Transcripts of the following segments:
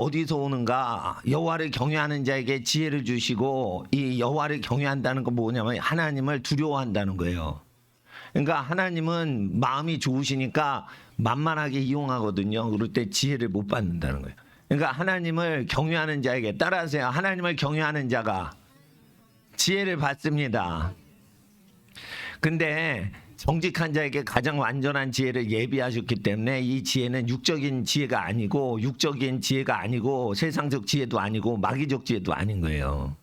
어디서 오는가? 여호와를 경외하는 자에게 지혜를 주시고, 이 여호와를 경외한다는 건 뭐냐면 하나님을 두려워한다는 거예요. 그러니까 하나님은 마음이 좋으시니까 만만하게 이용하거든요. 그럴 때 지혜를 못 받는다는 거예요. 그러니까 하나님을 경외하는 자에게, 따라하세요. 하나님을 경외하는 자가 지혜를 받습니다. 근데 정직한 자에게 가장 완전한 지혜를 예비하셨기 때문에 이 지혜는 육적인 지혜가 아니고, 육적인 지혜가 아니고, 세상적 지혜도 아니고, 마귀적 지혜도 아닌 거예요.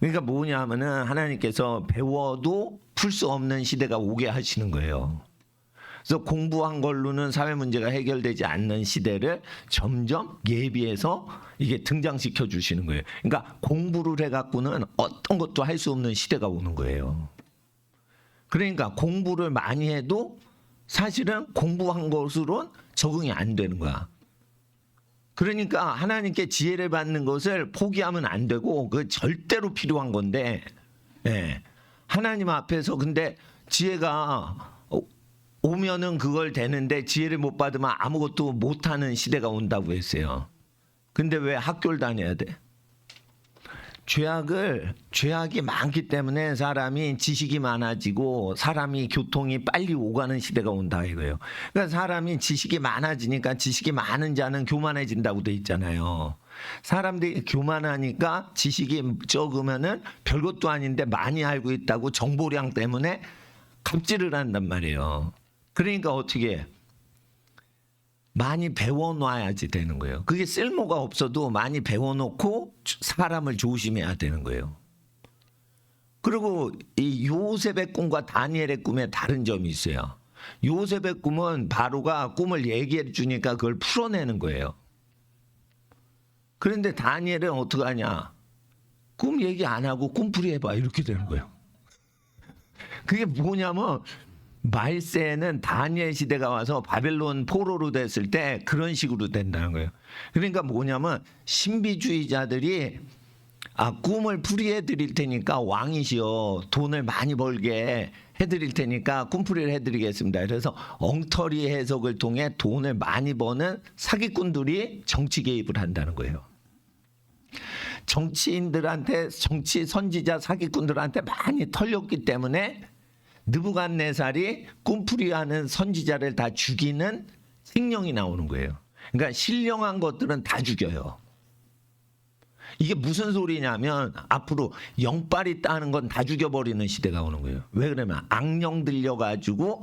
그러니까 뭐냐 하면은 하나님께서 배워도 풀 수 없는 시대가 오게 하시는 거예요. 그래서 공부한 걸로는 사회 문제가 해결되지 않는 시대를 점점 예비해서 이게 등장시켜 주시는 거예요. 그러니까 공부를 해갖고는 어떤 것도 할 수 없는 시대가 오는 거예요. 그러니까 공부를 많이 해도 사실은 공부한 것으로는 적응이 안 되는 거야. 그러니까 하나님께 지혜를 받는 것을 포기하면 안 되고, 그 절대로 필요한 건데, 예. 하나님 앞에서 근데 지혜가 오면은 그걸 되는데 지혜를 못 받으면 아무것도 못하는 시대가 온다고 했어요. 근데 왜 학교를 다녀야 돼? 죄악이 많기 때문에 사람이 지식이 많아지고 사람이 교통이 빨리 오가는 시대가 온다 이거예요. 그러니까 사람이 지식이 많아지니까 지식이 많은 자는 교만해진다고 돼 있잖아요. 사람들이 교만하니까 지식이 적으면은 별것도 아닌데 많이 알고 있다고 정보량 때문에 갑질을 한단 말이에요. 그러니까 어떻게 해? 많이 배워놔야지 되는 거예요. 그게 쓸모가 없어도 많이 배워놓고 사람을 조심해야 되는 거예요. 그리고 이 요셉의 꿈과 다니엘의 꿈에 다른 점이 있어요. 요셉의 꿈은 바로가 꿈을 얘기해 주니까 그걸 풀어내는 거예요. 그런데 다니엘은 어떻게 하냐? 꿈 얘기 안 하고 꿈풀이 해봐 이렇게 되는 거예요. 그게 뭐냐면 말세는 다니엘 시대가 와서 바벨론 포로로 됐을 때 그런 식으로 된다는 거예요. 그러니까 뭐냐면 신비주의자들이 꿈을 풀이해 드릴 테니까 왕이시여 돈을 많이 벌게 해드릴 테니까 꿈풀이를 해드리겠습니다. 그래서 엉터리 해석을 통해 돈을 많이 버는 사기꾼들이 정치 개입을 한다는 거예요. 정치인들한테, 정치 선지자 사기꾼들한테 많이 털렸기 때문에 느부갓네살이 꿈풀이하는 선지자를 다 죽이는 생령이 나오는 거예요. 그러니까 신령한 것들은 다 죽여요. 이게 무슨 소리냐면 앞으로 영빨 있다는 건 다 죽여버리는 시대가 오는 거예요. 왜 그러면 악령 들려가지고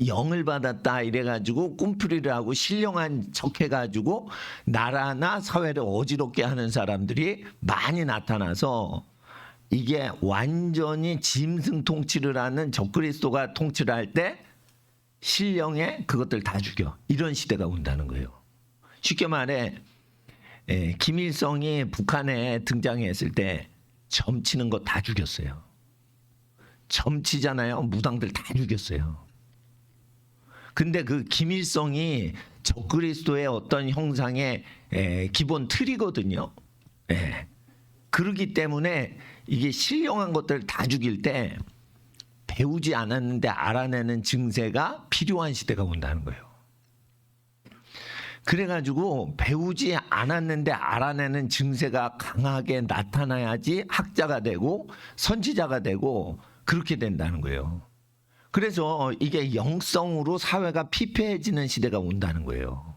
영을 받았다 이래가지고 꿈풀이를 하고 신령한 척해가지고 나라나 사회를 어지럽게 하는 사람들이 많이 나타나서 이게 완전히 짐승 통치를 하는 적그리스도가 통치를 할 때 신령의 그것들 다 죽여. 이런 시대가 온다는 거예요. 쉽게 말해 김일성이 북한에 등장했을 때 점치는 거 다 죽였어요. 점치잖아요. 무당들 다 죽였어요. 근데 그 김일성이 적그리스도의 어떤 형상의 기본 틀이거든요. 그러기 때문에 이게 신령한 것들 다 죽일 때 배우지 않았는데 알아내는 증세가 필요한 시대가 온다는 거예요. 그래가지고 배우지 않았는데 알아내는 증세가 강하게 나타나야지 학자가 되고 선지자가 되고 그렇게 된다는 거예요. 그래서 이게 영성으로 사회가 피폐해지는 시대가 온다는 거예요.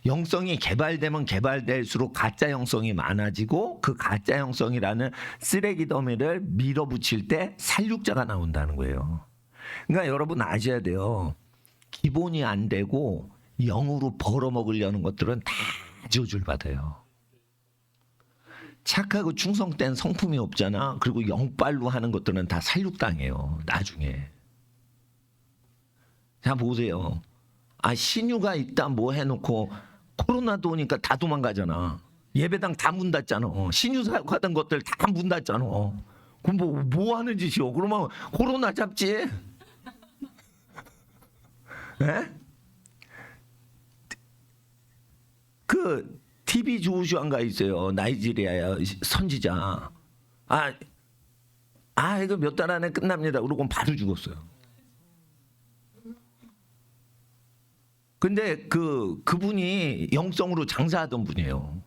영성이 개발되면 개발될수록 가짜 영성이 많아지고 그 가짜 영성이라는 쓰레기 더미를 밀어붙일 때 살육자가 나온다는 거예요. 그러니까 여러분 아셔야 돼요. 기본이 안 되고 영으로 벌어먹으려는 것들은 다 저주받아요. 착하고 충성된 성품이 없잖아. 그리고 영빨로 하는 것들은 다 살육당해요. 나중에. 자 보세요. 신유가 있다 뭐 해놓고 코로나도 오니까 다 도망가잖아. 예배당 다 문 닫잖아. 신유 사역하던 것들 다 문 닫잖아. 그럼 뭐 하는 짓이요? 그러면 코로나 잡지? 에? 그 TV 조슈아인가 있어요. 나이지리아 선지자. 이거 몇 달 안에 끝납니다. 그러고 바로 죽었어요. 근데 그분이 영성으로 장사하던 분이에요.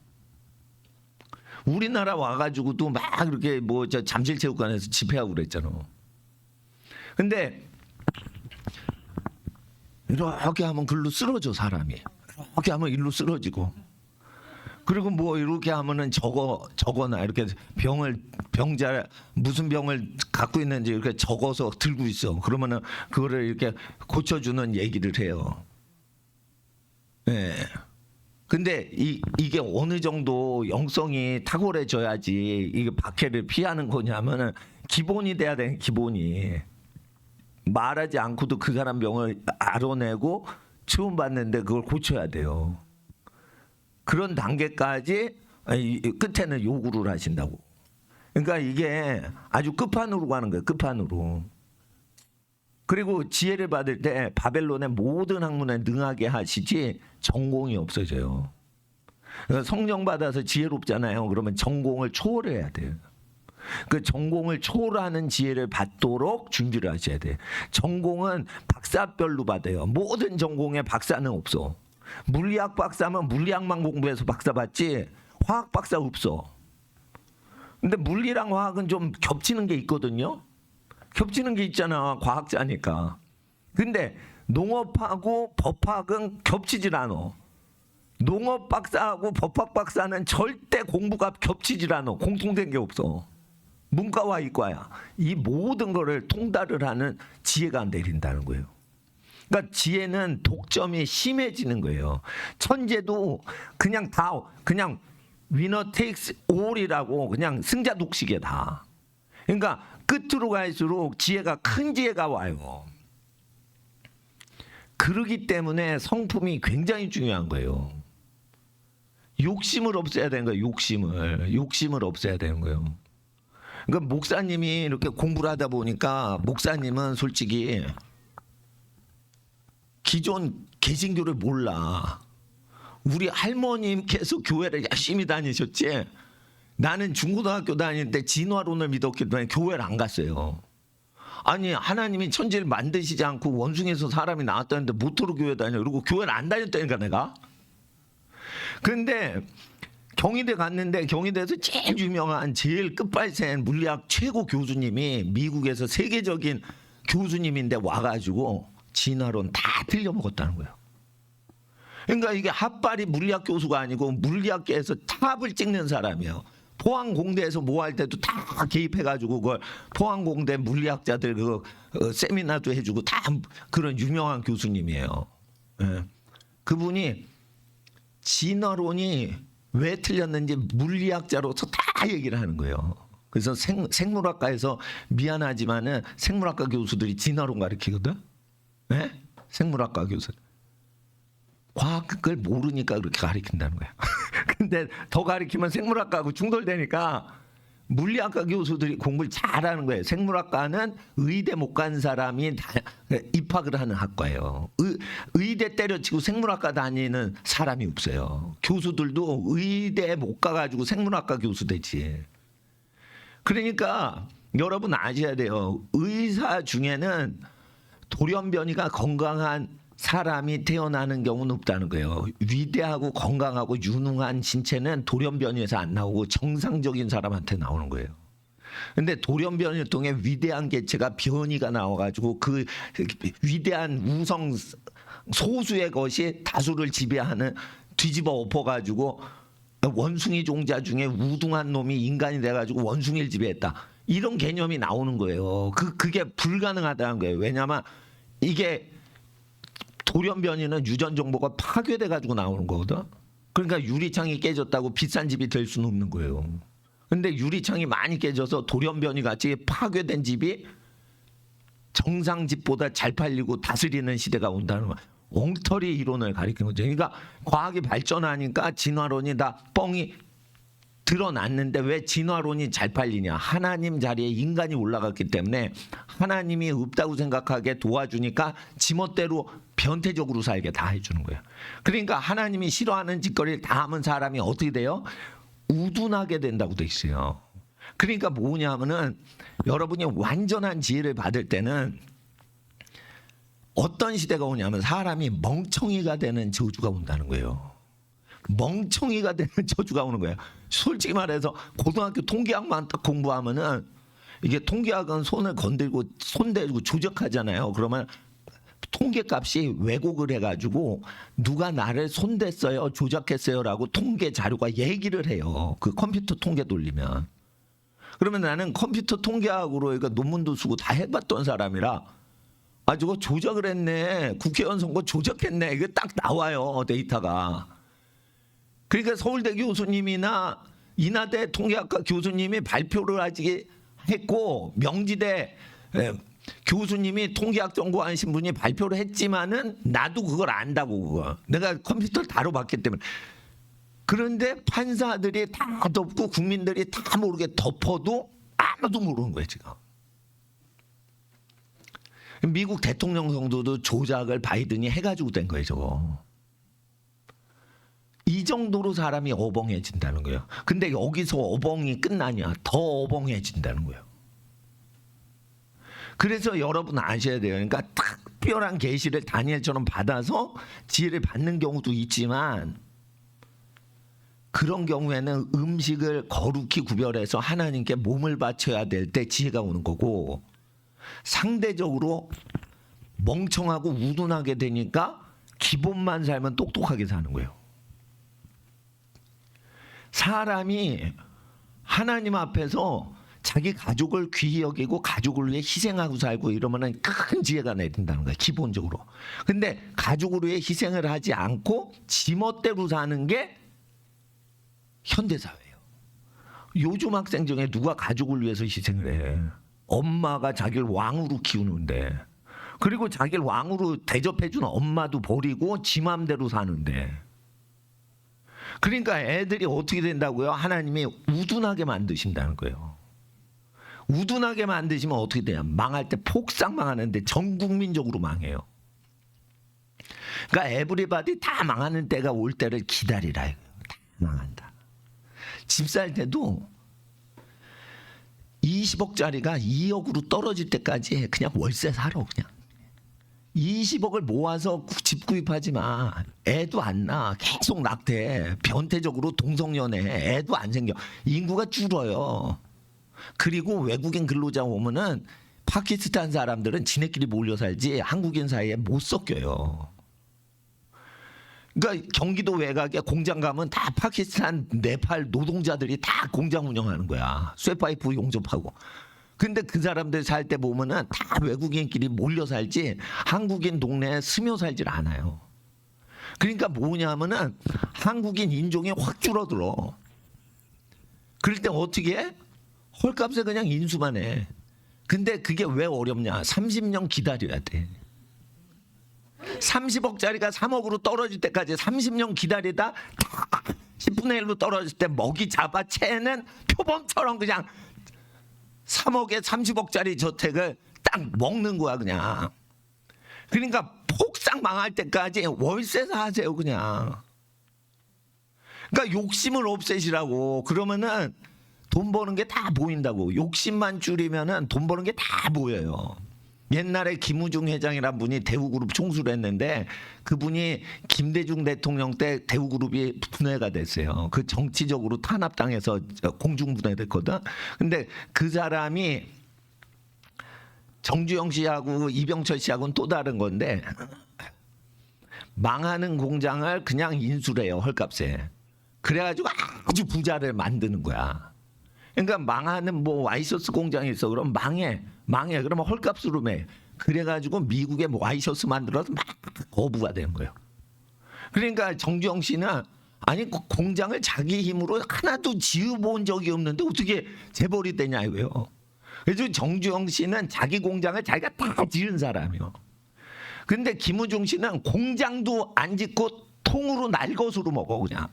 우리나라 와가지고도 막 이렇게 뭐 저 잠실체육관에서 집회하고 그랬잖아. 근데 이렇게 하면 글로 쓰러져 사람이. 이렇게 하면 일로 쓰러지고. 그리고 뭐 이렇게 하면은 적어나 이렇게 병자 무슨 병을 갖고 있는지 이렇게 적어서 들고 있어. 그러면은 그거를 이렇게 고쳐주는 얘기를 해요. 예. 근데 이게 어느 정도 영성이 탁월해져야지 이게 박해를 피하는 거냐면은 기본이 돼야 돼. 기본이 말하지 않고도 그 사람 병을 알아내고 치료받는데 그걸 고쳐야 돼요. 그런 단계까지 끝에는 요구를 하신다고. 그러니까 이게 아주 끝판으로 가는 거예요. 끝판으로. 그리고 지혜를 받을 때 바벨론의 모든 학문에 능하게 하시지 전공이 없어져요. 그러니까 성령 받아서 지혜롭잖아요. 그러면 전공을 초월해야 돼요. 그 전공을 초월하는 지혜를 받도록 준비를 하셔야 돼요. 전공은 박사별로 받아요. 모든 전공에 박사는 없어. 물리학 박사면 물리학만 공부해서 박사 받지 화학 박사 없어. 근데 물리랑 화학은 좀 겹치는 게 있거든요. 겹치는 게 있잖아. 과학자니까. 근데 농업하고 법학은 겹치질 않아. 농업 박사하고 법학 박사는 절대 공부가 겹치질 않아. 공통된 게 없어. 문과와 이과야. 이 모든 거를 통달을 하는 지혜가 내린다는 거예요. 그러니까 지혜는 독점이 심해지는 거예요. 천재도 그냥 위너 테이크스 올이라고 그냥 승자 독식이야 다. 그러니까 끝으로 갈수록 지혜가 큰 지혜가 와요. 그러기 때문에 성품이 굉장히 중요한 거예요. 욕심을 없애야 되는 거예요. 욕심을 없애야 되는 거예요. 그러니까 목사님이 이렇게 공부를 하다 보니까 목사님은 솔직히 기존 개신교를 몰라. 우리 할머님께서 교회를 열심히 다니셨지. 나는 중고등학교 다닐 때 진화론을 믿었기 때문에 교회를 안 갔어요. 아니 하나님이 천지를 만드시지 않고 원숭이에서 사람이 나왔다는데 모토로 교회 다녀. 그리고 교회를 안 다녔다니까 내가. 근데 경희대 갔는데 경희대에서 제일 유명한 제일 끝발센 물리학 최고 교수님이 미국에서 세계적인 교수님인데 와가지고 진화론 다 틀려먹었다는 거예요. 그러니까 이게 핫발이 물리학 교수가 아니고 물리학계에서 탑을 찍는 사람이에요. 포항공대에서 뭐 할 때도 다 개입해가지고 그걸 포항공대 물리학자들 세미나도 해주고 다 그런 유명한 교수님이에요. 예. 그분이 진화론이 왜 틀렸는지 물리학자로서 다 얘기를 하는 거예요. 그래서 생물학과에서 미안하지만은 생물학과 교수들이 진화론 가르치거든. 네? 생물학과 교수. 과학을 모르니까 그렇게 가르친다는 거야. 근데 더 가르치면 생물학과하고 충돌되니까 물리학과 교수들이 공부를 잘하는 거예요. 생물학과는 의대 못 간 사람이 입학을 하는 학과예요. 의대 때려치고 생물학과 다니는 사람이 없어요. 교수들도 의대 못 가가지고 생물학과 교수 되지. 그러니까 여러분 아셔야 돼요. 의사 중에는 돌연변이가 건강한 사람이 태어나는 경우는 없다는 거예요. 위대하고 건강하고 유능한 신체는 돌연변이에서 안 나오고 정상적인 사람한테 나오는 거예요. 근데 돌연변이를 통해 위대한 개체가 변이가 나와가지고 그 위대한 우성 소수의 것이 다수를 지배하는 뒤집어 엎어가지고 원숭이 종자 중에 우등한 놈이 인간이 돼가지고 원숭이를 지배했다. 이런 개념이 나오는 거예요. 그게 불가능하다는 거예요. 왜냐하면 이게 돌연변이는 유전 정보가 파괴돼 가지고 나오는 거거든. 그러니까 유리창이 깨졌다고 비싼 집이 될 수는 없는 거예요. 근데 유리창이 많이 깨져서 돌연변이 같이 파괴된 집이 정상 집보다 잘 팔리고 다스리는 시대가 온다는 거야. 엉터리 이론을 가리키는 거죠. 그러니까 과학이 발전하니까 진화론이 다 뻥이 드러났는데 왜 진화론이 잘 팔리냐? 하나님 자리에 인간이 올라갔기 때문에 하나님이 없다고 생각하게 도와주니까 지멋대로 변태적으로 살게 다 해주는 거예요. 그러니까 하나님이 싫어하는 짓거리를 다 하면 사람이 어떻게 돼요? 우둔하게 된다고 돼 있어요. 그러니까 뭐냐면은 여러분이 완전한 지혜를 받을 때는 어떤 시대가 오냐면 사람이 멍청이가 되는 저주가 온다는 거예요. 멍청이가 되는 저주가 오는 거예요. 솔직히 말해서 고등학교 통계학만 딱 공부하면은 이게 통계학은 손을 건들고 손대고 조작하잖아요. 그러면 통계값이 왜곡을 해가지고 누가 나를 손댔어요, 조작했어요라고 통계 자료가 얘기를 해요. 그 컴퓨터 통계 돌리면. 그러면 나는 컴퓨터 통계학으로 그러니까 논문도 쓰고 다 해봤던 사람이라 아 저거 조작을 했네, 국회의원 선거 조작했네, 이게 딱 나와요 데이터가. 그러니까 서울대 교수님이나 인하대 통계학과 교수님이 발표를 아직 했고 명지대 교수님이 통계학 전공하신 분이 발표를 했지만은 나도 그걸 안다고. 그거 내가 컴퓨터를 다뤄봤기 때문에. 그런데 판사들이 다 덮고 국민들이 다 모르게 덮어도 아무도 모르는 거예요 지금. 미국 대통령 선거도 조작을 바이든이 해가지고 된 거예요 저거. 이 정도로 사람이 어벙해진다는 거예요. 근데 여기서 어벙이 끝나냐, 더 어벙해진다는 거예요. 그래서 여러분 아셔야 돼요. 그러니까 특별한 계시를 다니엘처럼 받아서 지혜를 받는 경우도 있지만 그런 경우에는 음식을 거룩히 구별해서 하나님께 몸을 바쳐야 될 때 지혜가 오는 거고, 상대적으로 멍청하고 우둔하게 되니까 기본만 살면 똑똑하게 사는 거예요. 사람이 하나님 앞에서 자기 가족을 귀히 여기고 가족을 위해 희생하고 살고 이러면은 큰 지혜가 내린다는 거예요 기본적으로. 근데 가족을 위해 희생을 하지 않고 지멋대로 사는 게 현대사회예요. 요즘 학생 중에 누가 가족을 위해서 희생을 해? 엄마가 자기를 왕으로 키우는데, 그리고 자기를 왕으로 대접해주는 엄마도 버리고 지 맘대로 사는데. 그러니까 애들이 어떻게 된다고요? 하나님이 우둔하게 만드신다는 거예요. 우둔하게 만드시면 어떻게 돼요? 망할 때 폭삭 망하는데 전 국민적으로 망해요. 그러니까 에브리바디 다 망하는 때가 올 때를 기다리라. 다 망한다. 집 살 때도 20억짜리가 2억으로 떨어질 때까지 그냥 월세 살아. 그냥 20억을 모아서 집 구입하지 마. 애도 안 낳아. 계속 낙태. 변태적으로 동성연애. 애도 안 생겨. 인구가 줄어요. 그리고 외국인 근로자 오면은 파키스탄 사람들은 지네끼리 몰려 살지 한국인 사이에 못 섞여요. 그러니까 경기도 외곽에 공장 가면 다 파키스탄, 네팔 노동자들이 다 공장 운영하는 거야. 쇠파이프 용접하고. 근데 그 사람들 살 때 보면은 다 외국인끼리 몰려 살지 한국인 동네에 스며 살질 않아요. 그러니까 뭐냐면은 한국인 인종이 확 줄어들어. 그럴 때 어떻게 해? 헐값에 그냥 인수만 해. 근데 그게 왜 어렵냐? 30년 기다려야 돼. 30억짜리가 3억으로 떨어질 때까지 30년 기다리다 10분의 1로 떨어질 때 먹이 잡아채는 표범처럼 그냥 3억에 30억짜리 저택을 딱 먹는 거야 그냥. 그러니까 폭삭 망할 때까지 월세사 하세요 그냥. 그러니까 욕심을 없애시라고. 그러면은 돈 버는 게 다 보인다고. 욕심만 줄이면은 돈 버는 게 다 보여요. 옛날에 김우중 회장이란 분이 대우그룹 총수를 했는데 그분이 김대중 대통령 때 대우그룹이 분해가 됐어요. 그 정치적으로 탄압당해서 공중분해됐거든. 근데 그 사람이 정주영 씨하고 이병철 씨하고는 또 다른 건데 망하는 공장을 그냥 인수를 해요 헐값에. 그래가지고 아주 부자를 만드는 거야. 그러니까 망하는 뭐 와이셔츠 공장이 있어. 그럼 망해. 그러면 헐값으로 매. 그래가지고 미국에 뭐 와이셔츠 만들어서 막 거부가 되는 거예요. 그러니까 정주영 씨는 아니 공장을 자기 힘으로 하나도 지어본 적이 없는데 어떻게 재벌이 되냐 이거예요. 그래서 정주영 씨는 자기 공장을 자기가 다 지은 사람이요. 근데 김우중 씨는 공장도 안 짓고 통으로 날 것으로 먹어 그냥.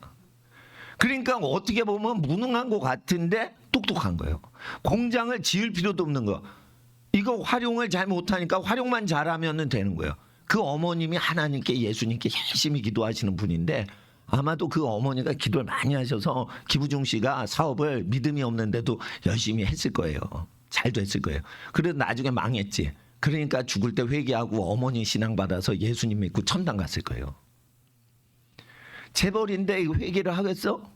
그러니까 어떻게 보면 무능한 것 같은데 똑똑한 거예요. 공장을 지을 필요도 없는 거. 이거 활용을 잘 못하니까 활용만 잘하면 되는 거예요. 그 어머님이 하나님께 예수님께 열심히 기도하시는 분인데 아마도 그 어머니가 기도를 많이 하셔서 김우중 씨가 사업을 믿음이 없는데도 열심히 했을 거예요. 잘 됐을 거예요. 그래도 나중에 망했지. 그러니까 죽을 때 회개하고 어머니 신앙 받아서 예수님 믿고 천당 갔을 거예요. 재벌인데 이거 회개를 하겠어?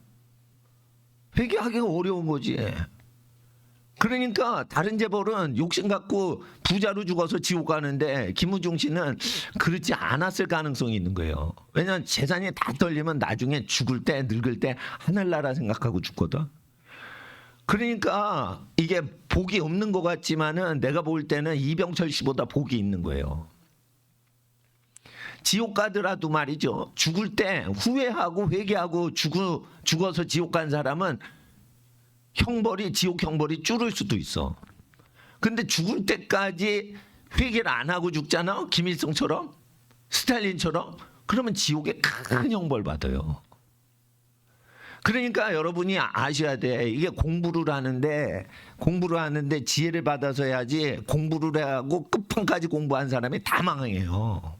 회개하기가 어려운 거지. 그러니까 다른 재벌은 욕심 갖고 부자로 죽어서 지옥 가는데 김우중 씨는 그렇지 않았을 가능성이 있는 거예요. 왜냐하면 재산이 다 떨리면 나중에 죽을 때 늙을 때 하늘나라 생각하고 죽거든. 그러니까 이게 복이 없는 것 같지만은 내가 볼 때는 이병철 씨보다 복이 있는 거예요. 지옥 가더라도 말이죠. 죽을 때 후회하고 회개하고 죽어서 지옥 간 사람은 지옥 형벌이 줄을 수도 있어. 근데 죽을 때까지 회개를 안 하고 죽잖아. 김일성처럼, 스탈린처럼. 그러면 지옥에 큰 형벌 받아요. 그러니까 여러분이 아셔야 돼. 이게 공부를 하는데 지혜를 받아서 해야지. 공부를 하고 끝판까지 공부한 사람이 다 망해요.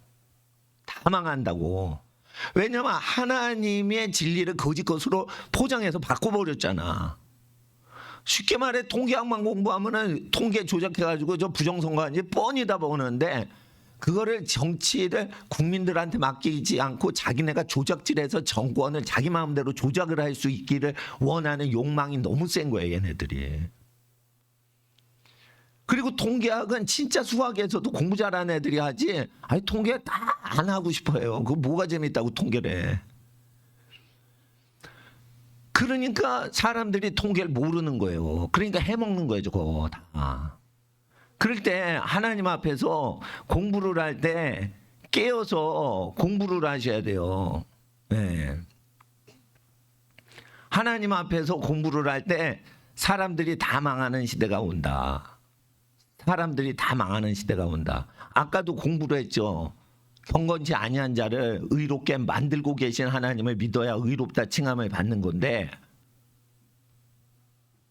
다 망한다고. 왜냐면 하나님의 진리를 거짓 것으로 포장해서 바꿔버렸잖아. 쉽게 말해 통계학만 공부하면은 통계 조작해가지고 저 부정선거인지 뻔히 다 보는데 그거를 정치를 국민들한테 맡기지 않고 자기네가 조작질해서 정권을 자기 마음대로 조작을 할 수 있기를 원하는 욕망이 너무 센 거예요, 얘네들이. 그리고 통계학은 진짜 수학에서도 공부 잘하는 애들이 하지. 아니 통계 다 안 하고 싶어요. 그거 뭐가 재밌다고 통계를 해. 그러니까 사람들이 통계를 모르는 거예요. 그러니까 해먹는 거예요, 저거 다. 그럴 때 하나님 앞에서 공부를 할 때 깨어서 공부를 하셔야 돼요. 네. 하나님 앞에서 공부를 할 때 사람들이 다 망하는 시대가 온다. 사람들이 다 망하는 시대가 온다. 아까도 공부를 했죠. 경건치 아니한 자를 의롭게 만들고 계신 하나님을 믿어야 의롭다 칭함을 받는 건데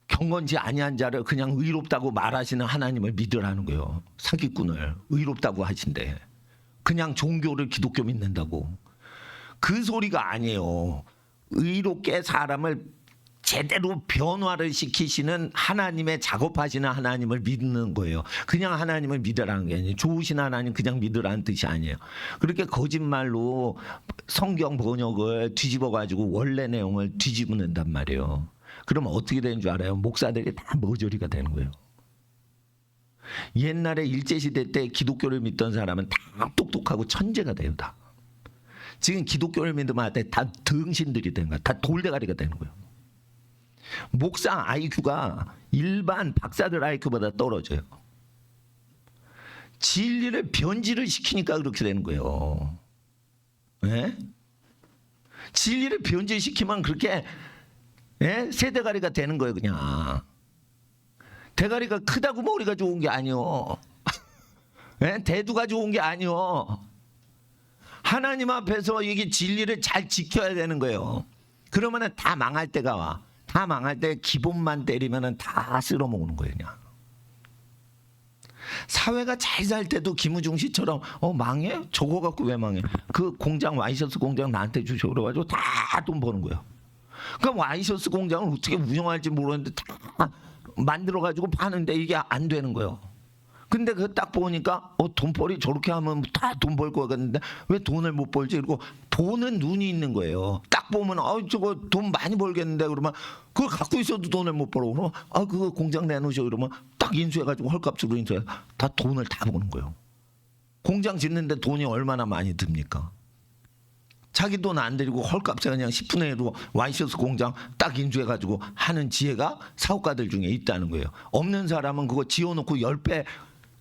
경건치 아니한 자를 그냥 의롭다고 말하시는 하나님을 믿으라는 거예요. 사기꾼을 의롭다고 하신대. 그냥 종교를 기독교 믿는다고. 그 소리가 아니에요. 의롭게 사람을 제대로 변화를 시키시는 하나님의 작업하시는 하나님을 믿는 거예요. 그냥 하나님을 믿으라는 게 아니에요. 좋으신 하나님 그냥 믿으라는 뜻이 아니에요. 그렇게 거짓말로 성경 번역을 뒤집어 가지고 원래 내용을 뒤집는단 말이에요. 그러면 어떻게 되는 줄 알아요? 목사들이 다 머저리가 되는 거예요. 옛날에 일제시대 때 기독교를 믿던 사람은 다 똑똑하고 천재가 돼요. 다. 지금 기독교를 믿으면 다 등신들이 되는 거야. 다 돌대가리가 되는 거예요. 목사 IQ가 일반 박사들 IQ보다 떨어져요. 진리를 변질을 시키니까 그렇게 되는 거예요. 네? 진리를 변질시키면 그렇게 새대가리가 되는 거예요. 그냥 대가리가 크다고 머리가 좋은 게 아니요. 대두가 좋은 게 아니요. 하나님 앞에서 이게 진리를 잘 지켜야 되는 거예요. 그러면은 다 망할 때가 와. 다 망할 때 기본만 때리면은 다 쓸어먹는 거예요. 그냥. 사회가 잘 살 때도 김우중 씨처럼 망해? 저거 갖고 왜 망해? 그 공장 와이셔츠 공장 나한테 주셔 그래가지고 다 돈 버는 거예요. 그럼 와이셔츠 공장을 어떻게 운영할지 모르는데 다 만들어가지고 파는데 이게 안 되는 거예요. 근데 그 딱 보니까 돈벌이 저렇게 하면 다 돈 벌 거 같은데 왜 돈을 못 벌지? 그리고 보는 눈이 있는 거예요. 딱 보면 저거 돈 많이 벌겠는데 그러면 그걸 갖고 있어도 돈을 못 벌어. 그러면 그거 공장 내놓으셔 그러면 딱 인수해가지고 헐값으로 인수해 다 돈을 다 버는 거예요. 공장 짓는데 돈이 얼마나 많이 듭니까? 자기 돈 안 들이고 헐값에 그냥 10분의 1로 와이셔츠 공장 딱 인수해가지고 하는 지혜가 사업가들 중에 있다는 거예요. 없는 사람은 그거 지어놓고 10배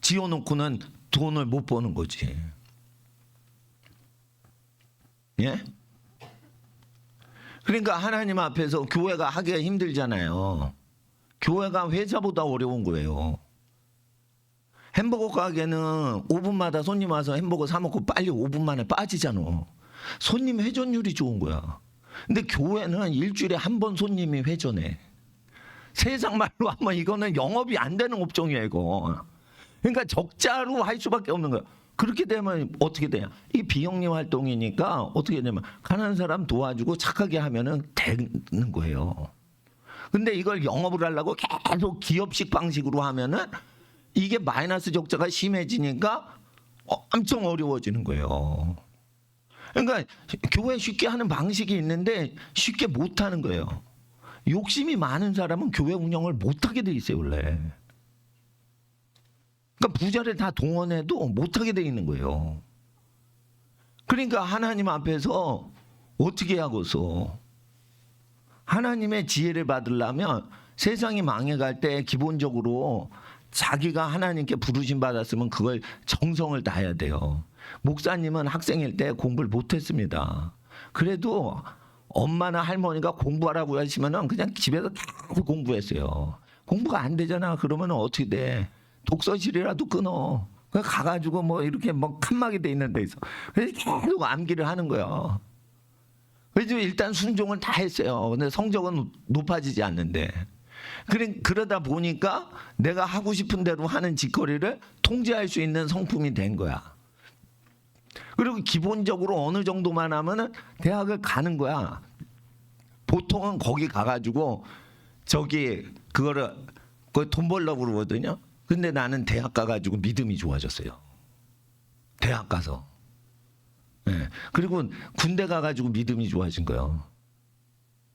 지어놓고는 돈을 못 버는 거지. 예? 그러니까 하나님 앞에서 교회가 하기가 힘들잖아요. 교회가 회사보다 어려운 거예요. 햄버거 가게는 5분마다 손님 와서 햄버거 사 먹고 빨리 5분 만에 빠지잖아. 손님 회전율이 좋은 거야. 근데 교회는 일주일에 한 번 손님이 회전해. 세상 말로 하면 이거는 영업이 안 되는 업종이야 이거. 그러니까 적자로 할 수밖에 없는 거야. 그렇게 되면 어떻게 되냐? 이 비영리 활동이니까 어떻게 되냐면 가난한 사람 도와주고 착하게 하면은 되는 거예요. 근데 이걸 영업을 하려고 계속 기업식 방식으로 하면은 이게 마이너스 적자가 심해지니까 엄청 어려워지는 거예요. 그러니까 교회 쉽게 하는 방식이 있는데 쉽게 못 하는 거예요. 욕심이 많은 사람은 교회 운영을 못 하게 돼 있어요, 원래. 그러니까 부자를 다 동원해도 못 하게 돼 있는 거예요. 그러니까 하나님 앞에서 어떻게 하고서 하나님의 지혜를 받으려면 세상이 망해갈 때 기본적으로 자기가 하나님께 부르심 받았으면 그걸 정성을 다해야 돼요. 목사님은 학생일 때 공부를 못했습니다. 그래도 엄마나 할머니가 공부하라고 하시면은 그냥 집에서 계속 공부했어요. 공부가 안 되잖아. 그러면 어떻게 돼? 독서실이라도 끊어. 그냥 가가지고 뭐 이렇게 뭐 칸막이 돼 있는 데서 그래서 계속 암기를 하는 거야. 그래서 일단 순종을 다 했어요. 근데 성적은 높아지지 않는데. 그러다 보니까 내가 하고 싶은 대로 하는 짓거리를 통제할 수 있는 성품이 된 거야. 그리고 기본적으로 어느 정도만 하면은 대학을 가는 거야. 보통은 거기 가가지고 그거를 돈 벌려고 그러거든요. 근데 나는 대학 가가지고 믿음이 좋아졌어요. 대학 가서. 네. 그리고 군대 가가지고 믿음이 좋아진 거예요.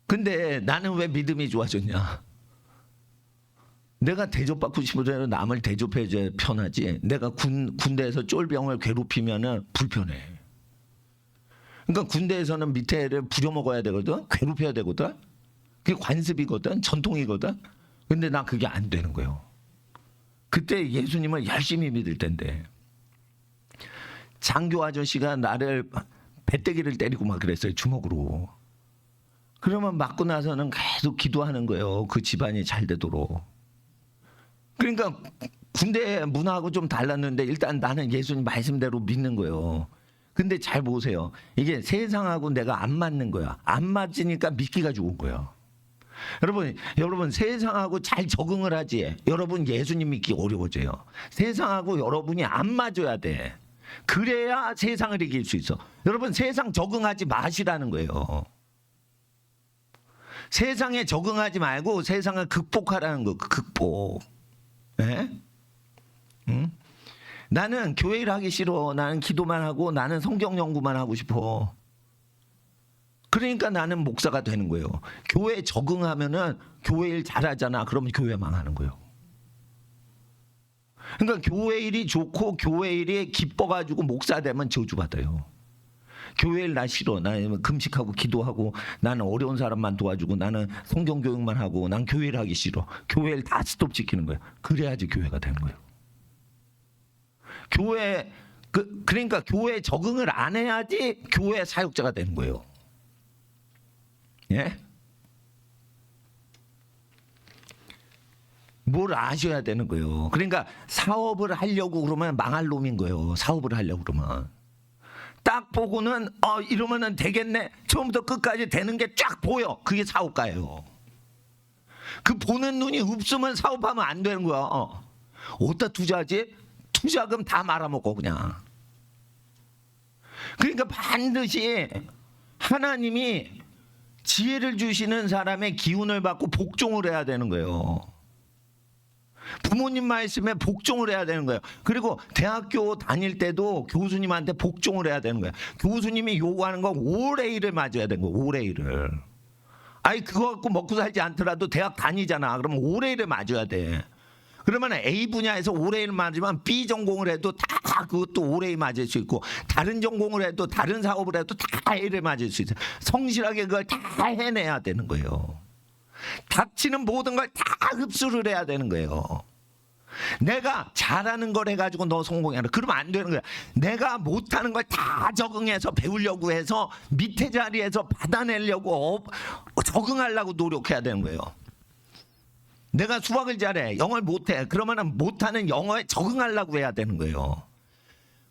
근데 나는 왜 믿음이 좋아졌냐? 내가 대접받고 싶어서 남을 대접해줘야 편하지. 내가 군대에서 쫄병을 괴롭히면은 불편해. 그러니까 군대에서는 밑에를 부려먹어야 되거든. 괴롭혀야 되거든. 그게 관습이거든. 전통이거든. 근데 나 그게 안 되는 거예요. 그때 예수님을 열심히 믿을 텐데. 장교 아저씨가 나를 배때기를 때리고 막 그랬어요. 주먹으로. 그러면 맞고 나서는 계속 기도하는 거예요. 그 집안이 잘 되도록. 그러니까 군대 문화하고 좀 달랐는데 일단 나는 예수님 말씀대로 믿는 거예요. 근데 잘 보세요. 이게 세상하고 내가 안 맞는 거야. 안 맞으니까 믿기가 좋은 거예요. 여러분 세상하고 잘 적응을 하지. 여러분 예수님 믿기 어려워져요. 세상하고 여러분이 안 맞아야 돼. 그래야 세상을 이길 수 있어. 여러분 세상 적응하지 마시라는 거예요. 세상에 적응하지 말고 세상을 극복하라는 거. 극복. 네? 응? 나는 교회 일 하기 싫어. 나는 기도만 하고 나는 성경 연구만 하고 싶어. 그러니까 나는 목사가 되는 거예요. 교회에 적응하면은 교회 일 잘하잖아. 그러면 교회 망하는 거예요. 그러니까 교회 일이 좋고 교회 일이 기뻐가지고 목사 되면 저주받아요. 교회 일 나 싫어. 나는 금식하고 기도하고 나는 어려운 사람만 도와주고 나는 성경 교육만 하고 난 교회 일 하기 싫어. 교회 일 다 스톱 시키는 거예요. 그래야지 교회가 되는 거예요. 그러니까 교회에 적응을 안 해야지 교회 사역자가 되는 거예요. 예? 뭘 아셔야 되는 거예요. 그러니까 사업을 하려고 그러면 망할 놈인 거예요. 사업을 하려고 그러면. 딱 보고는 이러면은 되겠네. 처음부터 끝까지 되는 게 쫙 보여. 그게 사업가예요. 그 보는 눈이 없으면 사업하면 안 되는 거야. 어디다 투자하지? 투자금 다 말아먹고 그냥. 그러니까 반드시 하나님이 지혜를 주시는 사람의 기운을 받고 복종을 해야 되는 거예요. 부모님 말씀에 복종을 해야 되는 거예요. 그리고 대학교 다닐 때도 교수님한테 복종을 해야 되는 거예요. 교수님이 요구하는 건 5의 1을 맞아야 되는 거예요. 5의 1을. 아니 그거 갖고 먹고 살지 않더라도 대학 다니잖아. 그러면 5의 1을 맞아야 돼. 그러면 A 분야에서 5의 1 맞으면 B 전공을 해도 다 그것도 5의 1 맞을 수 있고 다른 전공을 해도 다른 사업을 해도 다 A를 맞을 수 있어요. 성실하게 그걸 다 해내야 되는 거예요. 닥치는 모든 걸 다 흡수를 해야 되는 거예요. 내가 잘하는 걸 해가지고 너 성공해라. 그러면 안 되는 거야. 내가 못하는 걸 다 적응해서 배우려고 해서 밑에 자리에서 받아내려고 적응하려고 노력해야 되는 거예요. 내가 수학을 잘해. 영어를 못해. 그러면 못하는 영어에 적응하려고 해야 되는 거예요.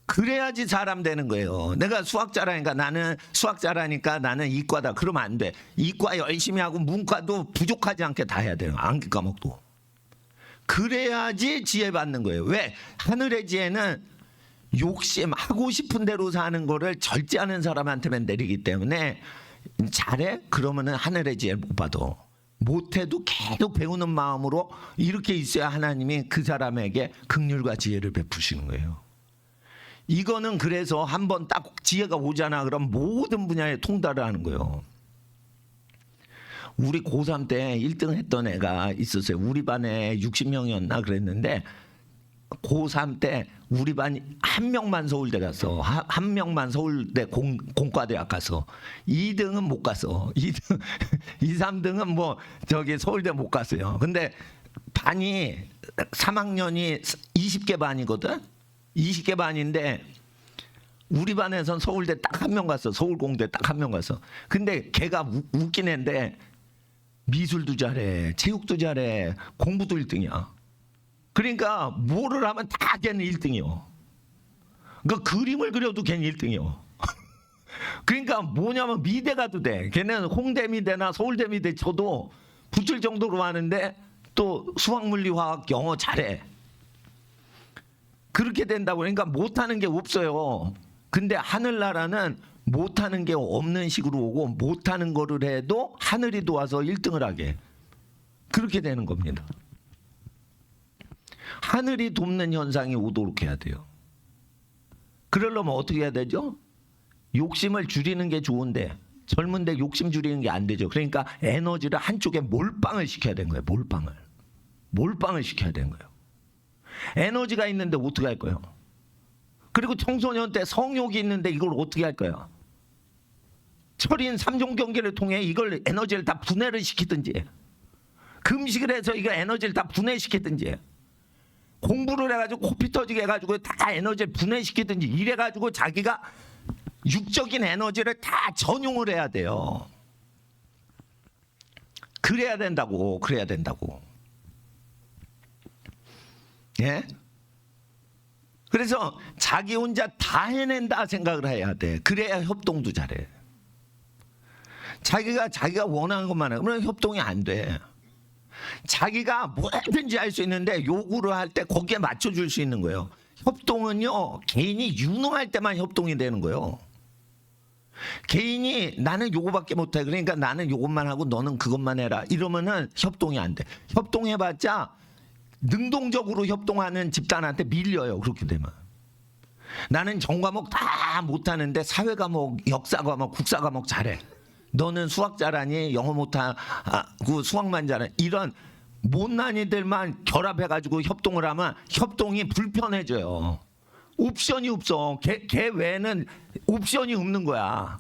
그래야지 사람 되는 거예요. 내가 수학 잘하니까 나는 이과다. 그러면 안 돼. 이과 열심히 하고 문과도 부족하지 않게 다 해야 돼요. 암기 과목도. 그래야지 지혜 받는 거예요. 왜? 하늘의 지혜는 욕심하고 싶은 대로 사는 거를 절제하는 사람한테만 내리기 때문에 잘해? 그러면은 하늘의 지혜를 못 받아. 못해도 계속 배우는 마음으로 이렇게 있어야 하나님이 그 사람에게 긍휼과 지혜를 베푸시는 거예요. 이거는 그래서 한번 딱 지혜가 오잖아 그럼 모든 분야에 통달을 하는 거예요. 우리 고3 때 1등 했던 애가 있었어요. 우리 반에 60명이었나 그랬는데 고3 때 우리 반 한 명만 서울대 갔어. 한 명만 서울대 공과대학 갔어. 2등은 못 갔어. 2등, 2, 3등은 뭐 저기 서울대 못 갔어요. 근데 반이 3학년이 20개 반이거든. 20개 반인데 우리 반에선 서울대 딱 한 명 갔어. 서울공대 딱 한 명 갔어. 근데 걔가 웃긴 애인데 미술도 잘해, 체육도 잘해, 공부도 1등이야. 그러니까 뭐를 하면 다 걔는 1등이요. 그러니까 그림을 그려도 걔는 1등이요. 그러니까 뭐냐면 미대 가도 돼. 걔는 홍대 미대나 서울대 미대 쳐도 붙을 정도로 하는데 또 수학, 물리, 화학, 영어 잘해. 그렇게 된다고. 그러니까 못하는 게 없어요. 근데 하늘나라는 못하는 게 없는 식으로 오고 못하는 거를 해도 하늘이 도와서 1등을 하게. 그렇게 되는 겁니다. 하늘이 돕는 현상이 오도록 해야 돼요. 그러려면 어떻게 해야 되죠? 욕심을 줄이는 게 좋은데 젊은데 욕심 줄이는 게 안 되죠. 그러니까 에너지를 한쪽에 몰빵을 시켜야 되는 거예요. 몰빵을 시켜야 되는 거예요. 에너지가 있는데 어떻게 할 거예요? 그리고 청소년 때 성욕이 있는데 이걸 어떻게 할 거예요? 철인 3종 경기를 통해 이걸 에너지를 다 분해를 시키든지 금식을 해서 이거 에너지를 다 분해시키든지 공부를 해가지고 코피 터지게 해가지고 다 에너지를 분해시키든지 이래가지고 자기가 육적인 에너지를 다 전용을 해야 돼요. 그래야 된다고. 예? 그래서 자기 혼자 다 해낸다 생각을 해야 돼. 그래야 협동도 잘해. 자기가 원하는 것만 해. 그러면 협동이 안 돼. 자기가 뭐든지 할 수 있는데 요구를 할 때 거기에 맞춰줄 수 있는 거예요. 협동은요 개인이 유능할 때만 협동이 되는 거예요. 개인이 나는 요거밖에 못해 그러니까 나는 요것만 하고 너는 그것만 해라 이러면은 협동이 안 돼. 협동해봤자 능동적으로 협동하는 집단한테 밀려요. 그렇게 되면 나는 전과목 다 못하는데 사회과목, 역사과목, 국사과목 잘해. 너는 수학 잘하니 영어 못하고 수학만 잘해. 이런 못난이들만 결합해가지고 협동을 하면 협동이 불편해져요. 옵션이 없어. 걔 외에는 옵션이 없는 거야.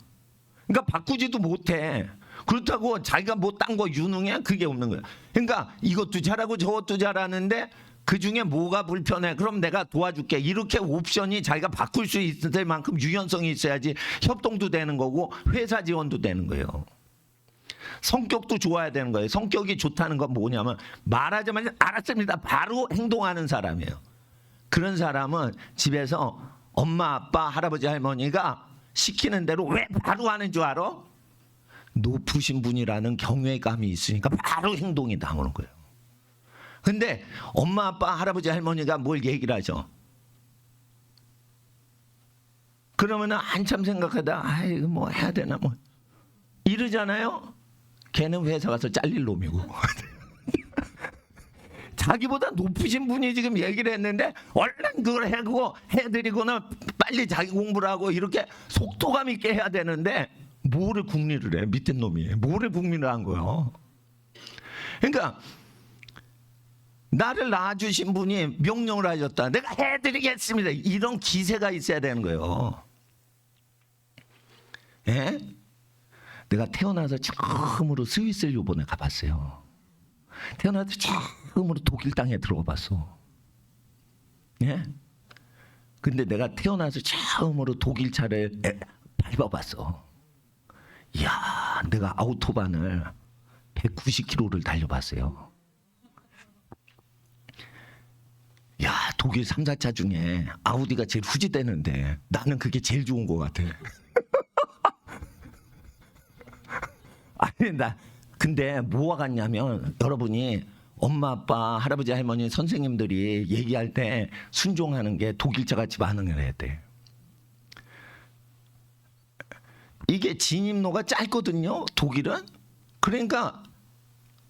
그러니까 바꾸지도 못해. 그렇다고 자기가 뭐 딴 거 유능해? 그게 없는 거야. 그러니까 이것도 잘하고 저것도 잘하는데 그중에 뭐가 불편해? 그럼 내가 도와줄게. 이렇게 옵션이 자기가 바꿀 수 있을 만큼 유연성이 있어야지 협동도 되는 거고 회사 지원도 되는 거예요. 성격도 좋아야 되는 거예요. 성격이 좋다는 건 뭐냐면 말하자마자 알았습니다. 바로 행동하는 사람이에요. 그런 사람은 집에서 엄마, 아빠, 할아버지, 할머니가 시키는 대로 왜 바로 하는 줄 알아? 높으신 분이라는 경외감이 있으니까 바로 행동이 나오는 거예요. 근데 엄마, 아빠, 할아버지, 할머니가 뭘 얘기를 하죠? 그러면은 한참 생각하다 아이 뭐 해야 되나 뭐 이러잖아요. 걔는 회사 가서 잘릴 놈이고 자기보다 높으신 분이 지금 얘기를 했는데 얼른 그걸 하고 해드리거나 빨리 자기 공부를 하고 이렇게 속도감 있게 해야 되는데 뭐를 궁리를 해? 밑에 놈이 뭐를 궁리를 한 거예요? 그러니까 나를 낳아주신 분이 명령을 하셨다. 내가 해드리겠습니다. 이런 기세가 있어야 되는 거예요. 예? 내가 태어나서 처음으로 스위스를 요번에 가봤어요. 태어나서 처음으로 독일 땅에 들어가 봤어. 예? 근데 내가 태어나서 처음으로 독일 차를 밟아봤어. 이야, 내가 아우토반을 190km를 달려봤어요. 야, 독일 3, 4차 중에 아우디가 제일 후지되는데 나는 그게 제일 좋은 것 같아. 아니, 근데 뭐와 같냐면 여러분이 엄마, 아빠, 할아버지, 할머니, 선생님들이 얘기할 때 순종하는 게 독일차 같이 반응을 해야 돼. 이게 진입로가 짧거든요, 독일은. 그러니까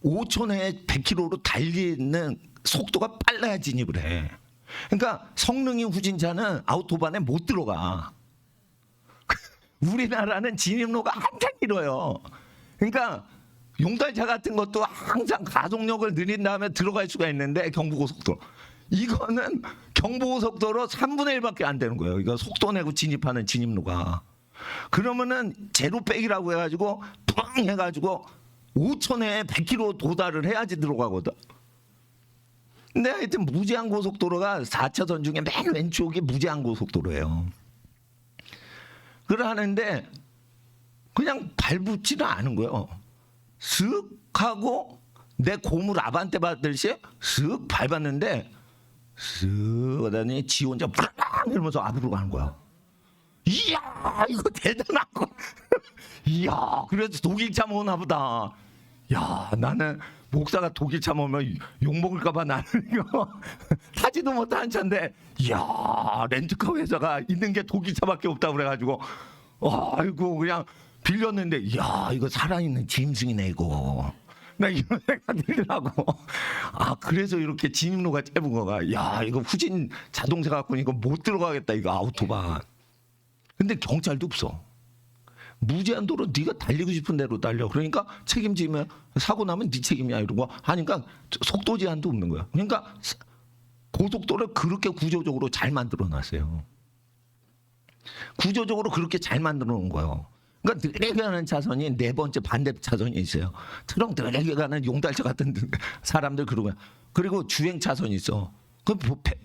5초 내에 100km로 달리는 속도가 빨라야 진입을 해. 그러니까 성능이 후진 차는 아우토반에 못 들어가. 우리나라는 진입로가 한참 길어요. 그러니까 용달차 같은 것도 항상 가속력을 늘린 다음에 들어갈 수가 있는데 경부고속도로 이거는 경부고속도로 3분의 1밖에 안 되는 거예요. 이거 속도 내고 진입하는 진입로가. 그러면은 제로백이라고 해가지고 팡 해가지고 5초 내에 100km 도달을 해야지 들어가거든. 근데 하여튼 무제한 고속도로가 4차선 중에 맨 왼쪽이 무제한 고속도로예요. 그러는데 그냥 밟지는 않은 거예요. 슥 하고 내 고물 아반떼 받듯이 슥 밟았는데 슥 하더니 지 혼자 푸랑 이러면서 앞으로 가는 거야. 이야 이거 대단하고 이야 그래서 독일차 먹나 보다. 야 나는 목사가 독일차 먹으면 욕먹을까봐 나는 이거 타지도 못한 차인데 이야 렌트카 회사가 있는 게 독일차밖에 없다고 그래가지고 아이고 그냥 빌렸는데 이야 이거 살아있는 짐승이네 이거. 나 이런 생각 들더라고. 아 그래서 이렇게 진입로가 짧은 거가. 야 이거 후진 자동차 갖고 이거 못 들어가겠다 이거 아우토반. 근데 경찰도 없어. 무제한 도로 네가 달리고 싶은 대로 달려. 그러니까 책임지면 사고 나면 네 책임이야 이러고 하니까 속도 제한도 없는 거야. 그러니까 고속도로를 그렇게 구조적으로 잘 만들어놨어요. 구조적으로 그렇게 잘 만들어 놓은 거예요. 그러니까 느리게 가는 차선이 네 번째 반대 차선이 있어요. 트럭 느리게 가는 용달차 같은 사람들 그러고 그리고 주행 차선이 있어. 그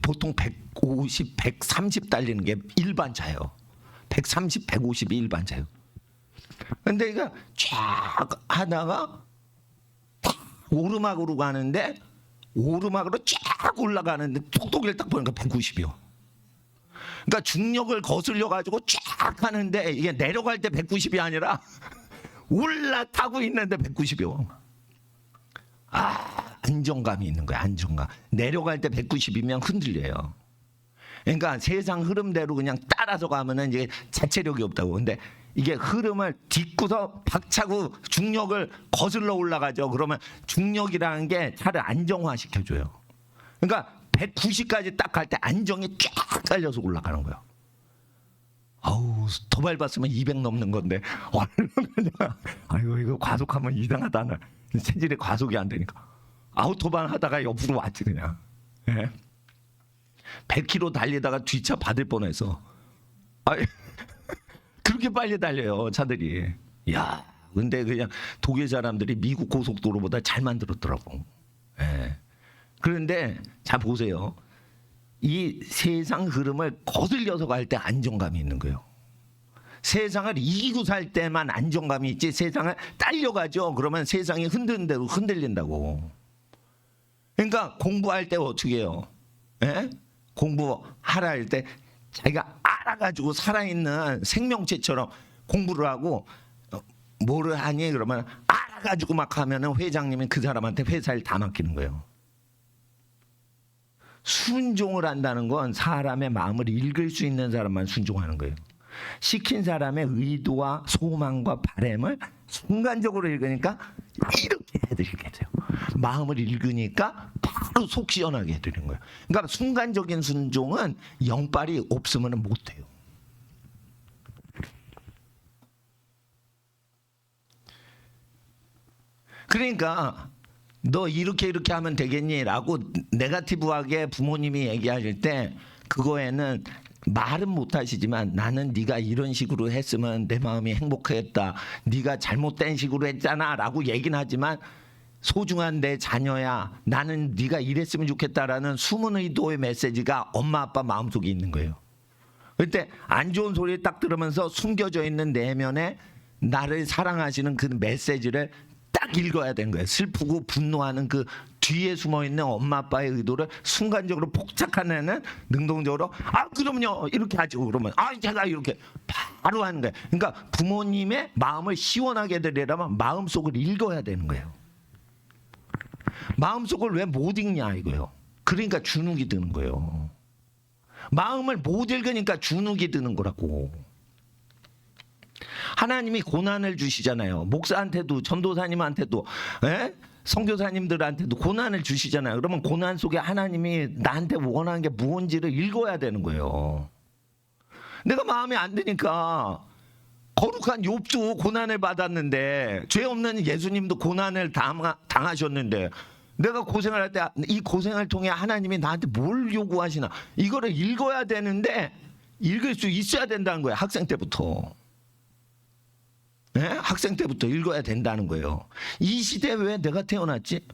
보통 150, 130 달리는 게 일반 차예요. 130, 150이 일반 차예요. 근데 이거 쫙 하다가 오르막으로 가는데 오르막으로 쫙 올라가는데 속도기를 딱 보니까 190이요. 그러니까 중력을 거슬려 가지고 쫙 하는데 이게 내려갈 때 190이 아니라 올라타고 있는데 190이요. 아 안정감이 있는 거야. 안정감. 내려갈 때 190이면 흔들려요. 그러니까 세상 흐름대로 그냥 따라서 가면은 이제 자체력이 없다고. 근데 이게 흐름을 딛고서 박차고 중력을 거슬러 올라가죠. 그러면 중력이라는 게 차를 안정화시켜줘요. 그러니까 190까지 딱 갈 때 안정이 쫙 깔려서 올라가는 거예요. 아우 더 밟았으면 200 넘는 건데 아이고 이거 과속하면 이상하다. 나 체질에 과속이 안 되니까 아우토반 하다가 옆으로 왔지 그냥. 예? 100km 달리다가 뒷차 받을 뻔해서. 그렇게 빨리 달려요 차들이. 야, 근데 그냥 독일 사람들이 미국 고속도로보다 잘 만들었더라고. 예. 그런데 자 보세요. 이 세상 흐름을 거슬려서 갈 때 안정감이 있는 거예요. 세상을 이기고 살 때만 안정감이 있지 세상을 딸려가죠. 그러면 세상이 흔드는 대로 흔들린다고. 그러니까 공부할 때 어떻게 해요? 예? 공부하라 할 때 자기가 알아가지고 살아있는 생명체처럼 공부를 하고 뭐를 하니 그러면 알아가지고 막 하면은 회장님이 그 사람한테 회사를 다 맡기는 거예요. 순종을 한다는 건 사람의 마음을 읽을 수 있는 사람만 순종하는 거예요. 시킨 사람의 의도와 소망과 바람을 순간적으로 읽으니까 이렇게 해드리겠어요. 마음을 읽으니까 바로 속 시원하게 해드리는 거예요. 그러니까 순간적인 순종은 영빨이 없으면 못해요. 그러니까 너 이렇게 하면 되겠니? 라고 네거티브하게 부모님이 얘기하실 때 그거에는 말은 못하시지만 나는 네가 이런 식으로 했으면 내 마음이 행복했다. 네가 잘못된 식으로 했잖아 라고 얘기는 하지만 소중한 내 자녀야 나는 네가 이랬으면 좋겠다라는 숨은 의도의 메시지가 엄마 아빠 마음속에 있는 거예요. 그때 안 좋은 소리 딱 들으면서 숨겨져 있는 내면에 나를 사랑하시는 그 메시지를 딱 읽어야 되는 거예요. 슬프고 분노하는 그 뒤에 숨어있는 엄마 아빠의 의도를 순간적으로 폭착한 애는 능동적으로 그럼요 이렇게 하죠. 그러면 제가 이렇게 바로 하는 거예요. 그러니까 부모님의 마음을 시원하게 해드리려면 마음속을 읽어야 되는 거예요. 마음속을 왜 못 읽냐 이거예요. 그러니까 주눅이 드는 거예요. 마음을 못 읽으니까 주눅이 드는 거라고. 하나님이 고난을 주시잖아요. 목사한테도 전도사님한테도 선교사님들한테도 고난을 주시잖아요. 그러면 고난 속에 하나님이 나한테 원하는 게 무언지를 읽어야 되는 거예요. 내가 마음에 안 드니까 거룩한 욥도 고난을 받았는데 죄 없는 예수님도 고난을 당하셨는데 내가 고생을 할 때 이 고생을 통해 하나님이 나한테 뭘 요구하시나 이거를 읽어야 되는데 읽을 수 있어야 된다는 거예요. 학생 때부터. 네? 학생 때부터 읽어야 된다는 거예요. 이 시대에 왜 내가 태어났지?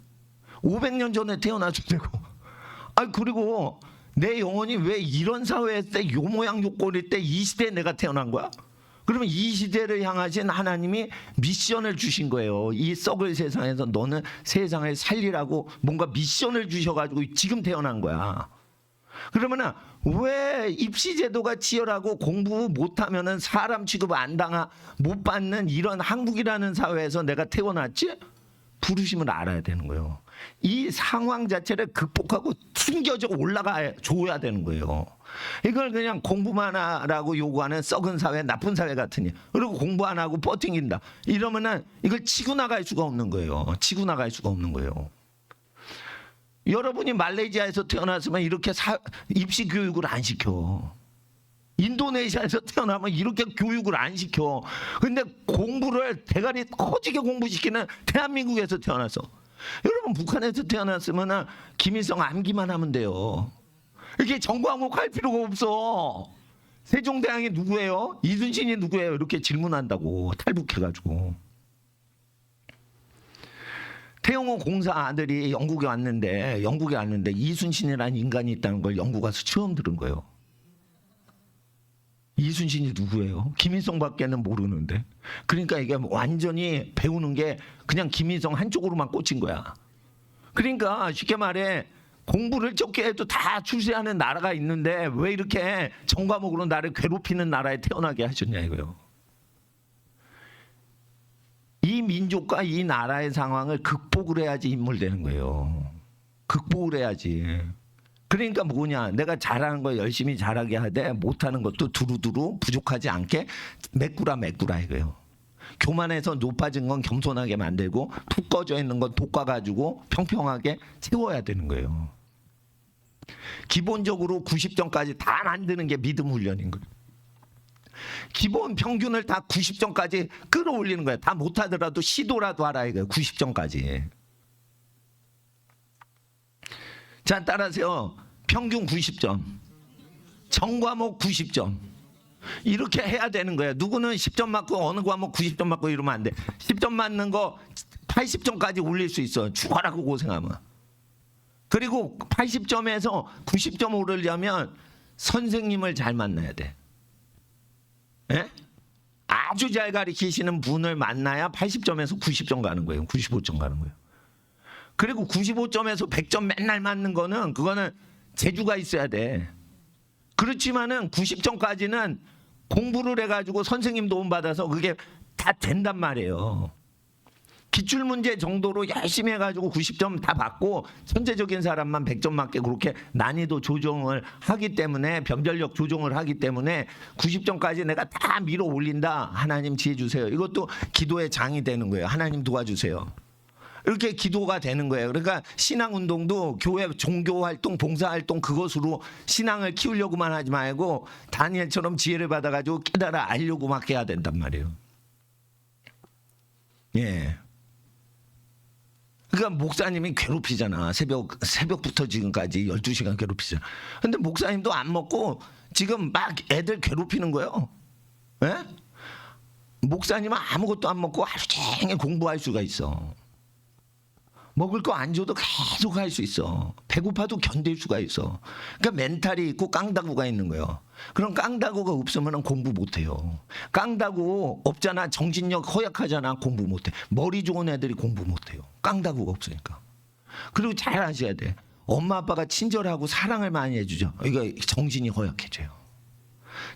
500년 전에 태어나도 되고 그리고 내 영혼이 왜 이런 사회에 때 요 모양 요 꼴일 때 이 시대에 내가 태어난 거야? 그러면 이 시대를 향하신 하나님이 미션을 주신 거예요. 이 썩을 세상에서 너는 세상을 살리라고 뭔가 미션을 주셔가지고 지금 태어난 거야. 그러면은 왜 입시제도가 치열하고 공부 못하면은 사람 취급 못 받는 이런 한국이라는 사회에서 내가 태어났지? 부르심을 알아야 되는 거예요. 이 상황 자체를 극복하고 숨겨져 올라가 줘야 되는 거예요. 이걸 그냥 공부만 하라고 요구하는 썩은 사회, 나쁜 사회 같으니 그리고 공부 안 하고 버팅긴다 이러면은 이걸 치고 나갈 수가 없는 거예요. 치고 나갈 수가 없는 거예요. 여러분이 말레이시아에서 태어났으면 이렇게 입시 교육을 안 시켜. 인도네시아에서 태어나면 이렇게 교육을 안 시켜. 근데 공부를 대가리 터지게 공부시키는 대한민국에서 태어났어. 여러분 북한에서 태어났으면 김일성 암기만 하면 돼요. 이렇게 전과목 할 필요가 없어. 세종대왕이 누구예요? 이순신이 누구예요? 이렇게 질문한다고 탈북해가지고. 태영호 공사 아들이 영국에 왔는데 이순신이라는 인간이 있다는 걸 영국 가서 처음 들은 거예요. 이순신이 누구예요? 김일성밖에는 모르는데. 그러니까 이게 완전히 배우는 게 그냥 김일성 한쪽으로만 꽂힌 거야. 그러니까 쉽게 말해 공부를 적게 해도 다 출세하는 나라가 있는데 왜 이렇게 전과목으로 나를 괴롭히는 나라에 태어나게 하셨냐 이거요. 이 민족과 이 나라의 상황을 극복을 해야지 인물되는 거예요. 극복을 해야지. 그러니까 뭐냐, 내가 잘하는 거 열심히 잘하게 하되 못하는 것도 두루두루 부족하지 않게 메꾸라 이거예요. 교만해서 높아진 건 겸손하게 만들고 푹 꺼져 있는 건 돋궈 가지고 평평하게 채워야 되는 거예요. 기본적으로 90점까지 다 만드는 게 믿음 훈련인 거예요. 기본 평균을 다 90점까지 끌어올리는 거예요. 다 못하더라도 시도라도 하라 이거예요. 90점까지. 자, 따라하세요. 평균 90점, 전과목 90점. 이렇게 해야 되는 거예요. 누구는 10점 맞고 어느 과목 90점 맞고 이러면 안 돼. 10점 맞는 거 80점까지 올릴 수 있어. 죽어라고 고생하면. 그리고 80점에서 90점 오르려면 선생님을 잘 만나야 돼. 예? 아주 잘 가르치시는 분을 만나야 80점에서 90점 가는 거예요. 95점 가는 거예요. 그리고 95점에서 100점 맨날 맞는 거는 그거는 재주가 있어야 돼. 그렇지만은 90점까지는 공부를 해가지고 선생님 도움 받아서 그게 다 된단 말이에요. 기출문제 정도로 열심히 해가지고 90점 다 받고 천재적인 사람만 100점 맞게 그렇게 난이도 조정을 하기 때문에 변별력 조정을 하기 때문에 90점까지 내가 다 밀어 올린다. 하나님 지혜 주세요. 이것도 기도의 장이 되는 거예요. 하나님 도와주세요. 이렇게 기도가 되는 거예요. 그러니까 신앙운동도 교회 종교활동, 봉사활동 그것으로 신앙을 키우려고만 하지 말고 다니엘처럼 지혜를 받아가지고 깨달아 알려고 막 해야 된단 말이에요. 예. 그러니까 목사님이 괴롭히잖아. 새벽부터 지금까지 12시간 괴롭히잖아. 근데 목사님도 안 먹고 지금 막 애들 괴롭히는 거예요. 예? 목사님은 아무것도 안 먹고 하루 종일 공부할 수가 있어. 먹을 거 안 줘도 계속 할 수 있어. 배고파도 견딜 수가 있어. 그러니까 멘탈이 있고 깡다구가 있는 거예요. 그럼 깡다구가 없으면 공부 못해요. 깡다구 없잖아. 정신력 허약하잖아. 공부 못해. 머리 좋은 애들이 공부 못해요. 깡다구가 없으니까. 그리고 잘 아셔야 돼. 엄마 아빠가 친절하고 사랑을 많이 해주죠. 이거 정신이 허약해져요.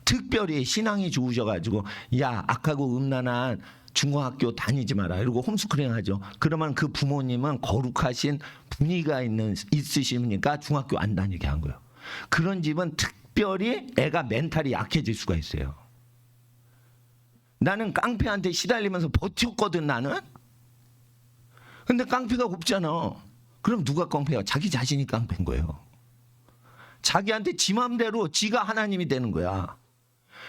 특별히 신앙이 좋으셔가지고 야 악하고 음란한 중고학교 다니지 마라. 이러고 홈스쿨링 하죠. 그러면 그 부모님은 거룩하신 분위기가 있으시니까 중학교 안 다니게 한 거예요. 그런 집은 특별히 애가 멘탈이 약해질 수가 있어요. 나는 깡패한테 시달리면서 버텼거든 나는. 근데 깡패가 없잖아. 그럼 누가 깡패야? 자기 자신이 깡패인 거예요. 자기한테 지 맘대로 지가 하나님이 되는 거야.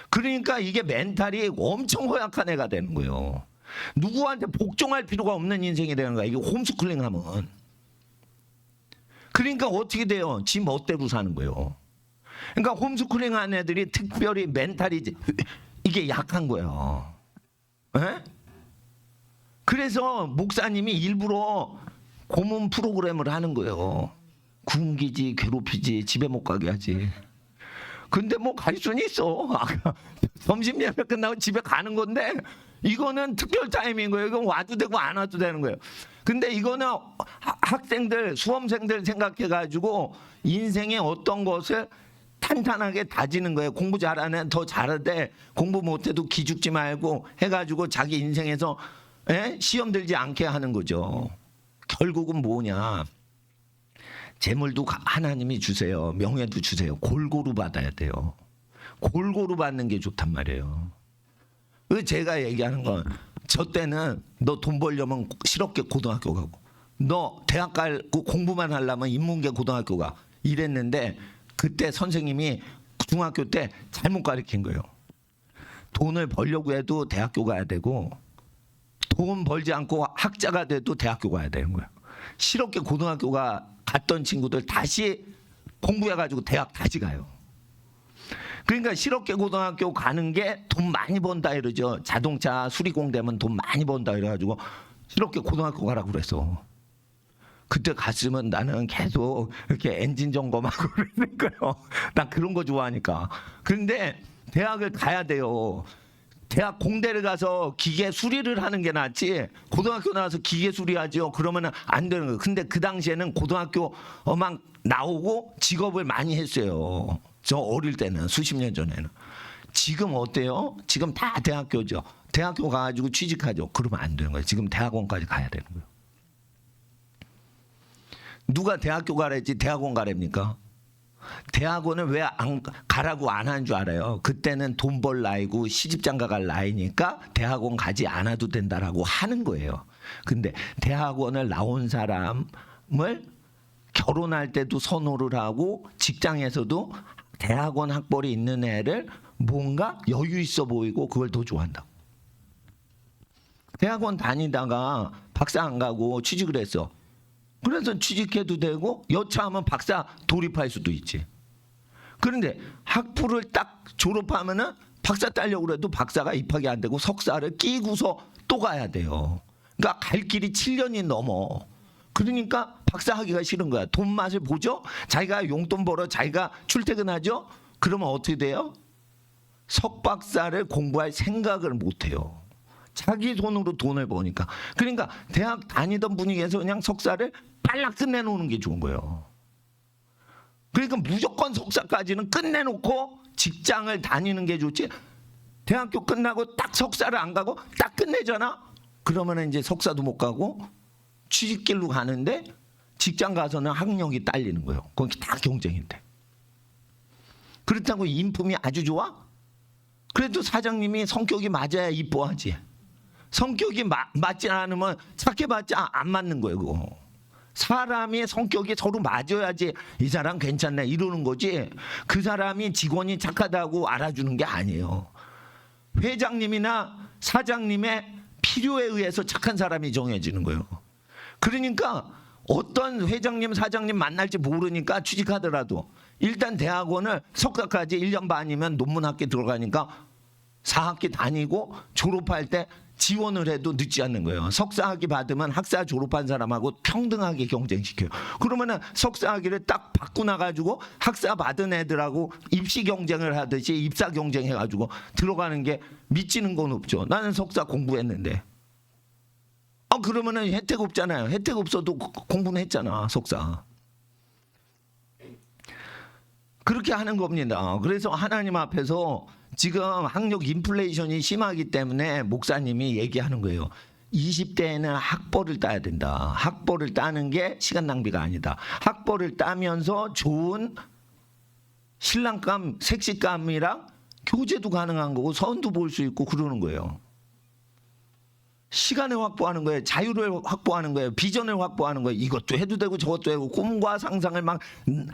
그러니까 이게 멘탈이 엄청 허약한 애가 되는 거예요. 누구한테 복종할 필요가 없는 인생이 되는 거야. 이게 홈스쿨링 하면. 그러니까 어떻게 돼요? 지 멋대로 사는 거예요. 그러니까 홈스쿨링 한 애들이 특별히 멘탈이 이게 약한 거예요. 에? 그래서 목사님이 일부러 고문 프로그램을 하는 거예요. 굶기지, 괴롭히지, 집에 못 가게 하지. 근데 뭐 갈 수는 있어. 점심 예배 끝나고 집에 가는 건데 이거는 특별 타임인 거예요. 이건 와도 되고 안 와도 되는 거예요. 근데 이거는 학생들, 수험생들 생각해가지고 인생의 어떤 것을 탄탄하게 다지는 거예요. 공부 잘하는 더 잘하되 공부 못해도 기죽지 말고 해가지고 자기 인생에서 시험 들지 않게 하는 거죠. 결국은 뭐냐? 재물도 하나님이 주세요. 명예도 주세요. 골고루 받아야 돼요. 골고루 받는 게 좋단 말이에요. 제가 얘기하는 건 저 때는 너 돈 벌려면 실업계 고등학교 가고 너 대학 가고 공부만 하려면 인문계 고등학교 가 이랬는데 그때 선생님이 중학교 때 잘못 가르친 거예요. 돈을 벌려고 해도 대학교 가야 되고 돈 벌지 않고 학자가 돼도 대학교 가야 되는 거예요. 실업계 고등학교가 갔던 친구들 다시 공부해가지고 대학 다시 가요. 그러니까 실업계 고등학교 가는 게 돈 많이 번다 이러죠. 자동차 수리공 되면 돈 많이 번다 이래가지고 실업계 고등학교 가라고 그랬어. 그때 갔으면 나는 계속 이렇게 엔진 점검하고 그러는 거예요. 난 그런 거 좋아하니까. 그런데 대학을 가야 돼요. 대학 공대를 가서 기계 수리를 하는 게 낫지 고등학교 나와서 기계 수리하죠. 그러면 안 되는 거예요. 근데 그 당시에는 고등학교만 나오고 직업을 많이 했어요. 저 어릴 때는 수십 년 전에는. 지금 어때요? 지금 다 대학교죠. 대학교 가가지고 취직하죠. 그러면 안 되는 거예요. 지금 대학원까지 가야 되는 거예요. 누가 대학교 가랬지 대학원 가랍니까? 대학원은 왜 안 가라고 안 하는 줄 알아요? 그때는 돈 벌 나이고 시집장가 갈 나이니까 대학원 가지 않아도 된다라고 하는 거예요. 근데 대학원을 나온 사람을 결혼할 때도 선호를 하고 직장에서도 대학원 학벌이 있는 애를 뭔가 여유 있어 보이고 그걸 더 좋아한다고. 대학원 다니다가 박사 안 가고 취직을 했어. 그래서 취직해도 되고 여차하면 박사 돌입할 수도 있지. 그런데 학부를 딱 졸업하면은 박사 따려고 그래도 박사가 입학이 안 되고 석사를 끼고서 또 가야 돼요. 그러니까 갈 길이 7년이 넘어. 그러니까 박사 하기가 싫은 거야. 돈 맛을 보죠? 자기가 용돈 벌어 자기가 출퇴근하죠? 그러면 어떻게 돼요? 석박사를 공부할 생각을 못 해요. 자기 손으로 돈을 버니까. 그러니까 대학 다니던 분위기에서 그냥 석사를 빨라 끝내놓는 게 좋은 거예요. 그러니까 무조건 석사까지는 끝내놓고 직장을 다니는 게 좋지. 대학교 끝나고 딱 석사를 안 가고 딱 끝내잖아. 그러면 이제 석사도 못 가고 취직길로 가는데 직장 가서는 학력이 딸리는 거예요. 거기 다 경쟁인데. 그렇다고 인품이 아주 좋아? 그래도 사장님이 성격이 맞아야 이뻐하지. 성격이 맞지 않으면 착해봤자 안 맞는 거예요. 그거. 사람이 성격이 서로 맞아야지 이 사람 괜찮네 이러는 거지 그 사람이 직원이 착하다고 알아주는 게 아니에요. 회장님이나 사장님의 필요에 의해서 착한 사람이 정해지는 거예요. 그러니까 어떤 회장님 사장님 만날지 모르니까 취직하더라도 일단 대학원을 석사까지 1년 반이면 논문학기 들어가니까 4학기 다니고 졸업할 때 지원을 해도 늦지 않는 거예요. 석사학위 받으면 학사 졸업한 사람하고 평등하게 경쟁시켜요. 그러면은 석사학위를 딱 받고 나가지고 학사 받은 애들하고 입시 경쟁을 하듯이 입사 경쟁해가지고 들어가는 게 미치는 건 없죠. 나는 석사 공부했는데. 그러면은 혜택 없잖아요. 혜택 없어도 공부는 했잖아, 석사. 그렇게 하는 겁니다. 그래서 하나님 앞에서 지금 학력 인플레이션이 심하기 때문에 목사님이 얘기하는 거예요. 20대에는 학벌을 따야 된다. 학벌을 따는 게 시간 낭비가 아니다. 학벌을 따면서 좋은 신랑감, 섹시감이랑 교제도 가능한 거고 선도 볼 수 있고 그러는 거예요. 시간을 확보하는 거예요. 자유를 확보하는 거예요. 비전을 확보하는 거예요. 이것도 해도 되고 저것도 되고 꿈과 상상을 막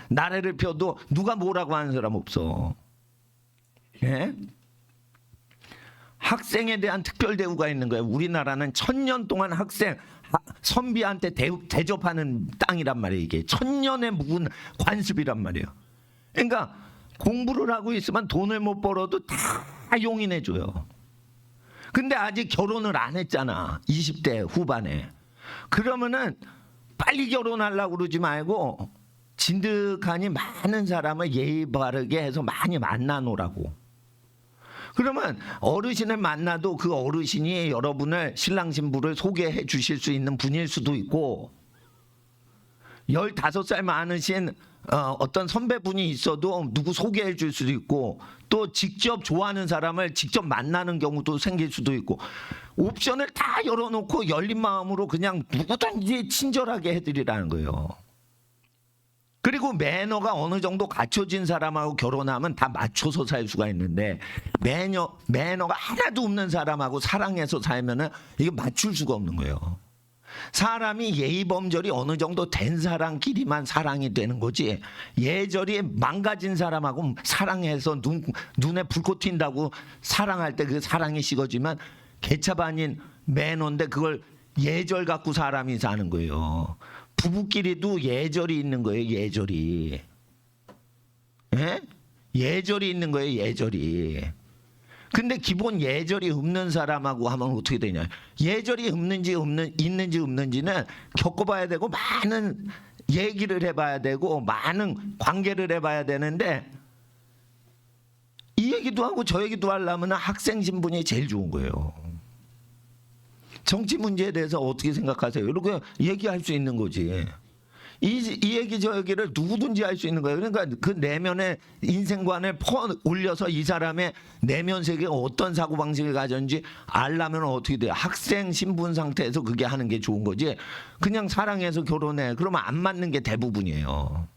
나래를 펴도 누가 뭐라고 하는 사람 없어. 예? 학생에 대한 특별 대우가 있는 거예요. 우리나라는 1000년 동안 학생 선비한테 대접하는 땅이란 말이에요. 이게 1000년의 묵은 관습이란 말이에요. 그러니까 공부를 하고 있으면 돈을 못 벌어도 다 용인해 줘요. 근데 아직 결혼을 안 했잖아. 20대 후반에. 그러면은 빨리 결혼하려고 그러지 말고 진득하니 많은 사람을 예의 바르게 해서 많이 만나 놓으라고. 그러면 어르신을 만나도 그 어르신이 여러분을 신랑 신부를 소개해 주실 수 있는 분일 수도 있고 15살 많으신 어떤 선배분이 있어도 누구 소개해 줄 수도 있고 또 직접 좋아하는 사람을 직접 만나는 경우도 생길 수도 있고 옵션을 다 열어놓고 열린 마음으로 그냥 누구든지 친절하게 해드리라는 거예요. 그리고 매너가 어느 정도 갖춰진 사람하고 결혼하면 다 맞춰서 살 수가 있는데 매너가 하나도 없는 사람하고 사랑해서 살면은 이게 맞출 수가 없는 거예요. 사람이 예의범절이 어느 정도 된 사람끼리만 사랑이 되는 거지 예절이 망가진 사람하고 사랑해서 눈에 불꽃 튄다고 사랑할 때 그 사랑이 식어지면 개차반인 매너인데 그걸 예절 갖고 사람이 사는 거예요. 부부끼리도 예절이 있는 거예요. 예절이. 예? 예절이 있는 거예요. 예절이. 근데 기본 예절이 없는 사람하고 하면 어떻게 되냐? 예절이 있는지 없는지는 겪어봐야 되고 많은 얘기를 해봐야 되고 많은 관계를 해봐야 되는데 이 얘기도 하고 저 얘기도 하려면 학생 신분이 제일 좋은 거예요. 정치 문제에 대해서 어떻게 생각하세요? 이렇게 얘기할 수 있는 거지. 이 얘기 저 얘기를 누구든지 할 수 있는 거예요. 그러니까 그 내면의 인생관을 퍼 올려서 이 사람의 내면 세계가 어떤 사고방식을 가졌는지 알려면 어떻게 돼요? 학생 신분 상태에서 그게 하는 게 좋은 거지. 그냥 사랑해서 결혼해. 그러면 안 맞는 게 대부분이에요.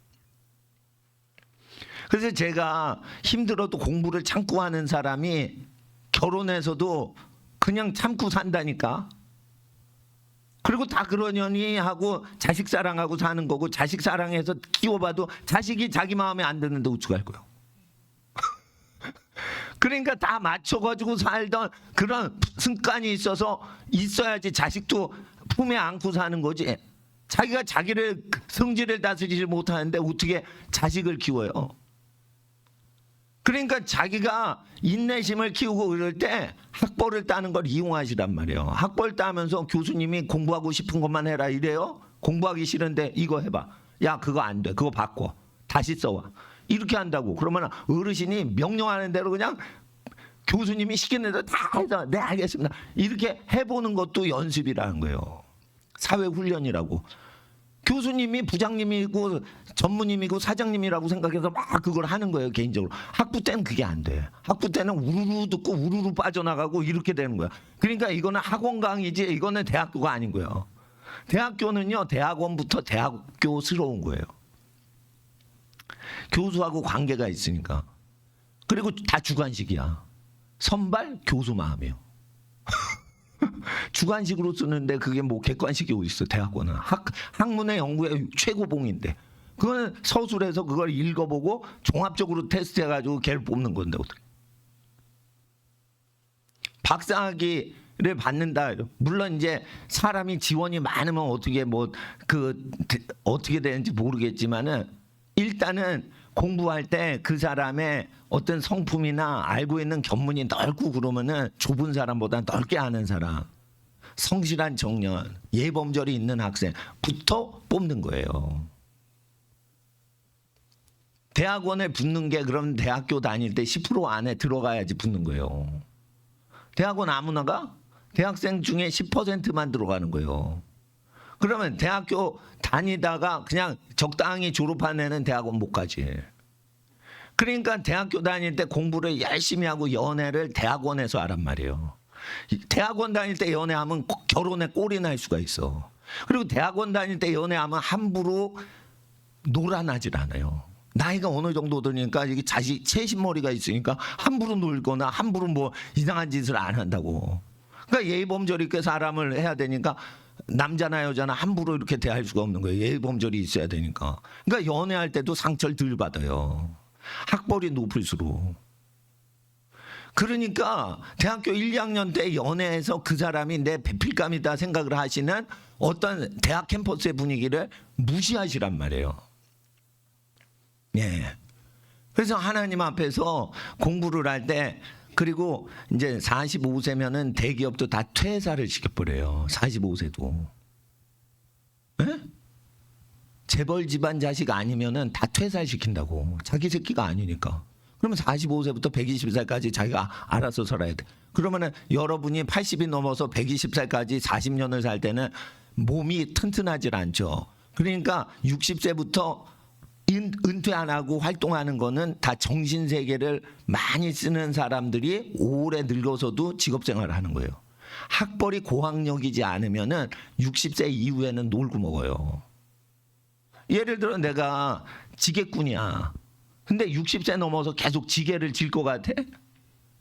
그래서 제가 힘들어도 공부를 참고 하는 사람이 결혼해서도 그냥 참고 산다니까. 그리고 다 그러려니 하고 자식 사랑하고 사는 거고 자식 사랑해서 키워봐도 자식이 자기 마음에 안 드는데 어떡할 거예요. 그러니까 다 맞춰가지고 살던 그런 습관이 있어야지 자식도 품에 안고 사는 거지. 자기가 자기를 성질을 다스리지 못하는데 어떻게 자식을 키워요. 그러니까 자기가 인내심을 키우고 그럴 때 학벌을 따는 걸 이용하시란 말이에요. 학벌 따면서 교수님이 공부하고 싶은 것만 해라 이래요. 공부하기 싫은데 이거 해봐. 야 그거 안 돼. 그거 바꿔. 다시 써와. 이렇게 한다고. 그러면 어르신이 명령하는 대로 그냥 교수님이 시키는 대로 다 해서 네 알겠습니다. 이렇게 해보는 것도 연습이라는 거예요. 사회훈련이라고. 교수님이 부장님이고 전무님이고 사장님이라고 생각해서 막 그걸 하는 거예요. 개인적으로. 학부 때는 그게 안 돼. 학부 때는 우르르 듣고 우르르 빠져나가고 이렇게 되는 거야. 그러니까 이거는 학원 강의지 이거는 대학교가 아닌 거예요. 대학교는요 대학원부터 대학교스러운 거예요. 교수하고 관계가 있으니까. 그리고 다 주관식이야. 선발 교수 마음이에요. 주관식으로 쓰는데 그게 뭐 객관식이 어디 있어. 대학원은 학문의 연구의 최고봉인데 그거는 서술해서 그걸 읽어보고 종합적으로 테스트해가지고 걔를 뽑는 건데 어떻게 박사학위를 받는다. 물론 이제 사람이 지원이 많으면 어떻게 어떻게 되는지 모르겠지만은 일단은 공부할 때 그 사람의 어떤 성품이나 알고 있는 견문이 넓고 그러면은 좁은 사람보다 넓게 아는 사람, 성실한 청년, 예범절이 있는 학생부터 뽑는 거예요. 대학원에 붙는 게 그럼 대학교 다닐 때 10% 안에 들어가야지 붙는 거예요. 대학원 아무나 가? 대학생 중에 10%만 들어가는 거예요. 그러면 대학교 다니다가 그냥 적당히 졸업한 애는 대학원 못 가지. 그러니까 대학교 다닐 때 공부를 열심히 하고 연애를 대학원에서 하란 말이에요. 대학원 다닐 때 연애하면 결혼에 꼴이 날 수가 있어. 그리고 대학원 다닐 때 연애하면 함부로 놀아나질 않아요. 나이가 어느 정도 되니까 이게 채신머리가 있으니까 함부로 놀거나 함부로 뭐 이상한 짓을 안 한다고. 그러니까 예의범절이 있게 사람을 해야 되니까 남자나 여자나 함부로 이렇게 대할 수가 없는 거예요. 예의범절이 있어야 되니까. 그러니까 연애할 때도 상처를 덜 받아요. 학벌이 높을수록. 그러니까 대학교 1, 2학년 때 연애해서 그 사람이 내 배필감이다 생각을 하시는 어떤 대학 캠퍼스의 분위기를 무시하시란 말이에요. 예. 그래서 하나님 앞에서 공부를 할 때 그리고 이제 45세면은 대기업도 다 퇴사를 시켜버려요. 45세도. 예? 재벌 집안 자식 아니면은 다 퇴사시킨다고. 자기 새끼가 아니니까. 그러면 45세부터 120살까지 자기가 알아서 살아야 돼. 그러면은 여러분이 80이 넘어서 120살까지 40년을 살 때는 몸이 튼튼하질 않죠. 그러니까 60세부터 은퇴 안 하고 활동하는 거는 다 정신세계를 많이 쓰는 사람들이 오래 늙어서도 직업생활을 하는 거예요. 학벌이 고학력이지 않으면은 60세 이후에는 놀고 먹어요. 예를 들어 내가 지게꾼이야. 근데 60세 넘어서 계속 지게를 질 것 같아?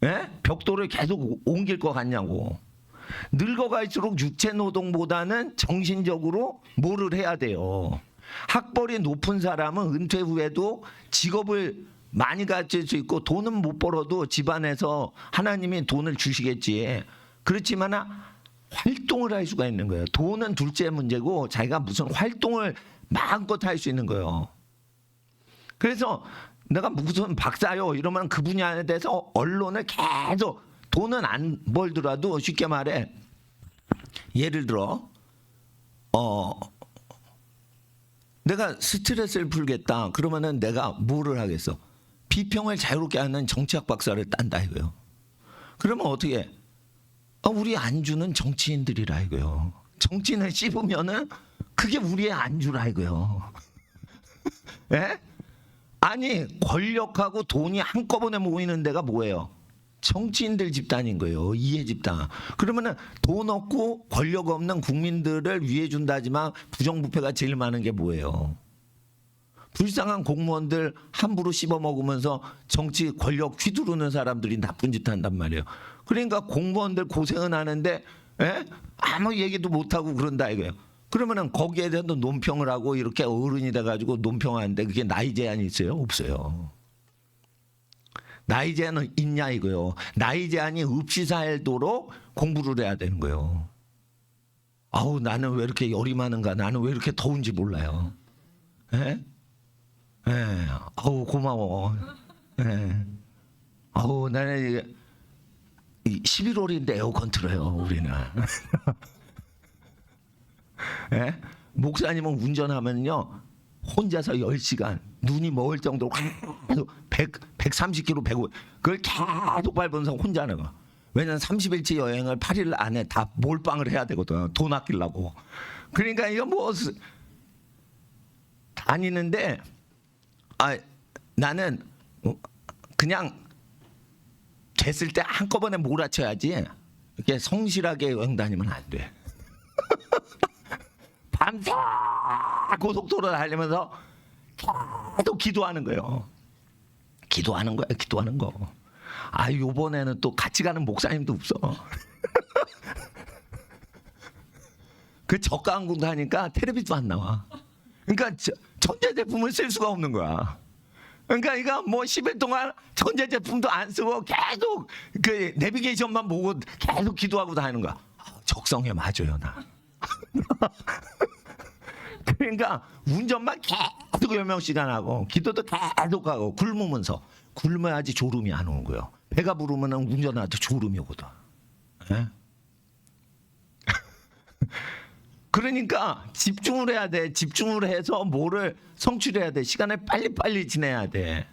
예? 벽돌을 계속 옮길 것 같냐고. 늙어갈수록 육체노동보다는 정신적으로 뭐를 해야 돼요. 학벌이 높은 사람은 은퇴 후에도 직업을 많이 가질 수 있고 돈은 못 벌어도 집안에서 하나님이 돈을 주시겠지. 그렇지만 활동을 할 수가 있는 거예요. 돈은 둘째 문제고 자기가 무슨 활동을 마음껏 할 수 있는 거예요. 그래서 내가 무슨 박사요 이러면 그 분야에 대해서 언론을 계속 돈은 안 벌더라도 쉽게 말해 예를 들어 내가 스트레스를 풀겠다 그러면은 내가 뭐를 하겠어? 비평을 자유롭게 하는 정치학 박사를 딴다 이거요. 그러면 어떻게 해? 우리 안주는 정치인들이라 이거요. 정치인을 씹으면은 그게 우리의 안주라 이거요. 예? 아니 권력하고 돈이 한꺼번에 모이는 데가 뭐예요? 정치인들 집단인 거예요. 이해 집단. 그러면은 돈 없고 권력 없는 국민들을 위해 준다지만 부정부패가 제일 많은 게 뭐예요? 불쌍한 공무원들 함부로 씹어 먹으면서 정치 권력 휘두르는 사람들이 나쁜 짓 한단 말이에요. 그러니까 공무원들 고생은 하는데 아무 얘기도 못 하고 그런다 이거예요. 그러면은 거기에 대한 논평을 하고 이렇게 어른이 돼가지고 논평하는데 그게 나이 제한이 있어요? 없어요. 나이 제한은 있냐 이거요. 나이 제한이 없이 살도록 공부를 해야 되는 거예요. 아우 나는 왜 이렇게 열이 많은가? 나는 왜 이렇게 더운지 몰라요. 예? 예. 아우 고마워. 예. 아우 나는 11월인데 에어컨 틀어요 우리는. 예? 목사님은 운전하면요 혼자서 10시간 눈이 멀 정도로 계속 130km 105 그걸 계속 밟으면서 혼자 하는 거. 왜냐면 30일치 여행을 8일 안에 다 몰빵을 해야 되거든. 돈 아끼려고. 그러니까 이거 뭐 다니는데 나는 그냥 됐을 때 한꺼번에 몰아쳐야지 이렇게 성실하게 여행 다니면 안 돼. 밤새 고속도로 달리면서 계속 기도하는 거예요. 기도하는 거야, 기도하는 거. 요번에는 또 같이 가는 목사님도 없어. 그 저가 항공도 하니까 텔레비도 안 나와. 그러니까 전자제품을 쓸 수가 없는 거야. 그러니까 이거 뭐 10일 동안 전자제품도 안 쓰고 계속 그 내비게이션만 보고 계속 기도하고 다니는 거야. 적성에 맞아요, 나. 그러니까 운전만 계속 몇 명씩안 하고 기도도 계속 하고 굶어야지 졸음이 안 오는 거예요. 배가 부르면 운전하도 졸음이 오거든. 예? 그러니까 집중을 해야 돼. 집중을 해서 뭐를 성취해야 돼. 시간을 빨리빨리 지내야 돼.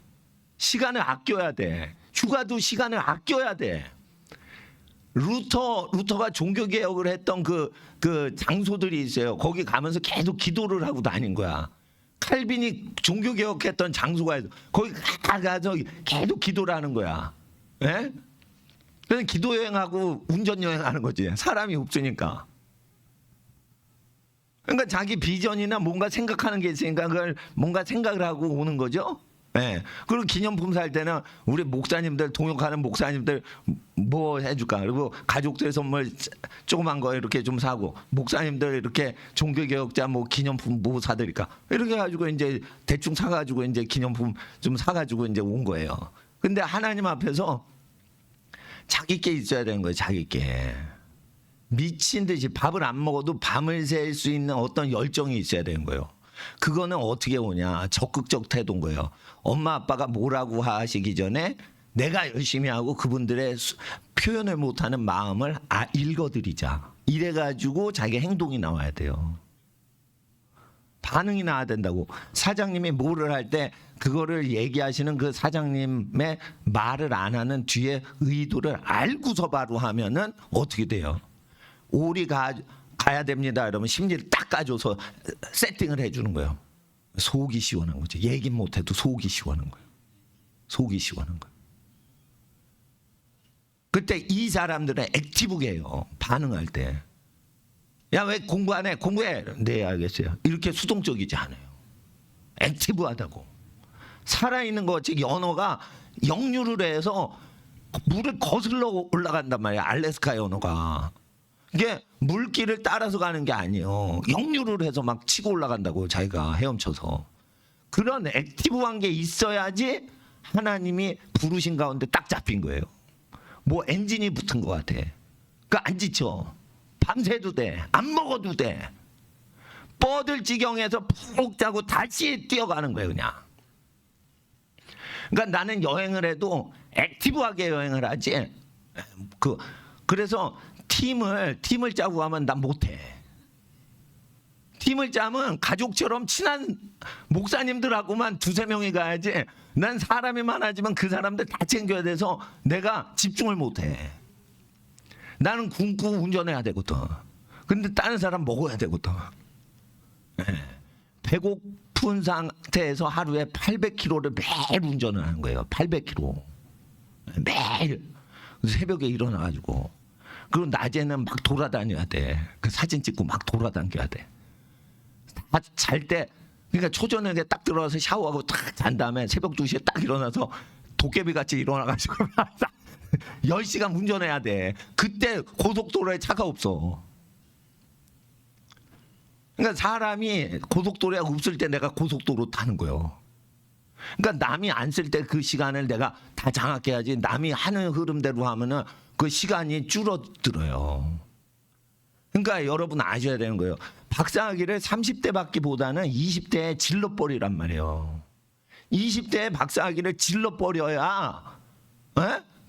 시간을 아껴야 돼. 휴가도 시간을 아껴야 돼. 루터가 종교개혁을 했던 그 장소들이 있어요. 거기 가면서 계속 기도를 하고 다닌 거야. 칼빈이 종교개혁했던 장소가 있어. 거기 가서 계속 기도를 하는 거야. 예? 그래서 기도여행하고 운전여행하는 거지. 사람이 없으니까. 그러니까 자기 비전이나 뭔가 생각하는 게 있으니까 그걸 뭔가 생각을 하고 오는 거죠. 예. 그리고 기념품 살 때는 우리 목사님들 동역하는 목사님들 뭐 해줄까? 그리고 가족들 선물 조그만 거 이렇게 좀 사고 목사님들 이렇게 종교개혁자 뭐 기념품 뭐 사드릴까? 이렇게 해가지고 이제 대충 사가지고 이제 기념품 좀 사가지고 이제 온 거예요. 근데 하나님 앞에서 자기 게 있어야 되는 거예요. 자기 게. 미친 듯이 밥을 안 먹어도 밤을 샐 수 있는 어떤 열정이 있어야 되는 거예요. 그거는 어떻게 오냐? 적극적 태도인 거예요. 엄마 아빠가 뭐라고 하시기 전에 내가 열심히 하고 그분들의 표현을 못하는 마음을 읽어드리자. 이래가지고 자기 행동이 나와야 돼요. 반응이 나와야 된다고. 사장님이 뭐를 할 때 그거를 얘기하시는 그 사장님의 말을 안 하는 뒤에 의도를 알고서 바로 하면은 어떻게 돼요? 오리 가야 됩니다. 그러면 심지를 딱 까줘서 세팅을 해주는 거예요. 속이 시원한 거죠. 얘기 못해도 속이 시원한 거예요. 속이 시원한 거예요. 그때 이 사람들은 액티브게요. 반응할 때. 야, 왜 공부 안 해? 공부해. 네, 알겠어요. 이렇게 수동적이지 않아요. 액티브하다고. 살아있는 거, 즉 연어가 역류를 해서 물을 거슬러 올라간단 말이에요. 알래스카 연어가. 이게 물길을 따라서 가는 게 아니에요. 역류를 해서 막 치고 올라간다고 자기가 헤엄쳐서. 그런 액티브한 게 있어야지 하나님이 부르신 가운데 딱 잡힌 거예요. 뭐 엔진이 붙은 것 같아. 그러니까 안 지쳐. 밤새도 돼. 안 먹어도 돼. 뻗을 지경에서 푹 자고 다시 뛰어가는 거예요, 그냥. 그러니까 나는 여행을 해도 액티브하게 여행을 하지. 그래서 팀을 짜고 하면 난 못해. 팀을 짜면 가족처럼 친한 목사님들하고만 두세 명이 가야지. 난 사람이 많아지면 그 사람들 다 챙겨야 돼서 내가 집중을 못해. 나는 굶고 운전해야 되거든. 근데 다른 사람 먹어야 되거든. 배고픈 상태에서 하루에 800km를 매일 운전을 하는 거예요. 800km. 매일. 새벽에 일어나가지고. 그리고 낮에는 막 돌아다녀야 돼. 그 사진 찍고 막 돌아다녀야 돼. 잘 때, 그러니까 초저녁에 딱 들어와서 샤워하고 딱 잔 다음에 새벽 2시에 딱 일어나서 도깨비 같이 일어나가지고 10시간 운전해야 돼. 그때 고속도로에 차가 없어. 그러니까 사람이 고속도로에 없을 때 내가 고속도로 타는 거예요. 그러니까 남이 안 쓸 때 그 시간을 내가 다 장악해야지. 남이 하는 흐름대로 하면은 그 시간이 줄어들어요. 그러니까 여러분 아셔야 되는 거예요. 박사학위를 30대 받기보다는 20대에 질러버리란 말이에요. 20대에 박사학위를 질러버려야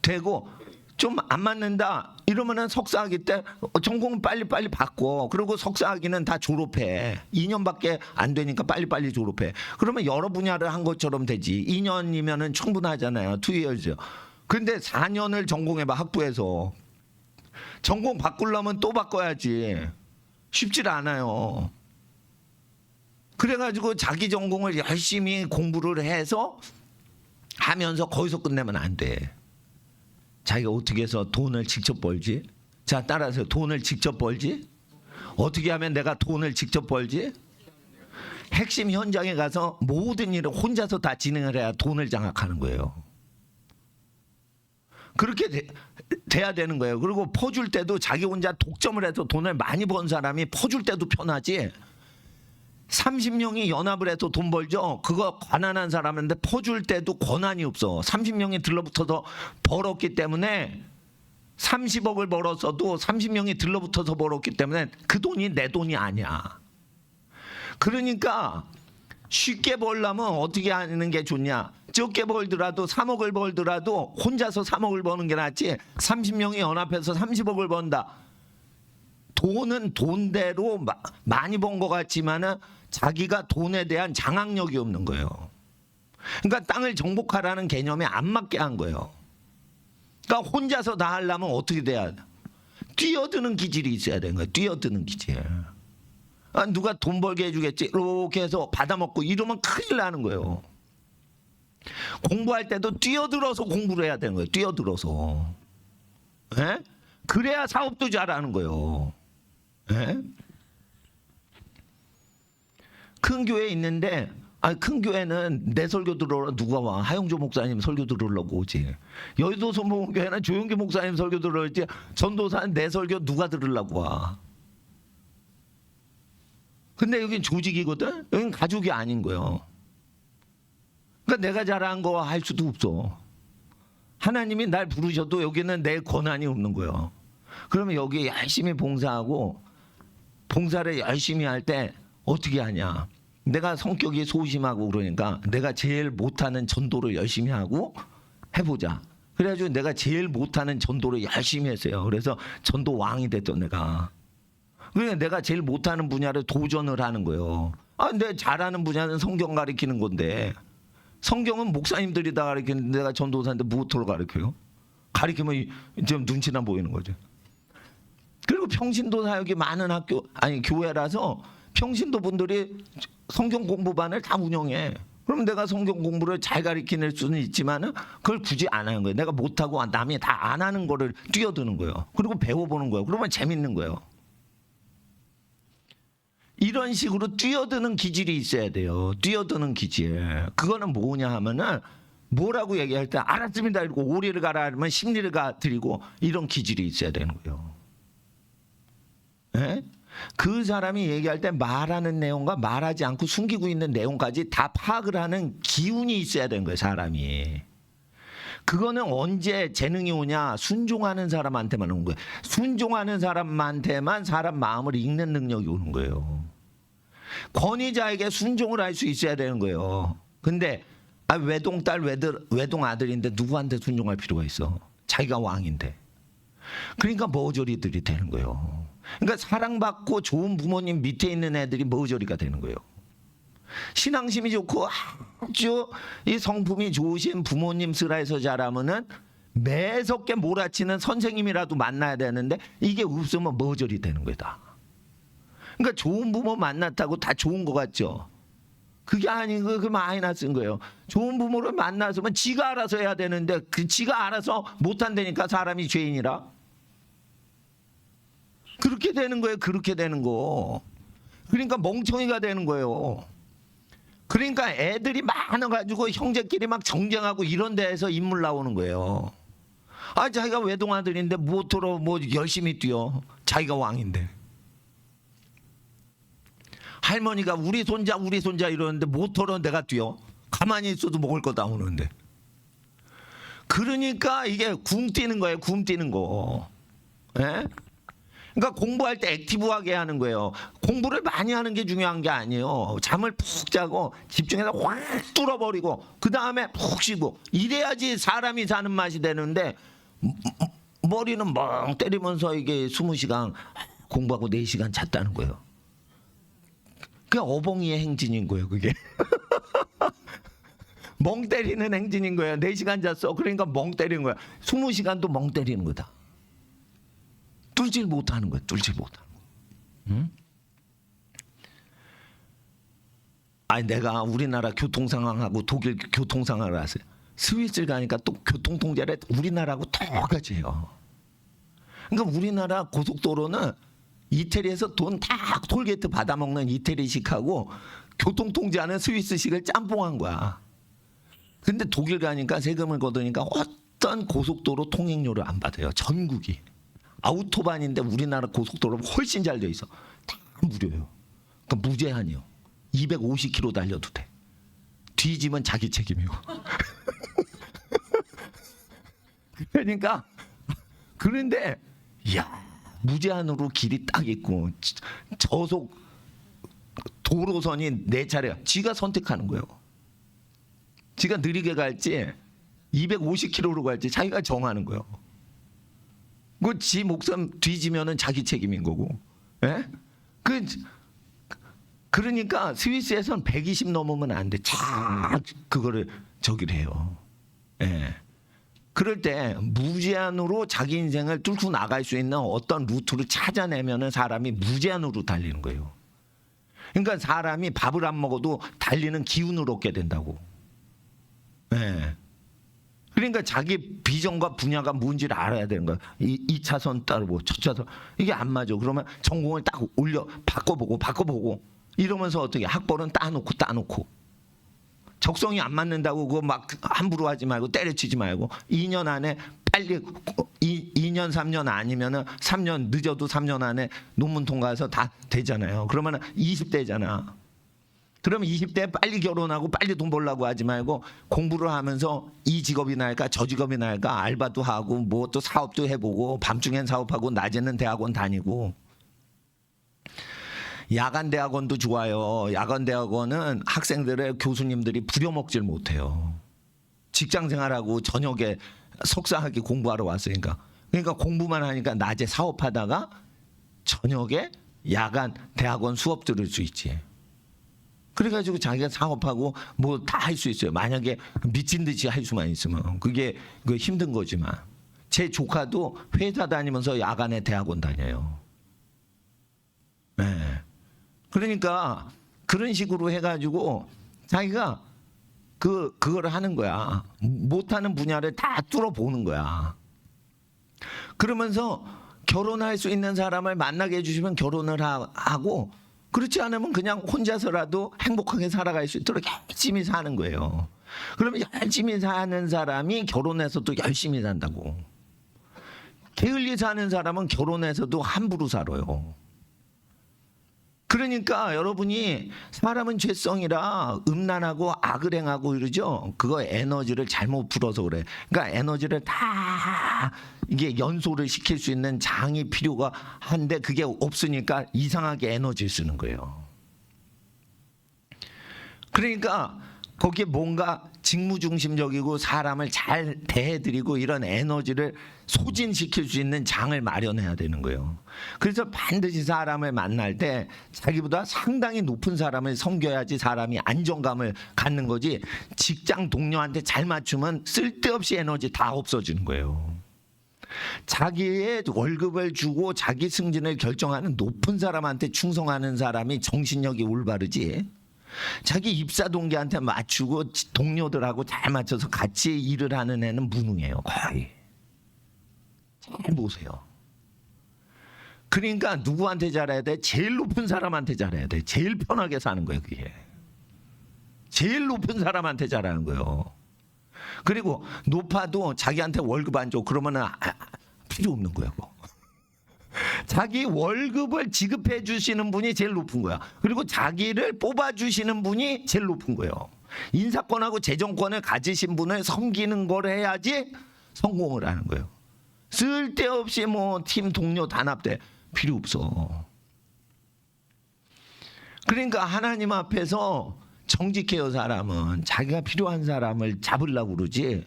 되고, 좀 안 맞는다 이러면은 석사학위 때 전공 빨리빨리 바꿔. 그리고 석사학위는 다 졸업해. 2년밖에 안 되니까 빨리빨리 졸업해. 그러면 여러 분야를 한 것처럼 되지. 2년이면은 충분하잖아요. 2years. 근데 4년을 전공해봐. 학부에서 전공 바꾸려면 또 바꿔야지. 쉽지 않아요. 그래가지고 자기 전공을 열심히 공부를 해서 하면서 거기서 끝내면 안 돼. 자기가 어떻게 해서 돈을 직접 벌지? 자, 따라서 돈을 직접 벌지? 어떻게 하면 내가 돈을 직접 벌지? 핵심 현장에 가서 모든 일을 혼자서 다 진행을 해야 돈을 장악하는 거예요. 그렇게 돼야 되는 거예요. 그리고 퍼줄 때도 자기 혼자 독점을 해서 돈을 많이 번 사람이 퍼줄 때도 편하지. 30명이 연합을 해서 돈 벌죠. 그거 가난한 사람인데 퍼줄 때도 권한이 없어. 30명이 들러붙어서 벌었기 때문에 30억을 벌었어도 30명이 들러붙어서 벌었기 때문에 그 돈이 내 돈이 아니야. 그러니까 쉽게 벌려면 어떻게 하는 게 좋냐? 적게 벌더라도 3억을 벌더라도 혼자서 3억을 버는 게 낫지. 30명이 연합해서 30억을 번다. 돈은 돈대로 많이 번 것 같지만은 자기가 돈에 대한 장악력이 없는 거예요. 그러니까 땅을 정복하라는 개념에 안 맞게 한 거예요. 그러니까 혼자서 다 하려면 어떻게 돼야 돼? 뛰어드는 기질이 있어야 되는 거예요. 뛰어드는 기질. 누가 돈 벌게 해주겠지 이렇게 해서 받아먹고 이러면 큰일 나는 거예요. 공부할 때도 뛰어들어서 공부를 해야 되는 거예요. 뛰어들어서. 에? 그래야 사업도 잘하는 거예요. 에? 큰 교회에 있는데 아니 큰 교회는 내 설교 들으러 누가 와? 하용조 목사님 설교 들으려고 오지. 여의도 소목교회는 조용기 목사님 설교 들으러 오지. 전도사는 내 설교 누가 들으려고 와? 근데 여긴 조직이거든. 여긴 가족이 아닌 거예요. 그러니까 내가 잘한 거 할 수도 없어. 하나님이 날 부르셔도 여기는 내 권한이 없는 거예요. 그러면 여기 열심히 봉사하고 봉사를 열심히 할 때 어떻게 하냐? 내가 성격이 소심하고 그러니까 내가 제일 못하는 전도를 열심히 하고 해보자. 그래가지고 내가 제일 못하는 전도를 열심히 했어요. 그래서 전도 왕이 됐던 내가. 그러니까 내가 제일 못하는 분야를 도전을 하는 거예요. 아, 근데 잘하는 분야는 성경 가르치는 건데 성경은 목사님들이 다 가르치는데 내가 전도사인데 무엇으로 가르쳐요? 가르치면 좀 눈치나 보이는 거죠. 그리고 평신도 사역이 많은 학교 아니 교회라서 평신도 분들이 성경 공부반을 다 운영해. 그럼 내가 성경 공부를 잘 가르칠 수는 있지만 그걸 굳이 안 하는 거예요. 내가 못하고 남이 다 안 하는 거를 뛰어드는 거예요. 그리고 배워보는 거예요. 그러면 재밌는 거예요. 이런 식으로 뛰어드는 기질이 있어야 돼요. 뛰어드는 기질. 그거는 뭐냐 하면은 뭐라고 얘기할 때 알았습니다 이러고 오리를 가라 하면 십리를 가드리고 이런 기질이 있어야 되는 거예요. 예? 그 사람이 얘기할 때 말하는 내용과 말하지 않고 숨기고 있는 내용까지 다 파악을 하는 기운이 있어야 되는 거예요. 사람이. 그거는 언제 재능이 오냐? 순종하는 사람한테만 오는 거예요. 순종하는 사람한테만 사람 마음을 읽는 능력이 오는 거예요. 권위자에게 순종을 할 수 있어야 되는 거예요. 근데 외동딸 외동아들인데 누구한테 순종할 필요가 있어? 자기가 왕인데. 그러니까 머저리들이 되는 거예요. 그러니까 사랑받고 좋은 부모님 밑에 있는 애들이 머저리가 되는 거예요. 신앙심이 좋고 아주 이 성품이 좋으신 부모님 슬하에서 자라면은 매섭게 몰아치는 선생님이라도 만나야 되는데 이게 없으면 머저리 되는 거다. 그러니까 좋은 부모 만났다고 다 좋은 거 같죠? 그게 아니고 그 마이너스인 거예요. 좋은 부모를 만나서면 지가 알아서 해야 되는데 그 지가 알아서 못한다니까 사람이 죄인이라. 그렇게 되는 거예요. 그렇게 되는 거. 그러니까 멍청이가 되는 거예요. 그러니까 애들이 많아가지고 형제끼리 막 정쟁하고 이런 데에서 인물 나오는 거예요. 아, 자기가 외동아들인데 뭐더러 뭐 열심히 뛰어. 자기가 왕인데. 할머니가 우리 손자 이러는데 뭐더러 내가 뛰어. 가만히 있어도 먹을 거 다 오는데. 그러니까 이게 굼 뛰는 거예요. 굼 뛰는 거. 예? 그러니까 공부할 때 액티브하게 하는 거예요. 공부를 많이 하는 게 중요한 게 아니에요. 잠을 푹 자고 집중해서 확 뚫어버리고 그 다음에 푹 쉬고 이래야지 사람이 사는 맛이 되는데 머리는 멍 때리면서 이게 20시간 공부하고 4시간 잤다는 거예요. 그게 어벙이의 행진인 거예요. 그게. 멍 때리는 행진인 거예요. 4시간 잤어. 그러니까 멍 때리는 거야. 20시간도 멍 때리는 거다. 뚫질 못하는 거야. 뚫질 못하는 거. 응? 아니 내가 우리나라 교통 상황하고 독일 교통 상황을 아세요? 스위스를 가니까 또 교통 통제를 우리나라하고 똑같이 해요. 그러니까 우리나라 고속도로는 이태리에서 돈 다 톨게이트 받아먹는 이태리식하고 교통 통제하는 스위스식을 짬뽕한 거야. 근데 독일 가니까 세금을 걷으니까 어떤 고속도로 통행료를 안 받아요. 전국이. 아우토반인데 우리나라 고속도로는 훨씬 잘 돼 있어. 다 무료예요. 그러니까 무제한이요. 250km 달려도 돼. 뒤지면 자기 책임이고. 그러니까 그런데 야 무제한으로 길이 딱 있고 저속 도로선이 4차례야. 지가 선택하는 거예요. 지가 느리게 갈지 250km로 갈지 자기가 정하는 거예요. 그 지 목숨 뒤지면은 자기 책임인 거고. 예? 그러니까 스위스에서는 120 넘으면 안 돼. 쫙 그거를 저기를 해요. 예. 그럴 때 무제한으로 자기 인생을 뚫고 나갈 수 있는 어떤 루트를 찾아내면은 사람이 무제한으로 달리는 거예요. 그러니까 사람이 밥을 안 먹어도 달리는 기운을 얻게 된다고. 예. 그러니까 자기 비전과 분야가 뭔지를 알아야 되는 거야. 이 차선 따르고 저 차선 이게 안 맞아. 그러면 전공을 딱 올려 바꿔보고 이러면서 어떻게 학벌은 따놓고 적성이 안 맞는다고 그거 막 함부로 하지 말고 때려치지 말고 2년 안에 빨리 2년 3년 아니면은 3년 늦어도 3년 안에 논문 통과해서 다 되잖아요. 그러면 20대잖아. 그러면 20대 빨리 결혼하고 빨리 돈 벌려고 하지 말고 공부를 하면서 이 직업이 나을까 저 직업이 나을까 알바도 하고 뭐 또 사업도 해보고 밤중엔 사업하고 낮에는 대학원 다니고. 야간 대학원도 좋아요. 야간 대학원은 학생들의 교수님들이 부려먹질 못해요. 직장 생활하고 저녁에 석사학위 공부하러 왔으니까. 그러니까 공부만 하니까 낮에 사업하다가 저녁에 야간 대학원 수업 들을 수 있지. 그래가지고 자기가 사업하고 뭐 다 할 수 있어요. 만약에 미친 듯이 할 수만 있으면 그게 힘든 거지만 제 조카도 회사 다니면서 야간에 대학원 다녀요. 네. 그러니까 그런 식으로 해가지고 자기가 그거를 하는 거야. 못하는 분야를 다 뚫어보는 거야. 그러면서 결혼할 수 있는 사람을 만나게 해주시면 결혼을 하고 그렇지 않으면 그냥 혼자서라도 행복하게 살아갈 수 있도록 열심히 사는 거예요. 그러면 열심히 사는 사람이 결혼해서도 열심히 산다고. 게을리 사는 사람은 결혼해서도 함부로 살아요. 그러니까 여러분이 사람은 죄성이라 음란하고 악을 행하고 이러죠. 그거 에너지를 잘못 풀어서 그래. 그러니까 에너지를 다 이게 연소를 시킬 수 있는 장이 필요가 한데 그게 없으니까 이상하게 에너지를 쓰는 거예요. 그러니까 거기에 뭔가 직무중심적이고 사람을 잘 대해드리고 이런 에너지를 소진시킬 수 있는 장을 마련해야 되는 거예요. 그래서 반드시 사람을 만날 때 자기보다 상당히 높은 사람을 섬겨야지 사람이 안정감을 갖는 거지. 직장 동료한테 잘 맞추면 쓸데없이 에너지 다 없어지는 거예요. 자기의 월급을 주고 자기 승진을 결정하는 높은 사람한테 충성하는 사람이 정신력이 올바르지. 자기 입사 동기한테 맞추고 동료들하고 잘 맞춰서 같이 일을 하는 애는 무능해요. 거의. 잘 보세요. 그러니까 누구한테 잘해야 돼? 제일 높은 사람한테 잘해야 돼. 제일 편하게 사는 거예요. 그게. 제일 높은 사람한테 잘하는 거예요. 그리고 높아도 자기한테 월급 안 줘. 그러면은 필요 없는 거야. 자기 월급을 지급해 주시는 분이 제일 높은 거야. 그리고 자기를 뽑아 주시는 분이 제일 높은 거예요. 인사권하고 재정권을 가지신 분을 섬기는 걸 해야지 성공을 하는 거예요. 쓸데없이 뭐 팀 동료 단합대 필요 없어. 그러니까 하나님 앞에서 정직해요. 사람은 자기가 필요한 사람을 잡으려고 그러지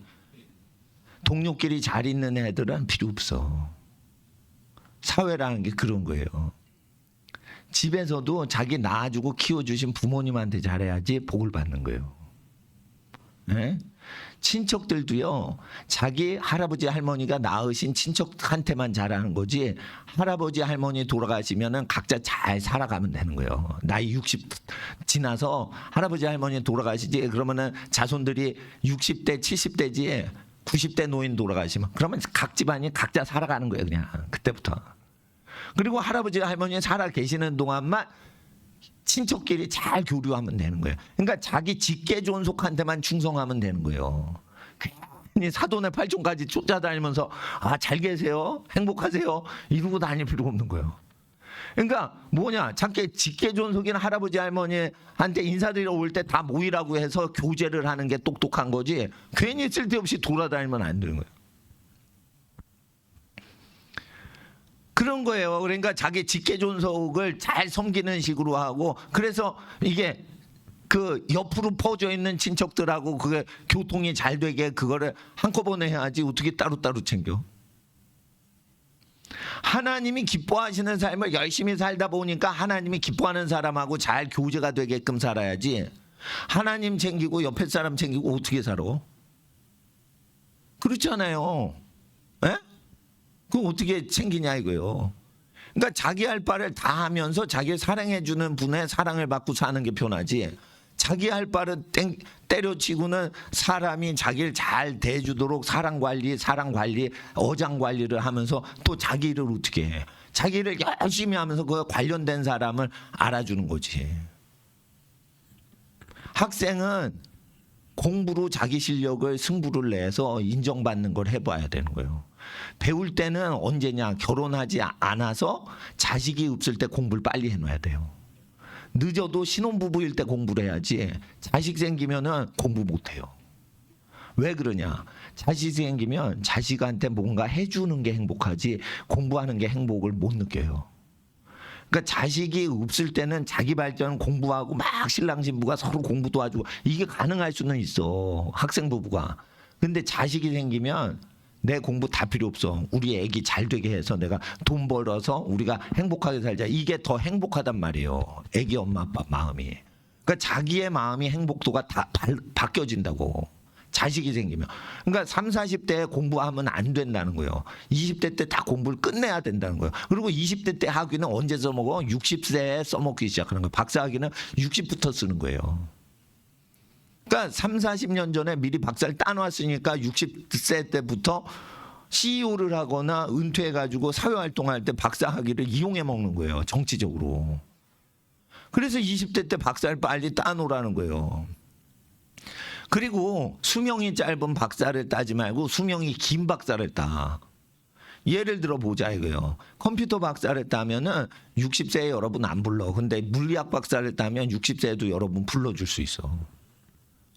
동료끼리 잘 있는 애들은 필요 없어. 사회라는 게 그런 거예요. 집에서도 자기 낳아주고 키워주신 부모님한테 잘해야지 복을 받는 거예요. 네? 친척들도요. 자기 할아버지 할머니가 낳으신 친척한테만 잘하는 거지 할아버지 할머니 돌아가시면은 각자 잘 살아가면 되는 거예요. 나이 60 지나서 할아버지 할머니 돌아가시지 그러면은 자손들이 60대 70대지 90대 노인 돌아가시면 그러면 각 집안이 각자 살아가는 거예요. 그냥 그때부터. 그리고 할아버지 할머니 살아 계시는 동안만 친척끼리 잘 교류하면 되는 거예요. 그러니까 자기 직계존속한테만 충성하면 되는 거예요. 괜히 사돈의 팔촌까지 쫓아다니면서 잘 계세요? 행복하세요? 이러고 다닐 필요가 없는 거예요. 그러니까 뭐냐 자기 직계존속인 할아버지 할머니한테 인사드리러 올 때 다 모이라고 해서 교제를 하는 게 똑똑한 거지 괜히 쓸데없이 돌아다니면 안 되는 거예요. 그런 거예요. 그러니까 자기 직계존속을 잘 섬기는 식으로 하고 그래서 이게 그 옆으로 퍼져 있는 친척들하고 그게 교통이 잘 되게 그거를 한꺼번에 해야지 어떻게 따로따로 챙겨. 하나님이 기뻐하시는 삶을 열심히 살다 보니까 하나님이 기뻐하는 사람하고 잘 교제가 되게끔 살아야지 하나님 챙기고 옆에 사람 챙기고 어떻게 살아? 그렇잖아요. 에? 그거 어떻게 챙기냐 이거요. 그러니까 자기 할 바를 다 하면서 자기를 사랑해 주는 분의 사랑을 받고 사는 게 편하지 자기 할 바를 때려치고는 사람이 자기를 잘 대해주도록 사랑 관리, 어장 관리를 하면서 또 자기 일을 어떻게 해. 자기를 열심히 하면서 그 관련된 사람을 알아주는 거지. 학생은 공부로 자기 실력을 승부를 내서 인정받는 걸 해봐야 되는 거예요. 배울 때는 언제냐? 결혼하지 않아서 자식이 없을 때 공부를 빨리 해놔야 돼요. 늦어도 신혼부부일 때 공부를 해야지 자식 생기면은 공부 못해요. 왜 그러냐? 자식 생기면 자식한테 뭔가 해주는 게 행복하지 공부하는 게 행복을 못 느껴요. 그러니까 자식이 없을 때는 자기 발전 공부하고 막 신랑 신부가 서로 공부 도와주고 이게 가능할 수는 있어. 학생 부부가. 근데 자식이 생기면 내 공부 다 필요 없어. 우리 애기 잘 되게 해서 내가 돈 벌어서 우리가 행복하게 살자. 이게 더 행복하단 말이에요. 애기 엄마 아빠 마음이. 그러니까 자기의 마음이 행복도가 다 바뀌어진다고. 자식이 생기면. 그러니까 30, 40대에 공부하면 안 된다는 거예요. 20대 때 다 공부를 끝내야 된다는 거예요. 그리고 20대 때 학위는 언제 써먹어? 60세에 써먹기 시작하는 거예요. 박사학위는 60부터 쓰는 거예요. 그러니까 3, 40년 전에 미리 박사를 따놨으니까 60세 때부터 CEO를 하거나 은퇴해가지고 사회활동할 때 박사학위를 이용해 먹는 거예요. 정치적으로. 그래서 20대 때 박사를 빨리 따놓으라는 거예요. 그리고 수명이 짧은 박사를 따지 말고 수명이 긴 박사를 따. 예를 들어 보자 이거요. 컴퓨터 박사를 따면은 60세에 여러분 안 불러. 근데 물리학 박사를 따면 60세에도 여러분 불러줄 수 있어.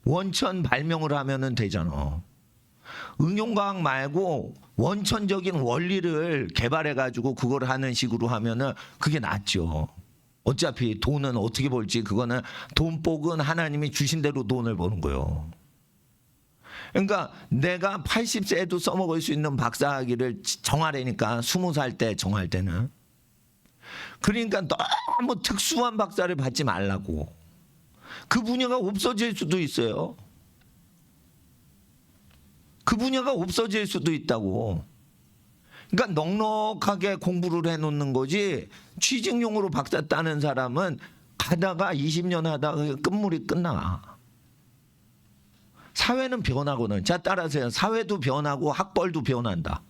원천 발명을 하면은 되잖아. 응용과학 말고 원천적인 원리를 개발해가지고 그걸 하는 식으로 하면은 그게 낫죠. 어차피 돈은 어떻게 벌지? 그거는 돈복은 하나님이 주신 대로 돈을 버는 거예요. 그러니까 내가 80세에도 써먹을 수 있는 박사학위를 정하려니까 20살 때 정할 때는. 그러니까 너무 특수한 박사를 받지 말라고. 그 분야가 없어질 수도 있어요. 그 분야가 없어질 수도 있다고. 그러니까 넉넉하게 공부를 해놓는 거지 취직용으로 박사 따는 사람은 가다가 20년 하다가 끝물이 끝나. 사회는 변하거든. 자 따라서요. 사회도 변하고 학벌도 변한다.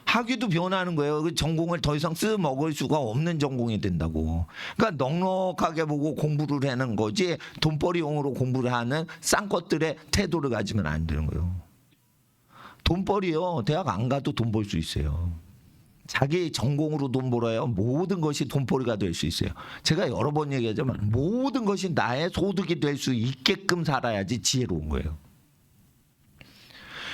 학위도 변하는 거예요. 그 전공을 더 이상 쓰먹을 수가 없는 전공이 된다고. 그러니까 넉넉하게 보고 공부를 하는 거지 돈벌이용으로 공부를 하는 쌍것들의 태도를 가지면 안 되는 거예요. 돈벌이요. 대학 안 가도 돈 벌 수 있어요. 자기 전공으로 돈 벌어야 모든 것이 돈벌이가 될 수 있어요. 제가 여러 번 얘기하지만 모든 것이 나의 소득이 될 수 있게끔 살아야지 지혜로운 거예요.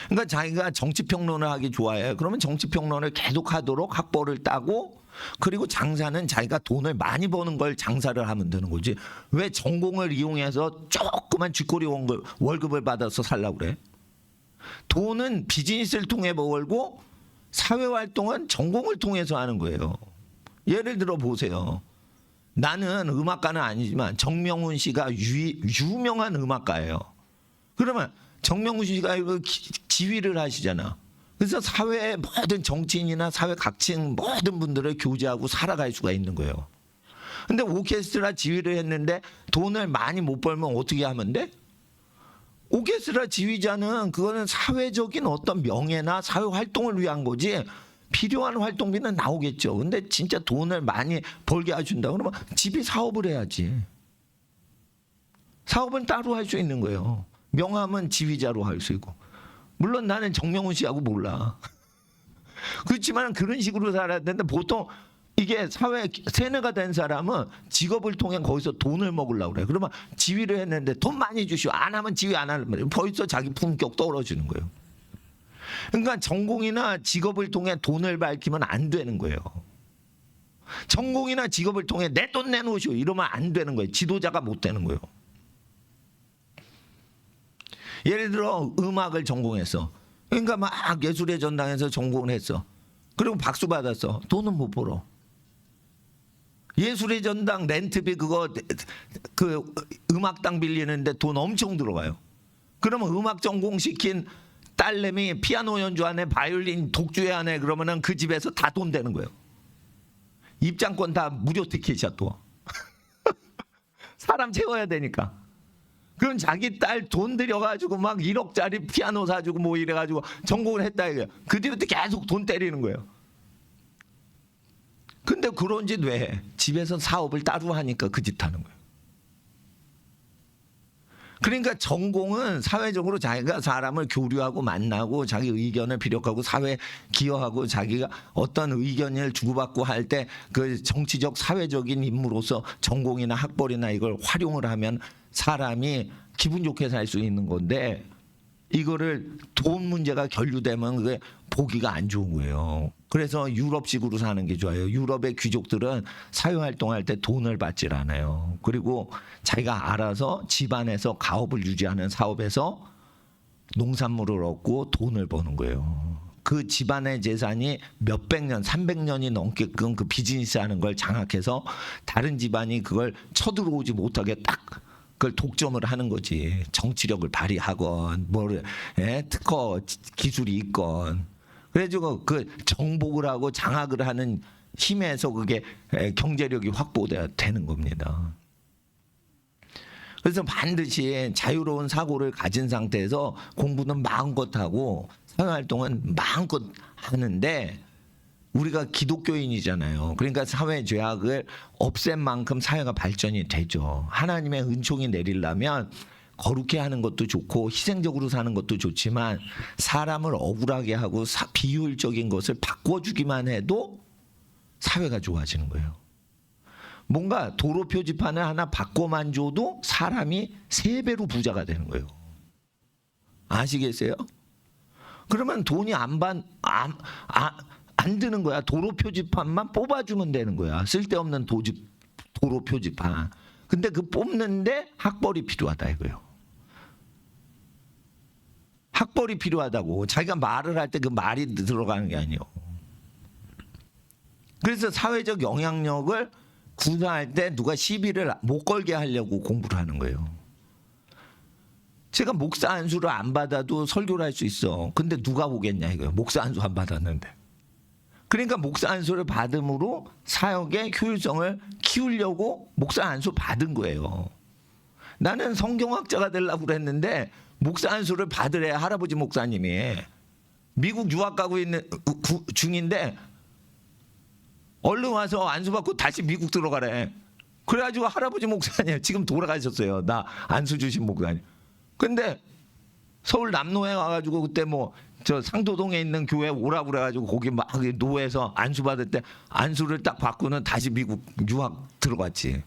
그러니까 자기가 정치평론을 하기 좋아해요. 그러면 정치평론을 계속하도록 학벌을 따고 그리고 장사는 자기가 돈을 많이 버는 걸 장사를 하면 되는 거지. 왜 전공을 이용해서 조그만 쥐꼬리 월급을 받아서 살라고 그래? 돈은 비즈니스를 통해 벌고 사회활동은 전공을 통해서 하는 거예요. 예를 들어 보세요. 나는 음악가는 아니지만 정명훈 씨가 유명한 음악가예요. 그러면 정명훈 씨가 이거 지휘를 하시잖아. 그래서 사회의 모든 정치인이나 사회 각층 모든 분들을 교제하고 살아갈 수가 있는 거예요. 근데 오케스트라 지휘를 했는데 돈을 많이 못 벌면 어떻게 하면 돼? 오케스트라 지휘자는 그거는 사회적인 어떤 명예나 사회 활동을 위한 거지 필요한 활동비는 나오겠죠. 근데 진짜 돈을 많이 벌게 해준다 그러면 집이 사업을 해야지. 사업은 따로 할 수 있는 거예요. 명함은 지휘자로 할 수 있고. 물론 나는 정명훈 씨하고 몰라. 그렇지만 그런 식으로 살아야 되는데 보통 이게 사회 세뇌가 된 사람은 직업을 통해 거기서 돈을 먹으려고 그래. 그러면 지휘를 했는데 돈 많이 주시오. 안 하면 지휘 안 하는 말이에요. 벌써 자기 품격 떨어지는 거예요. 그러니까 전공이나 직업을 통해 돈을 밝히면 안 되는 거예요. 전공이나 직업을 통해 내 돈 내놓으시오. 이러면 안 되는 거예요. 지도자가 못 되는 거예요. 예를 들어 음악을 전공했어. 그러니까 막 예술의 전당에서 전공을 했어. 그리고 박수 받았어. 돈은 못 벌어. 예술의 전당 렌트비 그거 그 음악당 빌리는데 돈 엄청 들어가요. 그러면 음악 전공시킨 딸내미 피아노 연주하네, 바이올린 독주해하네 그러면은 그 집에서 다 돈 되는 거예요. 입장권 다 무료 티켓이야 또. 사람 채워야 되니까. 그럼 자기 딸 돈 들여가지고 막 1억짜리 피아노 사주고 뭐 이래가지고 전공을 했다 이거야. 그 뒤부터 계속 돈 때리는 거예요. 근데 그런 짓 왜 해? 집에서 사업을 따로 하니까 그 짓 하는 거예요. 그러니까 전공은 사회적으로 자기가 사람을 교류하고 만나고 자기 의견을 피력하고 사회에 기여하고 자기가 어떤 의견을 주고받고 할 때 그 정치적 사회적인 인물로서 전공이나 학벌이나 이걸 활용을 하면 사람이 기분 좋게 살 수 있는 건데 이거를 돈 문제가 결류되면 그게 보기가 안 좋은 거예요. 그래서 유럽식으로 사는 게 좋아요. 유럽의 귀족들은 사회활동할 때 돈을 받질 않아요. 그리고 자기가 알아서 집안에서 가업을 유지하는 사업에서 농산물을 얻고 돈을 버는 거예요. 그 집안의 재산이 몇백 년, 300년이 넘게끔 그 비즈니스 하는 걸 장악해서 다른 집안이 그걸 쳐들어오지 못하게 딱 그걸 독점을 하는 거지. 정치력을 발휘하건 특허 기술이 있건. 그래가지고 그 정복을 하고 장악을 하는 힘에서 그게 경제력이 확보돼야 되는 겁니다. 그래서 반드시 자유로운 사고를 가진 상태에서 공부는 마음껏 하고 사회활동은 마음껏 하는데 우리가 기독교인이잖아요. 그러니까 사회 죄악을 없앤 만큼 사회가 발전이 되죠. 하나님의 은총이 내리려면 거룩해 하는 것도 좋고 희생적으로 사는 것도 좋지만 사람을 억울하게 하고 비효율적인 것을 바꿔주기만 해도 사회가 좋아지는 거예요. 뭔가 도로 표지판을 하나 바꿔만 줘도 사람이 3배로 부자가 되는 거예요. 아시겠어요? 그러면 돈이 안 드는 거야. 도로 표지판만 뽑아주면 되는 거야. 쓸데없는 도로 표지판. 근데 그 뽑는데 학벌이 필요하다 이거예요. 학벌이 필요하다고. 자기가 말을 할 때 그 말이 들어가는 게 아니에요. 그래서 사회적 영향력을 구사할 때 누가 시비를 못 걸게 하려고 공부를 하는 거예요. 제가 목사 안수를 안 받아도 설교를 할 수 있어. 근데 누가 보겠냐 이거예요. 목사 안수 안 받았는데. 그러니까 목사 안수를 받음으로 사역의 효율성을 키우려고 목사 안수 받은 거예요. 나는 성경학자가 되려고 그랬는데 목사 안수를 받으래. 할아버지 목사님이 미국 유학 가고 있는 중인데 얼른 와서 안수 받고 다시 미국 들어가래. 그래가지고 할아버지 목사님 지금 돌아가셨어요. 나 안수 주신 목사님. 근데 서울 남로에 와가지고 그때 뭐 저 상도동에 있는 교회 오라고 그래가지고 거기 막 노회에서 안수 받을 때 안수를 딱 받고는 다시 미국 유학 들어갔지.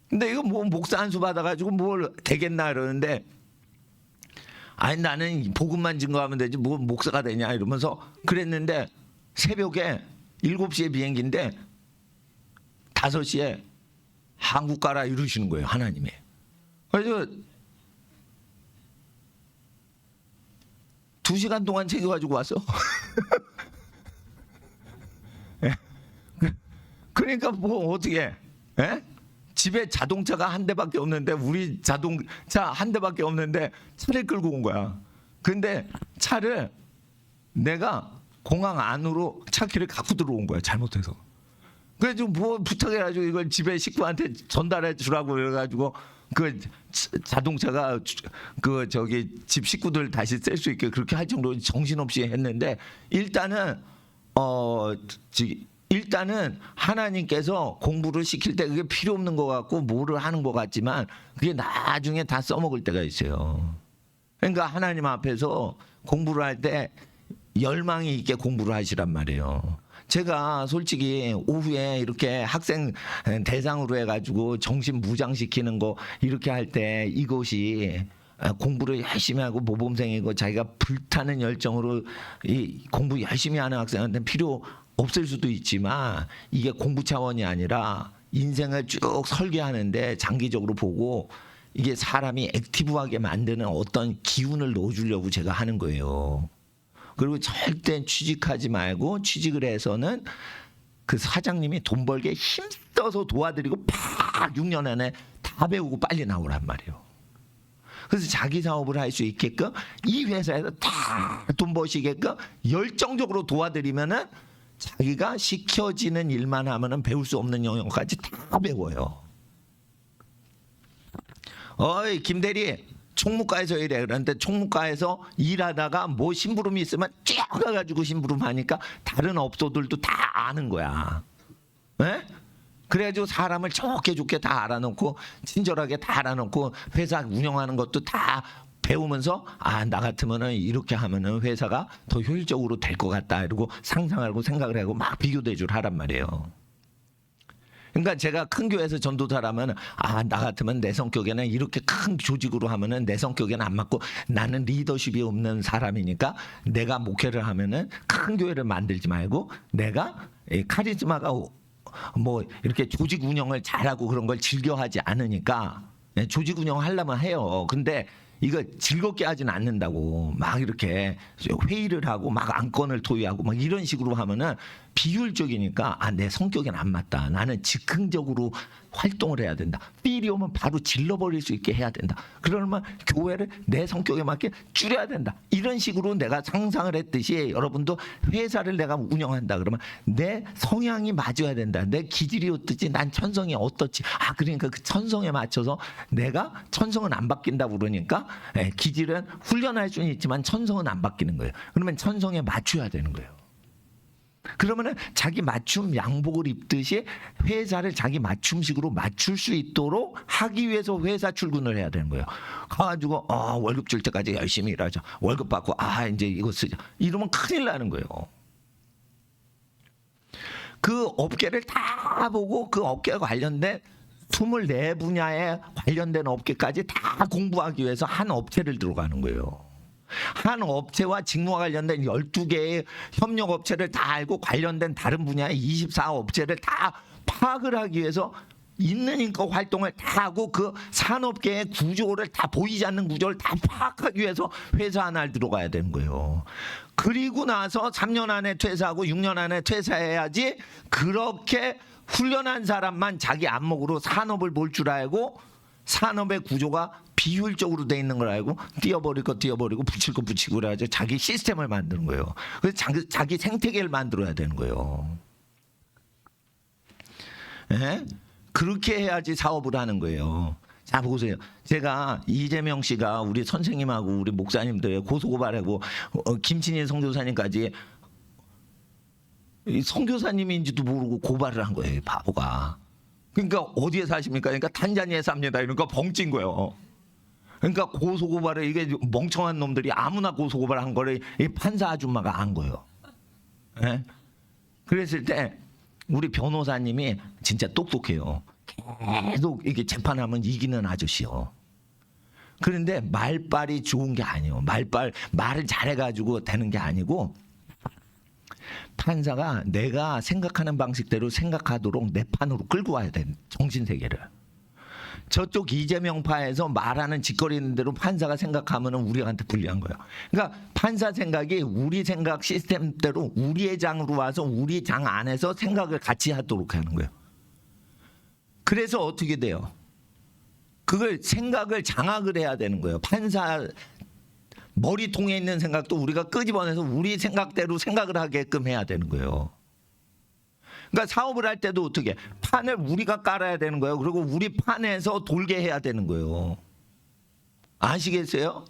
근데 이거 뭐 목사 안수 받아가지고 뭘 되겠나 이러는데 아니 나는 복음만 증거하면 되지 뭐 목사가 되냐 이러면서 그랬는데 새벽에 7시에 비행기인데 5시에 한국 가라 이러시는 거예요. 하나님이. 그래서 2시간 동안 챙겨가지고 왔어. 그러니까 뭐 어떻게 해? 집에 자동차가 한 대밖에 없는데 우리 자동차 한 대밖에 없는데 차를 끌고 온 거야. 근데 차를 내가 공항 안으로 차 키를 갖고 들어온 거야. 잘못해서. 그래서 뭐 부탁해가지고 이걸 집에 식구한테 전달해 주라고 그래가지고 그 자동차가 그 저기 집 식구들 다시 쓸 수 있게 그렇게 할 정도로 정신없이 했는데 일단은 하나님께서 공부를 시킬 때 그게 필요 없는 것 같고 뭐를 하는 것 같지만 그게 나중에 다 써먹을 때가 있어요. 그러니까 하나님 앞에서 공부를 할 때 열망이 있게 공부를 하시란 말이에요. 제가 솔직히 오후에 이렇게 학생 대상으로 해가지고 정신 무장시키는 거 이렇게 할 때 이것이 공부를 열심히 하고 모범생이고 자기가 불타는 열정으로 이 공부 열심히 하는 학생한테는 필요 없을 수도 있지만 이게 공부 차원이 아니라 인생을 쭉 설계하는데 장기적으로 보고 이게 사람이 액티브하게 만드는 어떤 기운을 넣어주려고 제가 하는 거예요. 그리고 절대 취직하지 말고 취직을 해서는 그 사장님이 돈 벌게 힘써서 도와드리고 팍 6년 안에 다 배우고 빨리 나오란 말이에요. 그래서 자기 사업을 할 수 있게끔 이 회사에서 다 돈 버시게끔 열정적으로 도와드리면은 자기가 시켜지는 일만 하면은 배울 수 없는 영역까지 다 배워요. 어이 김대리 총무과에서 일해. 그런데 총무과에서 일하다가 뭐 심부름이 있으면 쭉 가가지고 심부름 하니까 다른 업소들도 다 아는 거야. 에? 그래가지고 사람을 좋게 좋게 다 알아놓고 친절하게 다 알아놓고 회사 운영하는 것도 다 배우면서 아, 나 같으면은 이렇게 하면은 회사가 더 효율적으로 될 것 같다 이러고 상상하고 생각을 하고 막 비교대조를 하란 말이에요. 그러니까 제가 큰 교회에서 전도사라면 아, 나 같으면 내 성격에는 이렇게 큰 조직으로 하면은 내 성격에는 안 맞고 나는 리더십이 없는 사람이니까 내가 목회를 하면은 큰 교회를 만들지 말고 내가 이 카리스마가 뭐 이렇게 조직 운영을 잘하고 그런 걸 즐겨하지 않으니까 조직 운영하려면 해요. 근데 이거 즐겁게 하진 않는다고 막 이렇게 회의를 하고 막 안건을 토의하고 막 이런 식으로 하면은 비효율적이니까 아, 내 성격에는 안 맞다. 나는 즉흥적으로 활동을 해야 된다. 삘이 오면 바로 질러버릴 수 있게 해야 된다. 그러면 교회를 내 성격에 맞게 줄여야 된다. 이런 식으로 내가 상상을 했듯이 여러분도 회사를 내가 운영한다 그러면 내 성향이 맞아야 된다. 내 기질이 어떻지? 난 천성이 어떻지? 아, 그러니까 그 천성에 맞춰서 내가 천성은 안 바뀐다고 그러니까 기질은 훈련할 수는 있지만 천성은 안 바뀌는 거예요. 그러면 천성에 맞춰야 되는 거예요. 그러면은 자기 맞춤 양복을 입듯이 회사를 자기 맞춤식으로 맞출 수 있도록 하기 위해서 회사 출근을 해야 되는 거예요. 가가지고 월급 줄 때까지 열심히 일하자. 월급 받고 이제 이거 쓰자. 이러면 큰일 나는 거예요. 그 업계를 다 보고 그 업계와 관련된 24분야에 관련된 업계까지 다 공부하기 위해서 한 업체를 들어가는 거예요. 한 업체와 직무와 관련된 12개의 협력업체를 다 알고 관련된 다른 분야의 24업체를 다 파악을 하기 위해서 있는 인과 활동을 다 하고 그 산업계의 구조를 다 보이지 않는 구조를 다 파악하기 위해서 회사 하나를 들어가야 되는 거예요. 그리고 나서 3년 안에 퇴사하고 6년 안에 퇴사해야지 그렇게 훈련한 사람만 자기 안목으로 산업을 볼 줄 알고 산업의 구조가 비효율적으로 돼 있는 걸 알고 띄어버릴 거 띄어버리고 붙일 거 붙이고 그래야지 자기 시스템을 만드는 거예요. 그래서 자기 생태계를 만들어야 되는 거예요. 예? 그렇게 해야지 사업을 하는 거예요. 자, 보세요. 제가 이재명 씨가 우리 선생님하고 우리 목사님들 고소고발하고 김친일 선교사님까지 선교사님인지도 모르고 고발을 한 거예요. 바보가. 그러니까 어디에 사십니까? 그러니까 탄자니아에 삽니다. 이러니까 벙찐 거예요. 그러니까 고소고발을 이게 멍청한 놈들이 아무나 고소고발한 거를 이 판사 아줌마가 한 거예요. 예? 그랬을 때 우리 변호사님이 진짜 똑똑해요. 계속 이게 재판하면 이기는 아저씨요. 그런데 말빨이 좋은 게 아니에요. 말을 잘해가지고 되는 게 아니고 판사가 내가 생각하는 방식대로 생각하도록 내 판으로 끌고 와야 돼. 정신세계를. 저쪽 이재명파에서 말하는 짓거리는 대로 판사가 생각하면 우리한테 불리한 거예요. 그러니까 판사 생각이 우리 생각 시스템대로 우리의 장으로 와서 우리 장 안에서 생각을 같이 하도록 하는 거예요. 그래서 어떻게 돼요? 그걸 생각을 장악을 해야 되는 거예요. 판사 머리통에 있는 생각도 우리가 끄집어내서 우리 생각대로 생각을 하게끔 해야 되는 거예요. 그러니까 사업을 할 때도 어떻게 판을 우리가 깔아야 되는 거예요. 그리고 우리 판에서 돌게 해야 되는 거예요. 아시겠어요?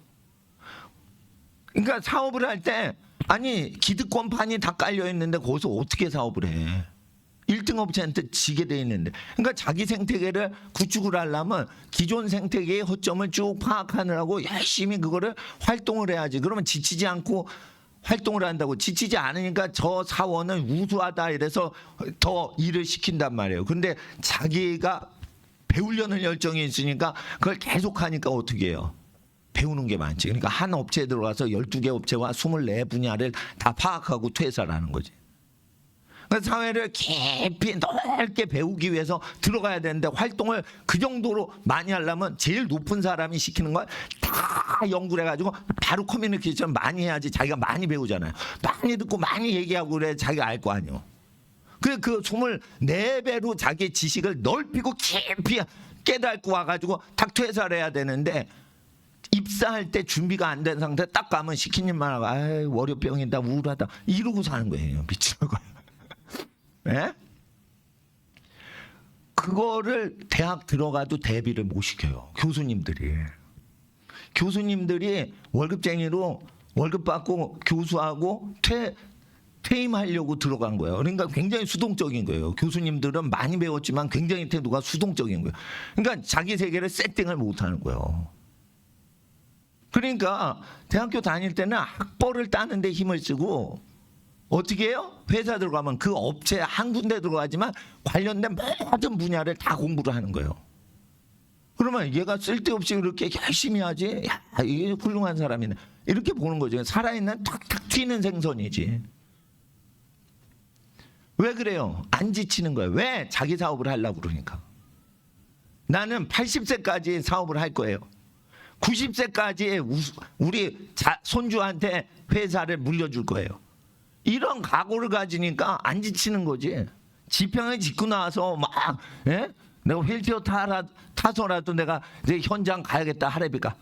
그러니까 사업을 할 때 아니 기득권판이 다 깔려 있는데 거기서 어떻게 사업을 해? 1등 업체한테 지게 돼 있는데. 그러니까 자기 생태계를 구축을 하려면 기존 생태계의 허점을 쭉 파악하느라고 열심히 그거를 활동을 해야지. 그러면 지치지 않고 활동을 한다고. 지치지 않으니까 저 사원은 우수하다 이래서 더 일을 시킨단 말이에요. 근데 자기가 배우려는 열정이 있으니까 그걸 계속 하니까 어떻게 해요? 배우는 게 많지. 그러니까 한 업체에 들어가서 12개 업체와 24분야를 다 파악하고 퇴사를 하는 거지. 사회를 깊이 넓게 배우기 위해서 들어가야 되는데 활동을 그 정도로 많이 하려면 제일 높은 사람이 시키는 걸 다 연구를 해가지고 바로 커뮤니케이션 많이 해야지 자기가 많이 배우잖아요. 많이 듣고 많이 얘기하고 그래 자기가 알 거 아니에요. 그래 그 24배로 자기 지식을 넓히고 깊이 깨닫고 와가지고 딱 퇴사를 해야 되는데 입사할 때 준비가 안 된 상태 딱 가면 시킨 일만 하고 아이 월요병이다 우울하다 이러고 사는 거예요. 미치는 거예요. 예? 그거를 대학 들어가도 대비를 못 시켜요. 교수님들이 월급쟁이로 월급 받고 교수하고 퇴임하려고 들어간 거예요. 그러니까 굉장히 수동적인 거예요. 교수님들은 많이 배웠지만 굉장히 태도가 수동적인 거예요. 그러니까 자기 세계를 세팅을 못하는 거예요. 그러니까 대학교 다닐 때는 학벌을 따는 데 힘을 쓰고 어떻게 해요? 회사 들어가면 그 업체 한 군데 들어가지만 관련된 모든 분야를 다 공부를 하는 거예요. 그러면 얘가 쓸데없이 그렇게 열심히 하지? 야, 이게 훌륭한 사람이네. 이렇게 보는 거죠. 살아있는 탁탁 튀는 생선이지. 왜 그래요? 안 지치는 거예요. 왜? 자기 사업을 하려고 그러니까. 나는 80세까지 사업을 할 거예요. 90세까지 우리 손주한테 회사를 물려줄 거예요. 이런 각오를 가지니까 안 지치는 거지. 지평을 짓고 나서 막 내가 휠체어 타서라도 내가 이제 현장 가야겠다 하래비가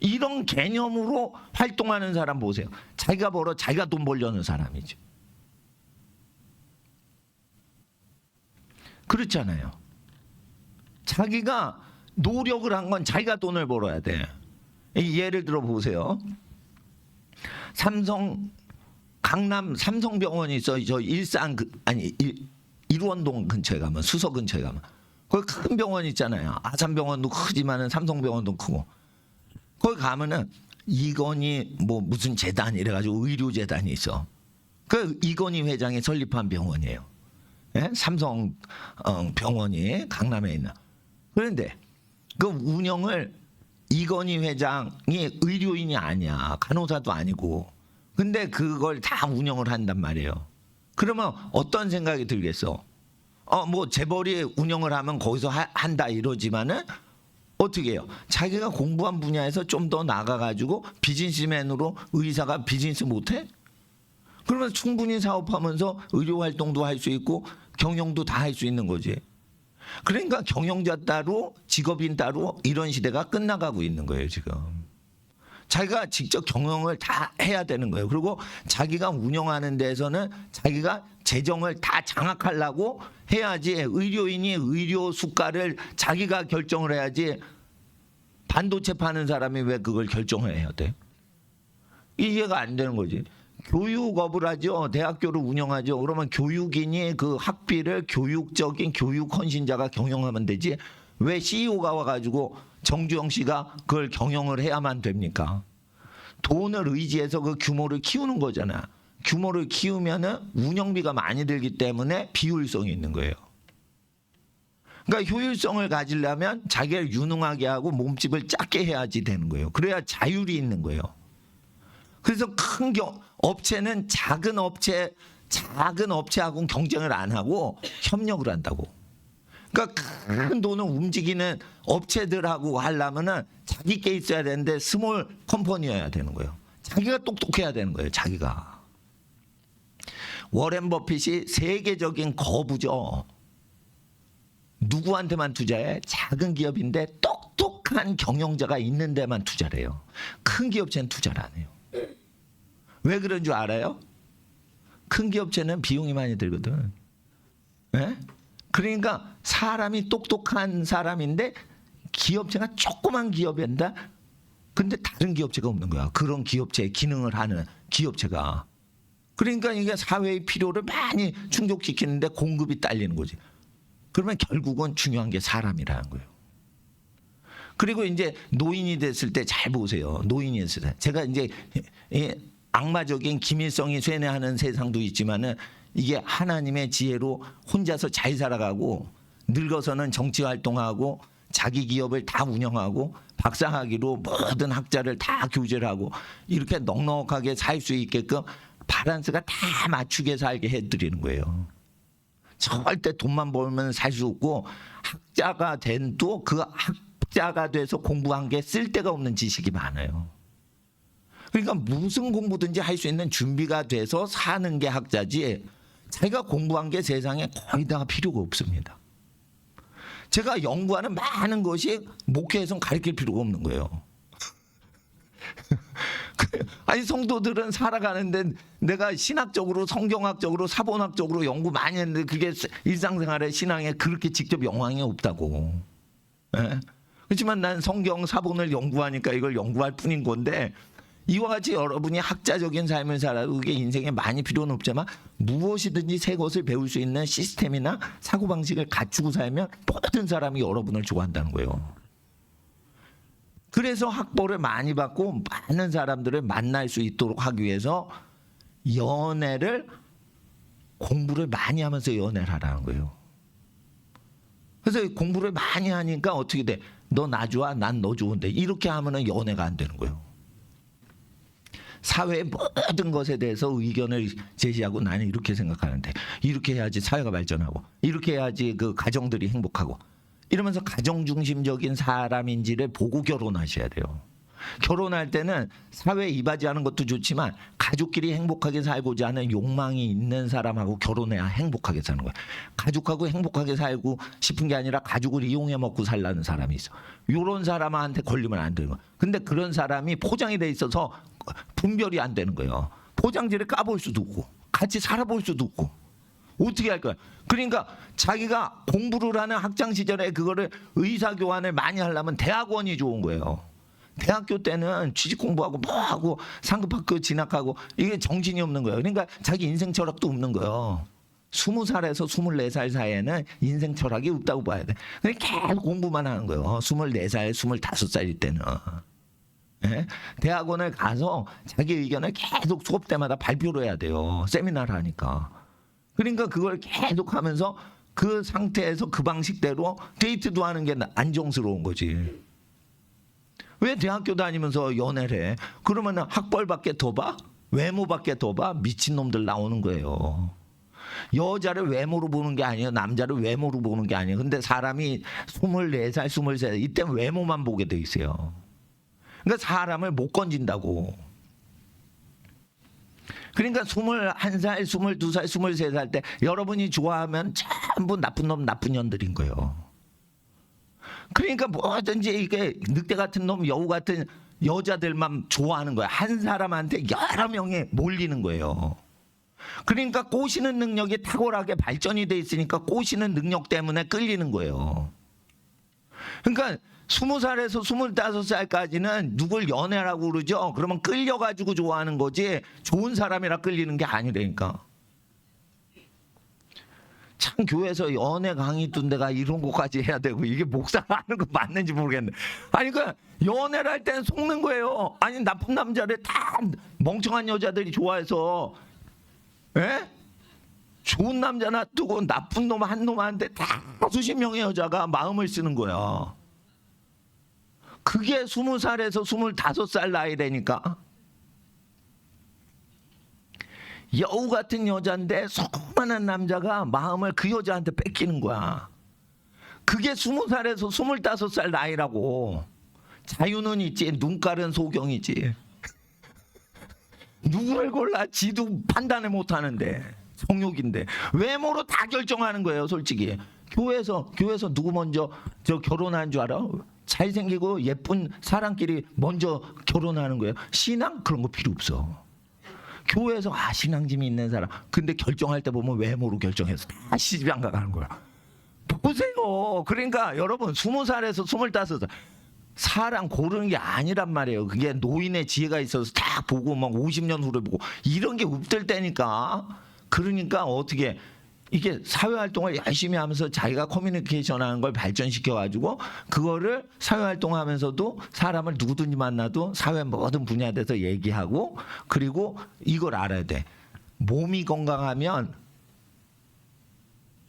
이런 개념으로 활동하는 사람 보세요. 자기가 벌어 자기가 돈 벌려는 사람이죠. 그렇잖아요. 자기가 노력을 한 건 자기가 돈을 벌어야 돼. 예를 들어 보세요. 강남 삼성병원이 있어. 저 일원동 근처에 가면 수서 근처에 가면 거기 큰 병원 있잖아요. 아산병원도 크지만은 삼성병원도 크고 거기 가면은 이건희 뭐 무슨 재단 이래가지고 의료재단이 있어. 그 이건희 회장이 설립한 병원이에요. 예? 삼성 병원이 강남에 있는. 그런데 그 운영을 이건희 회장이 의료인이 아니야. 간호사도 아니고. 근데 그걸 다 운영을 한단 말이에요. 그러면 어떤 생각이 들겠어? 뭐 재벌이 운영을 하면 거기서 한다 이러지만은 어떻게 해요? 자기가 공부한 분야에서 좀 더 나가가지고 비즈니스맨으로 의사가 비즈니스 못해? 그러면 충분히 사업하면서 의료 활동도 할 수 있고 경영도 다 할 수 있는 거지. 그러니까 경영자 따로 직업인 따로 이런 시대가 끝나가고 있는 거예요 지금. 자기가 직접 경영을 다 해야 되는 거예요. 그리고 자기가 운영하는 데에서는 자기가 재정을 다 장악하려고 해야지. 의료인이 의료 수가를 자기가 결정을 해야지. 반도체 파는 사람이 왜 그걸 결정을 해야 돼? 이해가 안 되는 거지. 교육업을 하죠. 대학교를 운영하죠. 그러면 교육인이 그 학비를 교육적인 교육 헌신자가 경영하면 되지. 왜 CEO가 와가지고 정주영 씨가 그걸 경영을 해야만 됩니까? 돈을 의지해서 그 규모를 키우는 거잖아. 규모를 키우면은 운영비가 많이 들기 때문에 비효율성이 있는 거예요. 그러니까 효율성을 가지려면 자기를 유능하게 하고 몸집을 작게 해야지 되는 거예요. 그래야 자율이 있는 거예요. 그래서 큰 업체는 작은 업체하고는 경쟁을 안 하고 협력을 한다고. 그러니까 큰 돈을 움직이는 업체들하고 하려면은 자기 게 있어야 되는데 스몰 컴퍼니여야 되는 거예요. 자기가 똑똑해야 되는 거예요. 자기가. 워렌 버핏이 세계적인 거부죠. 누구한테만 투자해? 작은 기업인데 똑똑한 경영자가 있는 데만 투자를 해요. 큰 기업체는 투자를 안 해요. 왜 그런 줄 알아요? 큰 기업체는 비용이 많이 들거든. 네? 그러니까 사람이 똑똑한 사람인데 기업체가 조그만 기업인데 근데 다른 기업체가 없는 거야. 그런 기업체의 기능을 하는 기업체가. 그러니까 이게 사회의 필요를 많이 충족시키는데 공급이 딸리는 거지. 그러면 결국은 중요한 게 사람이라는 거예요. 그리고 이제 노인이 됐을 때 잘 보세요. 노인이 됐을 때. 제가 이제 악마적인 기밀성이 쇠뇌하는 세상도 있지만은 이게 하나님의 지혜로 혼자서 잘 살아가고 늙어서는 정치 활동하고 자기 기업을 다 운영하고 박사학위로 모든 학자를 다 교제를 하고 이렇게 넉넉하게 살 수 있게끔 밸런스가 다 맞추게 살게 해드리는 거예요. 절대 돈만 벌면 살 수 없고 학자가 된도 그 학자가 돼서 공부한 게 쓸데가 없는 지식이 많아요. 그러니까 무슨 공부든지 할 수 있는 준비가 돼서 사는 게 학자지 자기가 공부한 게 세상에 거의 다 필요가 없습니다. 제가 연구하는 많은 것이 목회에선 가르칠 필요가 없는 거예요. 아니 성도들은 살아가는데 내가 신학적으로 성경학적으로 사본학적으로 연구 많이 했는데 그게 일상생활에 신앙에 그렇게 직접 영향이 없다고. 예? 그렇지만 난 성경 사본을 연구하니까 이걸 연구할 뿐인 건데 이와 같이 여러분이 학자적인 삶을 살아도 그게 인생에 많이 필요는 없지만 무엇이든지 새 것을 배울 수 있는 시스템이나 사고방식을 갖추고 살면 모든 사람이 여러분을 좋아한다는 거예요. 그래서 학벌을 많이 받고 많은 사람들을 만날 수 있도록 하기 위해서 연애를 공부를 많이 하면서 연애를 하라는 거예요. 그래서 공부를 많이 하니까 어떻게 돼? 너 나 좋아? 난 너 좋은데. 이렇게 하면은 연애가 안 되는 거예요. 사회의 모든 것에 대해서 의견을 제시하고 나는 이렇게 생각하는데 이렇게 해야지 사회가 발전하고 이렇게 해야지 그 가정들이 행복하고 이러면서 가정중심적인 사람인지를 보고 결혼하셔야 돼요. 결혼할 때는 사회에 이바지하는 것도 좋지만 가족끼리 행복하게 살고자 하는 욕망이 있는 사람하고 결혼해야 행복하게 사는 거예요. 가족하고 행복하게 살고 싶은 게 아니라 가족을 이용해 먹고 살라는 사람이 있어. 이런 사람한테 걸리면 안 되는 거예요. 근데 그런 사람이 포장이 돼 있어서 분별이 안 되는 거예요. 포장지를 까볼 수도 없고 같이 살아볼 수도 없고 어떻게 할 거야? 그러니까 자기가 공부를 하는 학창 시절에 그거를 의사 교환을 많이 하려면 대학원이 좋은 거예요. 대학교 때는 취직 공부하고 뭐하고 상급학교 진학하고 이게 정신이 없는 거예요. 그러니까 자기 인생 철학도 없는 거예요. 20살에서 24살 사이에는 인생 철학이 없다고 봐야 돼. 그냥 계속 공부만 하는 거예요. 24살, 25살일 때는. 예? 대학원을 가서 자기 의견을 계속 수업 때마다 발표를 해야 돼요. 세미나를 하니까. 그러니까 그걸 계속 하면서 그 상태에서 그 방식대로 데이트도 하는 게 안정스러운 거지. 왜 대학교 다니면서 연애를 해? 그러면 학벌밖에 더 봐? 외모밖에 더 봐? 미친놈들 나오는 거예요. 여자를 외모로 보는 게 아니에요. 남자를 외모로 보는 게 아니에요. 근데 사람이 24살, 23살 이때 외모만 보게 돼 있어요. 그러니까 사람을 못 건진다고. 그러니까 21살, 22살, 23살 때 여러분이 좋아하면 전부 나쁜 놈, 나쁜 년들인 거예요. 그러니까 뭐든지 이게 늑대 같은 놈, 여우 같은 여자들만 좋아하는 거야. 한 사람한테 여러 명이 몰리는 거예요. 그러니까 꼬시는 능력이 탁월하게 발전이 돼 있으니까 꼬시는 능력 때문에 끌리는 거예요. 그러니까 20살에서 25살까지는 누굴 연애라고 그러죠. 그러면 끌려가지고 좋아하는 거지 좋은 사람이라 끌리는 게 아니라니까. 참 교회에서 연애 강의 둔 데가 이런 것까지 해야 되고 이게 목사가 하는 거 맞는지 모르겠네. 아니 그 연애를 할 때는 속는 거예요. 아니 나쁜 남자를 다 멍청한 여자들이 좋아해서 에? 좋은 남자 놔두고 나쁜 놈 한 놈한테 다 수십 명의 여자가 마음을 쓰는 거야. 그게 20살에서 25살 나이라니까. 여우 같은 여자인데 수많은 남자가 마음을 그 여자한테 뺏기는 거야. 그게 20살에서 25살 나이라고. 자유는 있지, 눈깔은 소경이지. 누굴 골라 지도 판단을 못하는데 성욕인데 외모로 다 결정하는 거예요. 솔직히 교회에서 누구 먼저 저 결혼한 줄 알아? 잘생기고 예쁜 사람끼리 먼저 결혼하는 거예요. 신앙 그런 거 필요 없어. 교회에서 신앙심이 있는 사람 근데 결정할 때 보면 외모로 결정해서 다 시집안 가는 거야. 보세요. 그러니까 여러분 20살에서 25살 사람 고르는 게 아니란 말이에요. 그게 노인의 지혜가 있어서 딱 보고 막 50년 후를 보고 이런 게 없을 때니까. 그러니까 어떻게 이게 사회활동을 열심히 하면서 자기가 커뮤니케이션하는 걸 발전시켜가지고 그거를 사회활동하면서도 사람을 누구든지 만나도 사회 모든 분야에 대해서 얘기하고 그리고 이걸 알아야 돼. 몸이 건강하면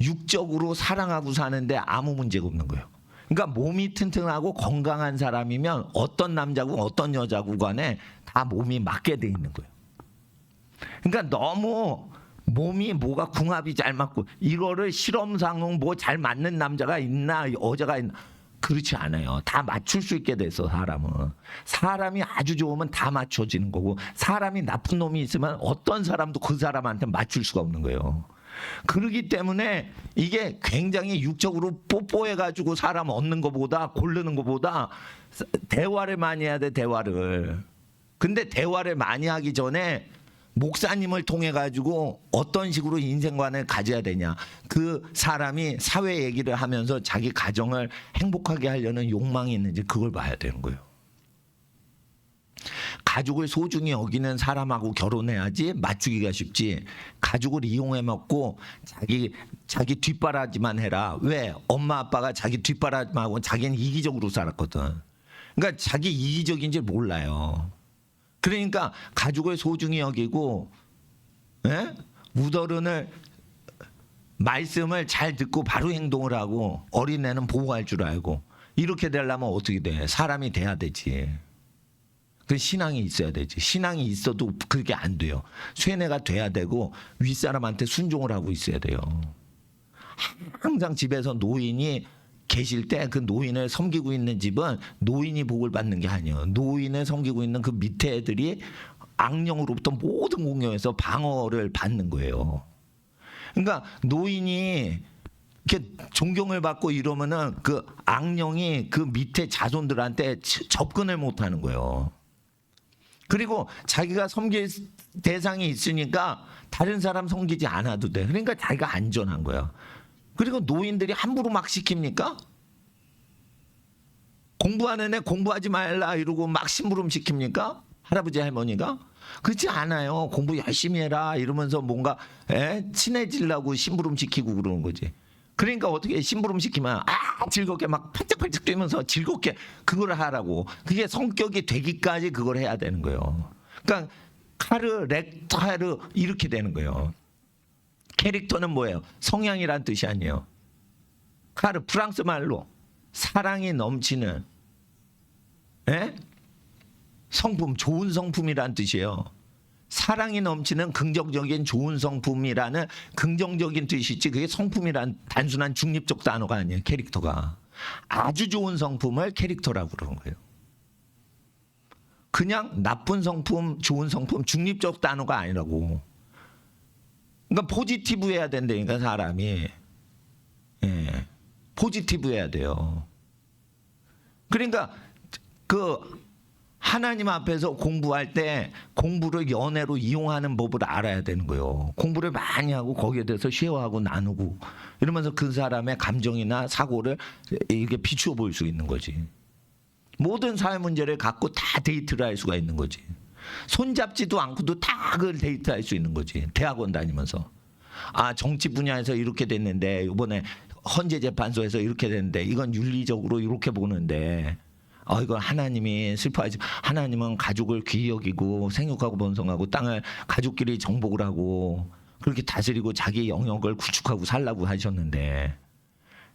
육적으로 사랑하고 사는데 아무 문제가 없는 거예요. 그러니까 몸이 튼튼하고 건강한 사람이면 어떤 남자고 어떤 여자고 간에 다 몸이 맞게 돼 있는 거예요. 그러니까 너무 몸이 뭐가 궁합이 잘 맞고 이거를 실험상은 뭐 잘 맞는 남자가 있나 여자가 있나 그렇지 않아요. 다 맞출 수 있게 돼서 사람이 아주 좋으면 다 맞춰지는 거고 사람이 나쁜 놈이 있으면 어떤 사람도 그 사람한테 맞출 수가 없는 거예요. 그렇기 때문에 이게 굉장히 육적으로 뽀뽀해가지고 사람 얻는 것보다 고르는 것보다 대화를 많이 해야 돼. 대화를. 근데 대화를 많이 하기 전에 목사님을 통해 가지고 어떤 식으로 인생관을 가져야 되냐. 그 사람이 사회 얘기를 하면서 자기 가정을 행복하게 하려는 욕망이 있는지 그걸 봐야 되는 거예요. 가족을 소중히 여기는 사람하고 결혼해야지 맞추기가 쉽지. 가족을 이용해 먹고 자기 뒷바라지만 해라. 왜? 엄마 아빠가 자기 뒷바라지하고 자기는 이기적으로 살았거든. 그러니까 자기 이기적인지 몰라요. 그러니까 가족을 소중히 여기고, 예? 우더른을 말씀을 잘 듣고 바로 행동을 하고 어린애는 보호할 줄 알고 이렇게 되려면 어떻게 돼? 사람이 돼야 되지. 그 신앙이 있어야 되지. 신앙이 있어도 그게 안 돼요. 쇠뇌가 돼야 되고 윗사람한테 순종을 하고 있어야 돼요. 항상 집에서 노인이 계실 때 그 노인을 섬기고 있는 집은 노인이 복을 받는 게 아니에요. 노인을 섬기고 있는 그 밑에 애들이 악령으로부터 모든 공격에서 방어를 받는 거예요. 그러니까 노인이 이렇게 존경을 받고 이러면은 그 악령이 그 밑에 자손들한테 접근을 못 하는 거예요. 그리고 자기가 섬길 대상이 있으니까 다른 사람 섬기지 않아도 돼. 그러니까 자기가 안전한 거야. 그리고 노인들이 함부로 막 시킵니까? 공부하는 애 공부하지 말라 이러고 막 심부름 시킵니까? 할아버지 할머니가? 그렇지 않아요. 공부 열심히 해라 이러면서 뭔가 친해지려고 심부름 시키고 그러는 거지. 그러니까 어떻게 심부름 시키면 즐겁게 막 팔짝팔짝 뛰면서 즐겁게 그걸 하라고. 그게 성격이 되기까지 그걸 해야 되는 거예요. 그러니까 카르 렉타르 이렇게 되는 거예요. 캐릭터는 뭐예요? 성향이란 뜻이 아니에요. 카르 프랑스 말로 사랑이 넘치는 성품, 좋은 성품이란 뜻이에요. 사랑이 넘치는 긍정적인 좋은 성품이라는 긍정적인 뜻이지 그게 성품이란 단순한 중립적 단어가 아니에요. 캐릭터가 아주 좋은 성품을 캐릭터라고 그러는 거예요. 그냥 나쁜 성품, 좋은 성품, 중립적 단어가 아니라고. 그러니까 포지티브해야 된다니까 사람이. 포지티브해야 돼요. 그러니까 그 하나님 앞에서 공부할 때 공부를 연애로 이용하는 법을 알아야 되는 거예요. 공부를 많이 하고 거기에 대해서 쉐어하고 나누고 이러면서 그 사람의 감정이나 사고를 이렇게 비추어 볼 수 있는 거지. 모든 사회 문제를 갖고 다 데이트를 할 수가 있는 거지. 손잡지도 않고도 다 그걸 데이트할 수 있는 거지. 대학원 다니면서. 정치 분야에서 이렇게 됐는데 이번에 헌재재판소에서 이렇게 됐는데 이건 윤리적으로 이렇게 보는데 이건 하나님이 슬퍼하지. 하나님은 가족을 귀히 여기고 생육하고 번성하고 땅을 가족끼리 정복을 하고 그렇게 다스리고 자기 영역을 구축하고 살라고 하셨는데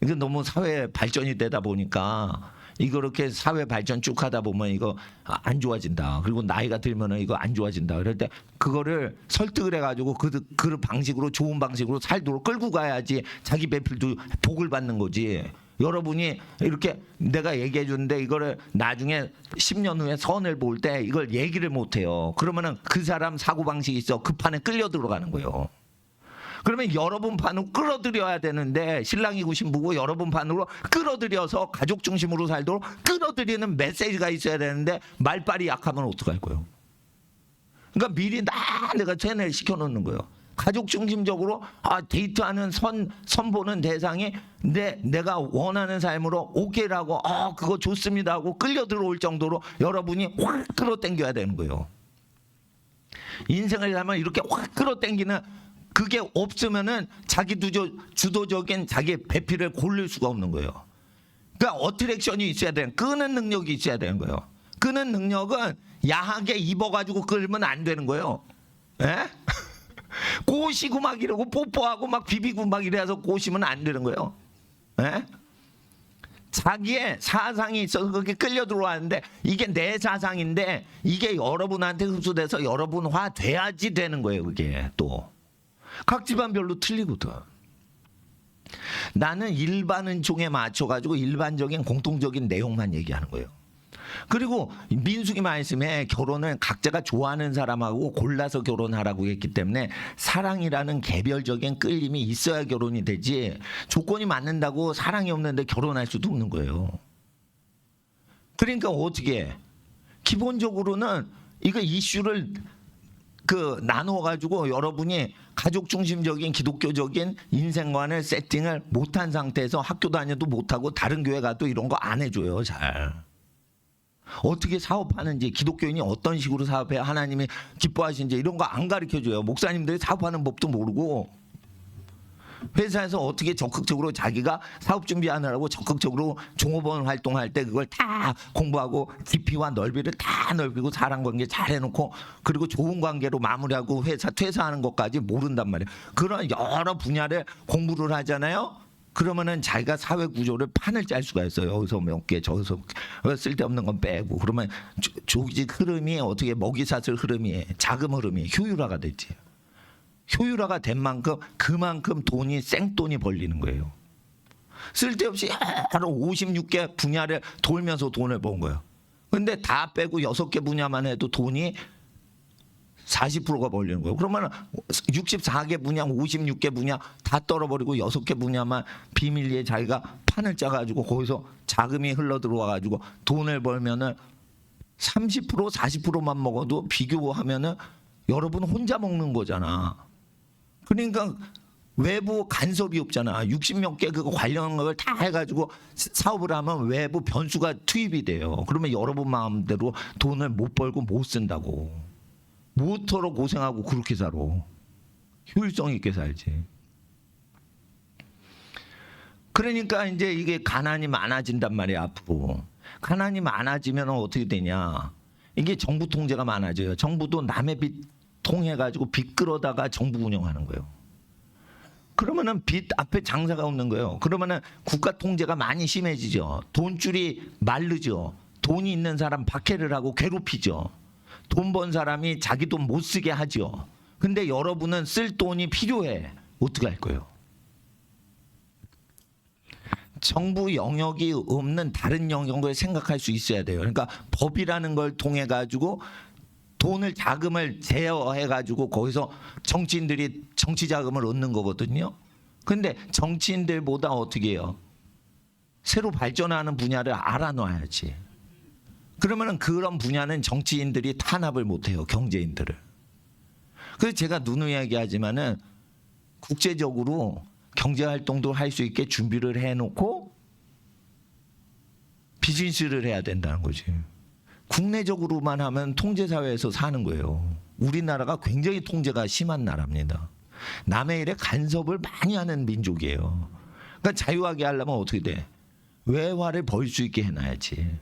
이거 너무 사회 발전이 되다 보니까 이거 이렇게 사회 발전 쭉 하다 보면 이거 안 좋아진다. 그리고 나이가 들면은 이거 안 좋아진다. 그럴 때 그거를 설득을 해가지고 그 방식으로 좋은 방식으로 살도록 끌고 가야지 자기 배필도 복을 받는 거지. 여러분이 이렇게 내가 얘기해 주는데 이거를 나중에 10년 후에 선을 볼 때 이걸 얘기를 못 해요. 그러면은 그 사람 사고방식이 있어. 그 판에 끌려 들어가는 거예요. 그러면 여러분 판으로 끌어들여야 되는데 신랑이고 신부고 여러분 판으로 끌어들여서 가족 중심으로 살도록 끌어들이는 메시지가 있어야 되는데 말빨이 약하면 어떡할 거예요? 그러니까 미리 내가 세뇌를 시켜놓는 거예요. 가족 중심적으로 데이트하는 선보는 대상이 내가 원하는 삶으로 오케이라고 그거 좋습니다 하고 끌려 들어올 정도로 여러분이 확 끌어당겨야 되는 거예요. 인생을 살면 이렇게 확 끌어당기는 그게 없으면은 자기 주도적인 자기 배필을 고를 수가 없는 거예요. 그러니까 어트랙션이 있어야 되는 끄는 능력이 있어야 되는 거예요. 끄는 능력은 야하게 입어가지고 끌면 안 되는 거예요. 꼬시고 막 이러고 뽀뽀하고 막 비비고 막 이래서 꼬시면 안 되는 거예요. 자기의 사상이 있어서 그렇게 끌려 들어왔는데 이게 내 사상인데 이게 여러분한테 흡수돼서 여러분화 돼야지 되는 거예요. 그게 또 각 집안별로 틀리거든. 나는 일반은총에 맞춰가지고 일반적인 공통적인 내용만 얘기하는 거예요. 그리고 민수기 말씀에 결혼은 각자가 좋아하는 사람하고 골라서 결혼하라고 했기 때문에 사랑이라는 개별적인 끌림이 있어야 결혼이 되지 조건이 맞는다고 사랑이 없는데 결혼할 수도 없는 거예요. 그러니까 어떻게 해? 기본적으로는 이거 이슈를 나누어가지고 여러분이 가족 중심적인 기독교적인 인생관을 세팅을 못한 상태에서 학교 다녀도 못하고 다른 교회 가도 이런 거 안 해줘요. 잘 어떻게 사업하는지, 기독교인이 어떤 식으로 사업해야 하나님이 기뻐하시는지 이런 거 안 가르쳐줘요. 목사님들이 사업하는 법도 모르고, 회사에서 어떻게 적극적으로 자기가 사업 준비하느라고 적극적으로 종업원 활동할 때 그걸 다 공부하고 깊이와 넓이를 다 넓히고 사람 관계 잘 해놓고 그리고 좋은 관계로 마무리하고 회사 퇴사하는 것까지 모른단 말이에요. 그런 여러 분야를 공부를 하잖아요. 그러면은 자기가 사회 구조를 판을 짤 수가 있어요. 여기서 몇 개, 저기서 쓸데없는 건 빼고. 그러면 조직 흐름이 어떻게 먹이사슬 흐름이, 자금 흐름이 효율화가 됐지. 효율화가 된 만큼 그만큼 돈이 생돈이 벌리는 거예요. 쓸데없이 여러 56개 분야를 돌면서 돈을 번 거예요. 근데 다 빼고 6개 분야만 해도 돈이 40%가 벌리는 거예요. 그러면 64개 분야, 56개 분야 다 떨어버리고 6개 분야만 비밀리에 자기가 판을 짜가지고 거기서 자금이 흘러 들어와가지고 돈을 벌면은 30%, 40%만 먹어도 비교하면은 여러분 혼자 먹는 거잖아. 그러니까 외부 간섭이 없잖아. 60몇 개 그거 관련한 걸 다 해가지고 사업을 하면 외부 변수가 투입이 돼요. 그러면 여러분 마음대로 돈을 못 벌고 못 쓴다고. 모터로 고생하고 그렇게 살아. 효율성 있게 살지. 그러니까 이제 이게 가난이 많아진단 말이야. 앞으로 가난이 많아지면 어떻게 되냐. 이게 정부 통제가 많아져요. 정부도 남의 빚 통해가지고 빚 끌어다가 정부 운영하는 거예요. 그러면은 빚 앞에 장사가 없는 거예요. 그러면은 국가 통제가 많이 심해지죠. 돈줄이 마르죠. 돈이 있는 사람 박해를 하고 괴롭히죠. 돈 번 사람이 자기 돈 못 쓰게 하죠. 근데 여러분은 쓸 돈이 필요해. 어떻게 할 거예요? 정부 영역이 없는 다른 영역을 생각할 수 있어야 돼요. 그러니까 법이라는 걸 통해 가지고 돈을 자금을 제어해 가지고 거기서 정치인들이 정치 자금을 얻는 거거든요. 근데 정치인들보다 어떻게 해요? 새로 발전하는 분야를 알아놔야지. 그러면은 그런 분야는 정치인들이 탄압을 못 해요. 경제인들을. 그래서 제가 누누이 얘기하지만은 국제적으로 경제 활동도 할 수 있게 준비를 해 놓고 비즈니스를 해야 된다는 거지. 국내적으로만 하면 통제사회에서 사는 거예요. 우리나라가 굉장히 통제가 심한 나라입니다. 남의 일에 간섭을 많이 하는 민족이에요. 그러니까 자유하게 하려면 어떻게 돼? 외화를 벌 수 있게 해놔야지.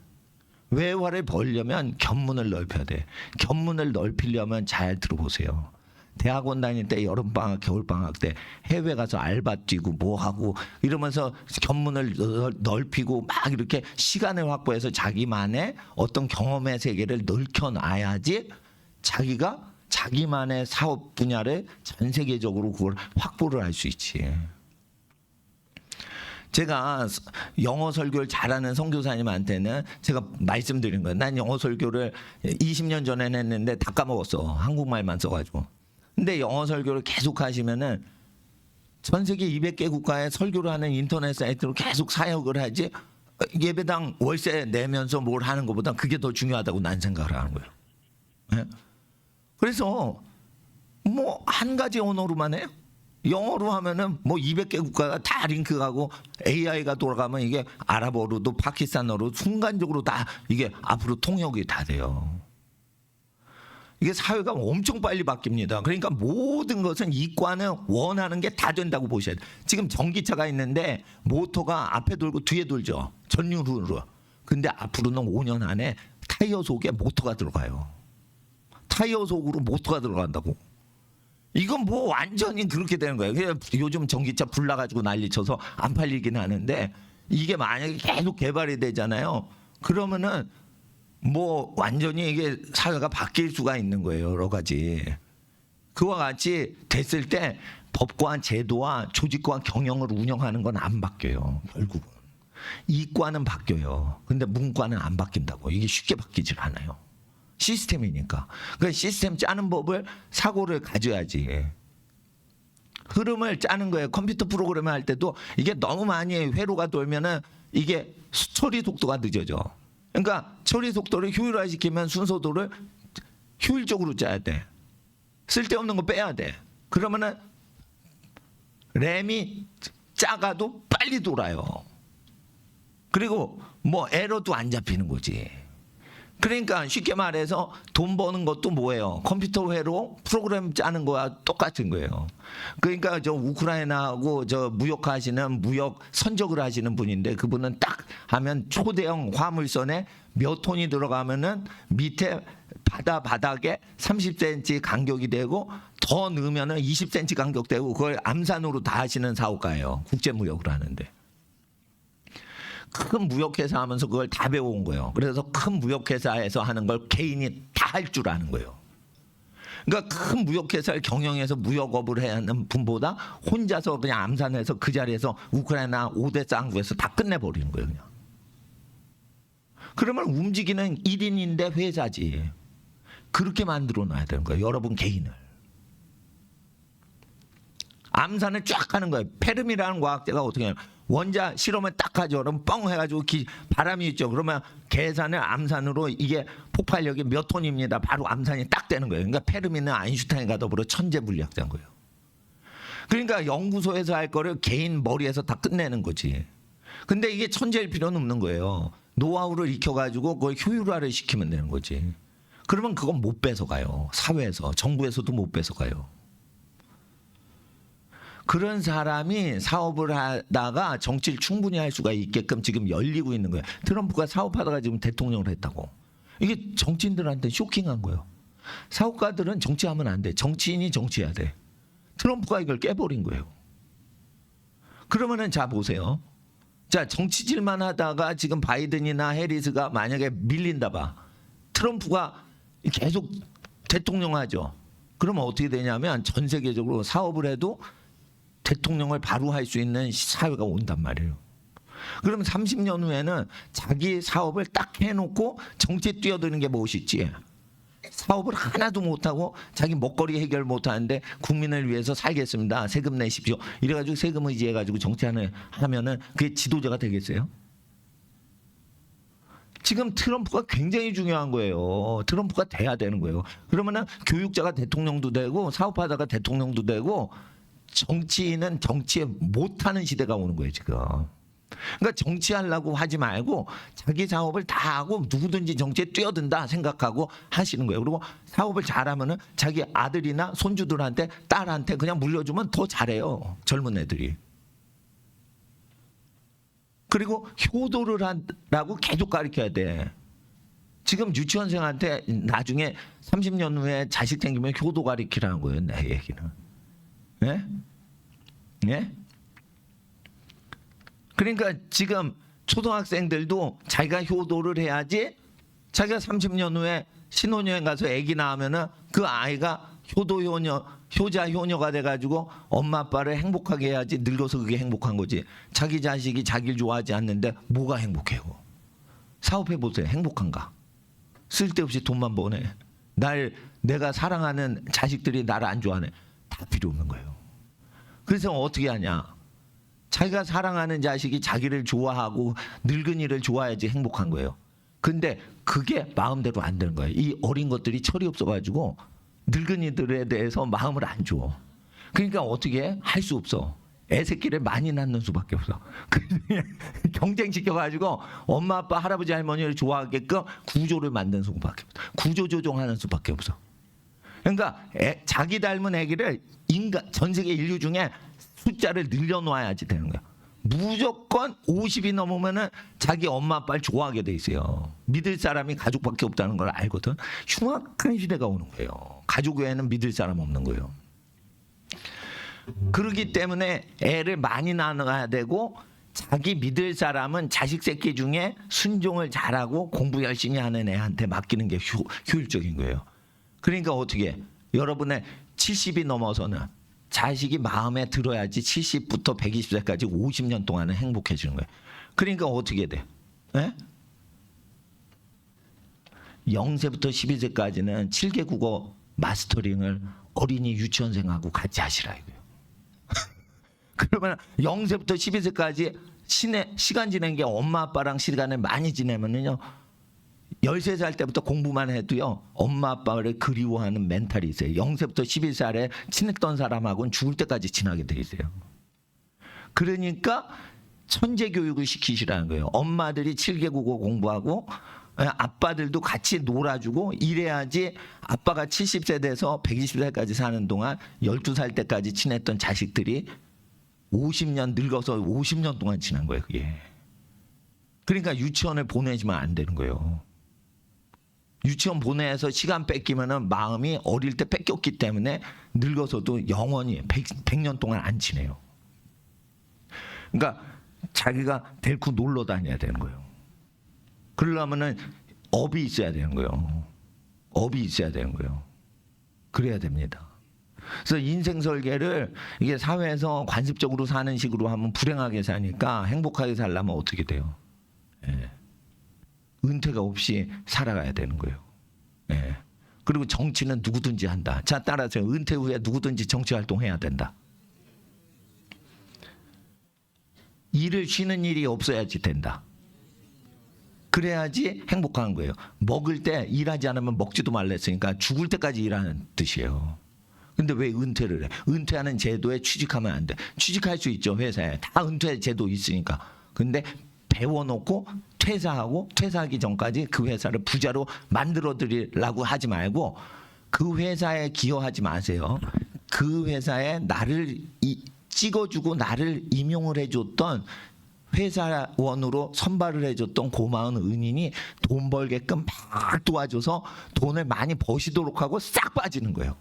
외화를 벌려면 견문을 넓혀야 돼. 견문을 넓히려면 잘 들어보세요. 대학원 다닐 때 여름방학, 겨울방학 때 해외 가서 알바 뛰고 뭐하고 이러면서 견문을 넓히고 막 이렇게 시간을 확보해서 자기만의 어떤 경험의 세계를 넓혀놔야지 자기가 자기만의 사업 분야를 전 세계적으로 그걸 확보를 할 수 있지. 제가 영어 설교를 잘하는 선교사님한테는 제가 말씀드린 거예요. 난 영어 설교를 20년 전에 했는데 다 까먹었어. 한국말만 써가지고. 근데 영어 설교를 계속 하시면은 전 세계 200개 국가에 설교를 하는 인터넷 사이트로 계속 사역을 하지 예배당 월세 내면서 뭘 하는 것보다 그게 더 중요하다고 난 생각을 하는 거예요. 네? 그래서 뭐 한 가지 언어로만 해요. 영어로 하면은 뭐 200개 국가가 다 링크하고 AI가 돌아가면 이게 아랍어로도 파키스탄어로 순간적으로 다 이게 앞으로 통역이 다 돼요. 이게 사회가 엄청 빨리 바뀝니다. 그러니까 모든 것은 이과는 원하는 게 다 된다고 보셔야 돼요. 지금 전기차가 있는데 모터가 앞에 돌고 뒤에 돌죠. 전륜으로. 근데 앞으로는 5년 안에 타이어 속에 모터가 들어가요. 타이어 속으로 모터가 들어간다고. 이건 뭐 완전히 그렇게 되는 거예요. 그냥 요즘 전기차 불 나가지고 난리쳐서 안 팔리긴 하는데 이게 만약에 계속 개발이 되잖아요. 그러면은 뭐 완전히 이게 사회가 바뀔 수가 있는 거예요. 여러 가지. 그와 같이 됐을 때 법과 제도와 조직과 경영을 운영하는 건 안 바뀌어요. 결국은. 이과는 바뀌어요. 근데 문과는 안 바뀐다고. 이게 쉽게 바뀌질 않아요. 시스템이니까. 그 시스템 짜는 법을 사고를 가져야지. 흐름을 짜는 거예요. 컴퓨터 프로그램을 할 때도 이게 너무 많이 회로가 돌면은 이게 처리 속도가 늦어져. 그러니까 처리 속도를 효율화시키면 순서도를 효율적으로 짜야 돼. 쓸데없는 거 빼야 돼. 그러면은 램이 작아도 빨리 돌아요. 그리고 뭐 에러도 안 잡히는 거지. 그러니까 쉽게 말해서 돈 버는 것도 뭐예요? 컴퓨터 회로 프로그램 짜는 거와 똑같은 거예요. 그러니까 저 우크라이나하고 저 무역하시는 무역 선적을 하시는 분인데 그분은 딱 하면 초대형 화물선에 몇 톤이 들어가면은 밑에 바닥에 30cm 간격이 되고 더 넣으면은 20cm 간격 되고 그걸 암산으로 다 하시는 사업가예요. 국제 무역을 하는데. 큰 무역회사 하면서 그걸 다 배워온 거예요. 그래서 큰 무역회사에서 하는 걸 개인이 다 할 줄 아는 거예요. 그러니까 큰 무역회사를 경영해서 무역업을 해야 하는 분보다 혼자서 그냥 암산해서 그 자리에서 우크라이나 오데사 항구에서 다 끝내버리는 거예요. 그냥. 그러면 움직이는 1인인데 회사지. 그렇게 만들어 놔야 되는 거예요. 여러분 개인을. 암산을 쫙 하는 거예요. 페르미라는 과학자가 어떻게 해요? 원자 실험을 딱 하죠. 그럼 뻥 해가지고 바람이 있죠. 그러면 계산을 암산으로 이게 폭발력이 몇 톤입니다. 바로 암산이 딱 되는 거예요. 그러니까 페르미는 아인슈타인과 더불어 천재 물리학자인 거예요. 그러니까 연구소에서 할 거를 개인 머리에서 다 끝내는 거지. 근데 이게 천재일 필요는 없는 거예요. 노하우를 익혀가지고 그걸 효율화를 시키면 되는 거지. 그러면 그건 못 뺏어가요. 사회에서, 정부에서도 못 뺏어가요. 그런 사람이 사업을 하다가 정치를 충분히 할 수가 있게끔 지금 열리고 있는 거예요. 트럼프가 사업하다가 지금 대통령을 했다고. 이게 정치인들한테 쇼킹한 거예요. 사업가들은 정치하면 안 돼. 정치인이 정치해야 돼. 트럼프가 이걸 깨버린 거예요. 그러면은 자 보세요. 자 정치질만 하다가 지금 바이든이나 해리스가 만약에 밀린다 봐. 트럼프가 계속 대통령 하죠. 그러면 어떻게 되냐면 전 세계적으로 사업을 해도 대통령을 바로 할 수 있는 사회가 온단 말이에요. 그러면 30년 후에는 자기 사업을 딱 해놓고 정치에 뛰어드는 게 무엇이지? 사업을 하나도 못하고 자기 먹거리 해결 못하는데 국민을 위해서 살겠습니다. 세금 내십시오. 이래가지고 세금 의지해가지고 정치하면은 그게 지도자가 되겠어요? 지금 트럼프가 굉장히 중요한 거예요. 트럼프가 돼야 되는 거예요. 그러면은 교육자가 대통령도 되고 사업하다가 대통령도 되고 정치인은 정치에 못하는 시대가 오는 거예요 지금. 그러니까 정치하려고 하지 말고 자기 사업을 다 하고 누구든지 정치에 뛰어든다 생각하고 하시는 거예요. 그리고 사업을 잘하면은 자기 아들이나 손주들한테 딸한테 그냥 물려주면 더 잘해요. 젊은 애들이. 그리고 효도를 하라고 계속 가르쳐야 돼. 지금 유치원생한테 나중에 30년 후에 자식 생기면 효도 가르치라는 거예요. 내 얘기는. 예? 예? 그러니까 지금 초등학생들도 자기가 효도를 해야지 자기가 30년 후에 신혼여행 가서 아기 낳으면은 그 아이가 효자 효녀가 돼가지고 엄마 아빠를 행복하게 해야지 늙어서 그게 행복한 거지. 자기 자식이 자기를 좋아하지 않는데 뭐가 행복해요? 사업해보세요. 행복한가? 쓸데없이 돈만 버네. 내가 사랑하는 자식들이 나를 안 좋아하네. 다 필요 없는 거예요. 그래서 어떻게 하냐? 자기가 사랑하는 자식이 자기를 좋아하고 늙은이를 좋아해야지 행복한 거예요. 근데 그게 마음대로 안 되는 거예요. 이 어린 것들이 철이 없어가지고 늙은이들에 대해서 마음을 안 줘. 그러니까 어떻게 할 수 없어. 애새끼를 많이 낳는 수밖에 없어. 경쟁시켜가지고 엄마 아빠 할아버지 할머니를 좋아하게끔 구조를 만드는 수밖에 없어. 구조 조정하는 수밖에 없어. 그러니까 자기 닮은 애기를 전 세계 인류 중에 숫자를 늘려놔야지 되는 거야. 무조건 50이 넘으면은 자기 엄마 아빠를 좋아하게 돼 있어요. 믿을 사람이 가족밖에 없다는 걸 알거든. 흉악한 시대가 오는 거예요. 가족 외에는 믿을 사람 없는 거예요. 그렇기 때문에 애를 많이 낳아야 되고 자기 믿을 사람은 자식 새끼 중에 순종을 잘하고 공부 열심히 하는 애한테 맡기는 게 효율적인 거예요. 그러니까 어떻게 여러분의 70이 넘어서는 자식이 마음에 들어야지 70부터 120세까지 50년 동안은 행복해지는 거예요. 그러니까 어떻게 돼? 에? 0세부터 12세까지는 7개 국어 마스터링을 어린이 유치원생하고 같이 하시라 이거예요. 그러면 0세부터 12세까지 시간 지낸 게 엄마 아빠랑 시간을 많이 지내면은요 13살 때부터 공부만 해도요 엄마 아빠를 그리워하는 멘탈이 있어요. 0세부터 11살에 친했던 사람하고는 죽을 때까지 친하게 돼 있어요. 그러니까 천재 교육을 시키시라는 거예요. 엄마들이 7개 국어 공부하고 아빠들도 같이 놀아주고 이래야지 아빠가 70세 돼서 120살까지 사는 동안 12살 때까지 친했던 자식들이 50년 늙어서 50년 동안 지난 거예요, 그게. 그러니까 유치원을 보내지면 안 되는 거예요. 유치원 보내서 시간 뺏기면은 마음이 어릴 때 뺏겼기 때문에 늙어서도 영원히 100년 동안 안 지내요. 그러니까 자기가 데리고 놀러 다녀야 되는 거예요. 그러려면은 업이 있어야 되는 거예요. 업이 있어야 되는 거예요. 그래야 됩니다. 그래서 인생 설계를 이게 사회에서 관습적으로 사는 식으로 하면 불행하게 사니까 행복하게 살려면 어떻게 돼요? 예. 은퇴가 없이 살아가야 되는 거예요. 예. 그리고 정치는 누구든지 한다. 자, 따라서 은퇴 후에 누구든지 정치 활동해야 된다. 일을 쉬는 일이 없어야지 된다. 그래야지 행복한 거예요. 먹을 때 일하지 않으면 먹지도 말랬으니까 죽을 때까지 일하는 뜻이에요. 근데 왜 은퇴를 해? 은퇴하는 제도에 취직하면 안 돼. 취직할 수 있죠, 회사에. 다 은퇴 제도 있으니까. 근데 배워놓고 퇴사하고 퇴사하기 전까지 그 회사를 부자로 만들어 드리려고 하지 말고 그 회사에 기여하지 마세요. 그 회사에 나를 찍어주고 나를 임용을 해줬던 회사원으로 선발을 해줬던 고마운 은인이 돈 벌게끔 막 도와줘서 돈을 많이 버시도록 하고 싹 빠지는 거예요.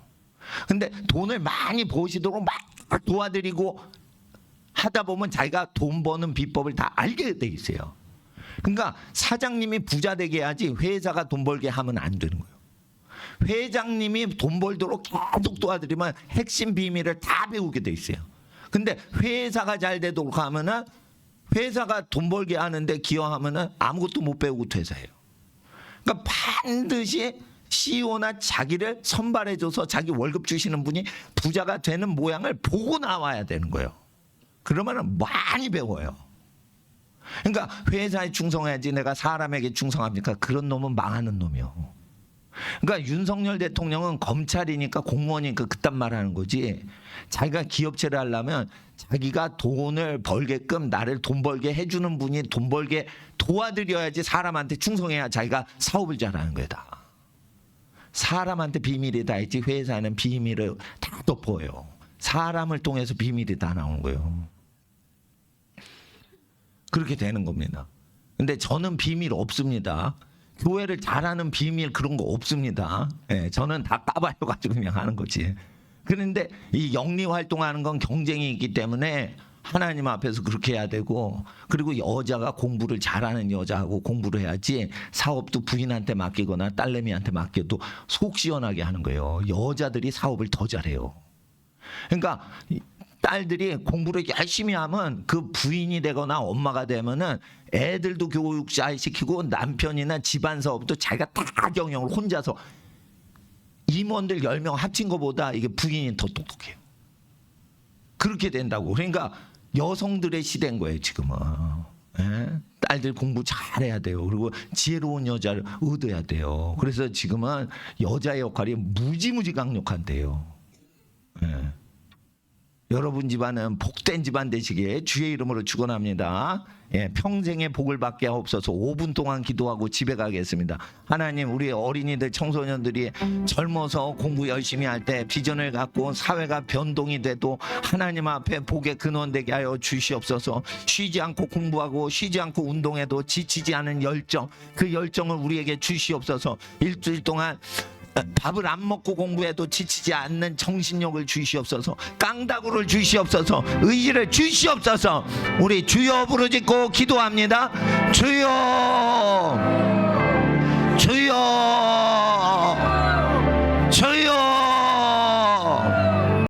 근데 돈을 많이 버시도록 막 도와드리고 하다 보면 자기가 돈 버는 비법을 다 알게 돼 있어요. 그러니까 사장님이 부자 되게 해야지 회사가 돈 벌게 하면 안 되는 거예요. 회장님이 돈 벌도록 계속 도와드리면 핵심 비밀을 다 배우게 돼 있어요. 근데 회사가 잘 되도록 하면은 회사가 돈 벌게 하는데 기여하면은 아무것도 못 배우고 퇴사해요. 그러니까 반드시 CEO나 자기를 선발해줘서 자기 월급 주시는 분이 부자가 되는 모양을 보고 나와야 되는 거예요. 그러면은 많이 배워요. 그러니까 회사에 충성해야지 내가 사람에게 충성합니까? 그런 놈은 망하는 놈이요. 그러니까 윤석열 대통령은 검찰이니까 공무원이니까 그딴 말 하는 거지. 자기가 기업체를 하려면 자기가 돈을 벌게끔 나를 돈 벌게 해주는 분이 돈 벌게 도와드려야지 사람한테 충성해야 자기가 사업을 잘하는 거다. 사람한테 비밀이 다 있지 회사는 비밀을 다 덮어요. 사람을 통해서 비밀이 다 나오는 거예요. 그렇게 되는 겁니다. 근데 저는 비밀 없습니다. 교회를 잘하는 비밀 그런 거 없습니다. 예, 저는 다 까발려가지고 그냥 하는 거지. 그런데 이 영리 활동하는 건 경쟁이 있기 때문에 하나님 앞에서 그렇게 해야 되고, 그리고 여자가 공부를 잘하는 여자하고 공부를 해야지 사업도 부인한테 맡기거나 딸내미한테 맡겨도 속 시원하게 하는 거예요. 여자들이 사업을 더 잘해요. 그러니까 딸들이 공부를 열심히 하면 그 부인이 되거나 엄마가 되면은 애들도 교육 잘 시키고 남편이나 집안 사업도 자기가 다 경영을 혼자서, 임원들 10명 합친 것보다 이게 부인이 더 똑똑해요. 그렇게 된다고. 그러니까 여성들의 시대인 거예요 지금은. 예? 딸들 공부 잘해야 돼요. 그리고 지혜로운 여자를 얻어야 돼요. 그래서 지금은 여자의 역할이 무지무지 강력한데요. 예. 여러분 집안은 복된 집안 되시기에 주의 이름으로 축원합니다. 예, 평생의 복을 받게 하옵소서. 5분 동안 기도하고 집에 가겠습니다. 하나님, 우리 어린이들 청소년들이 젊어서 공부 열심히 할 때 비전을 갖고 사회가 변동이 돼도 하나님 앞에 복의 근원 되게 하여 주시옵소서. 쉬지 않고 공부하고 쉬지 않고 운동해도 지치지 않은 열정, 그 열정을 우리에게 주시옵소서. 일주일 동안 밥을 안 먹고 공부해도 지치지 않는 정신력을 주시옵소서. 깡다구를 주시옵소서. 의지를 주시옵소서. 우리 주여 부르짖고 기도합니다. 주여.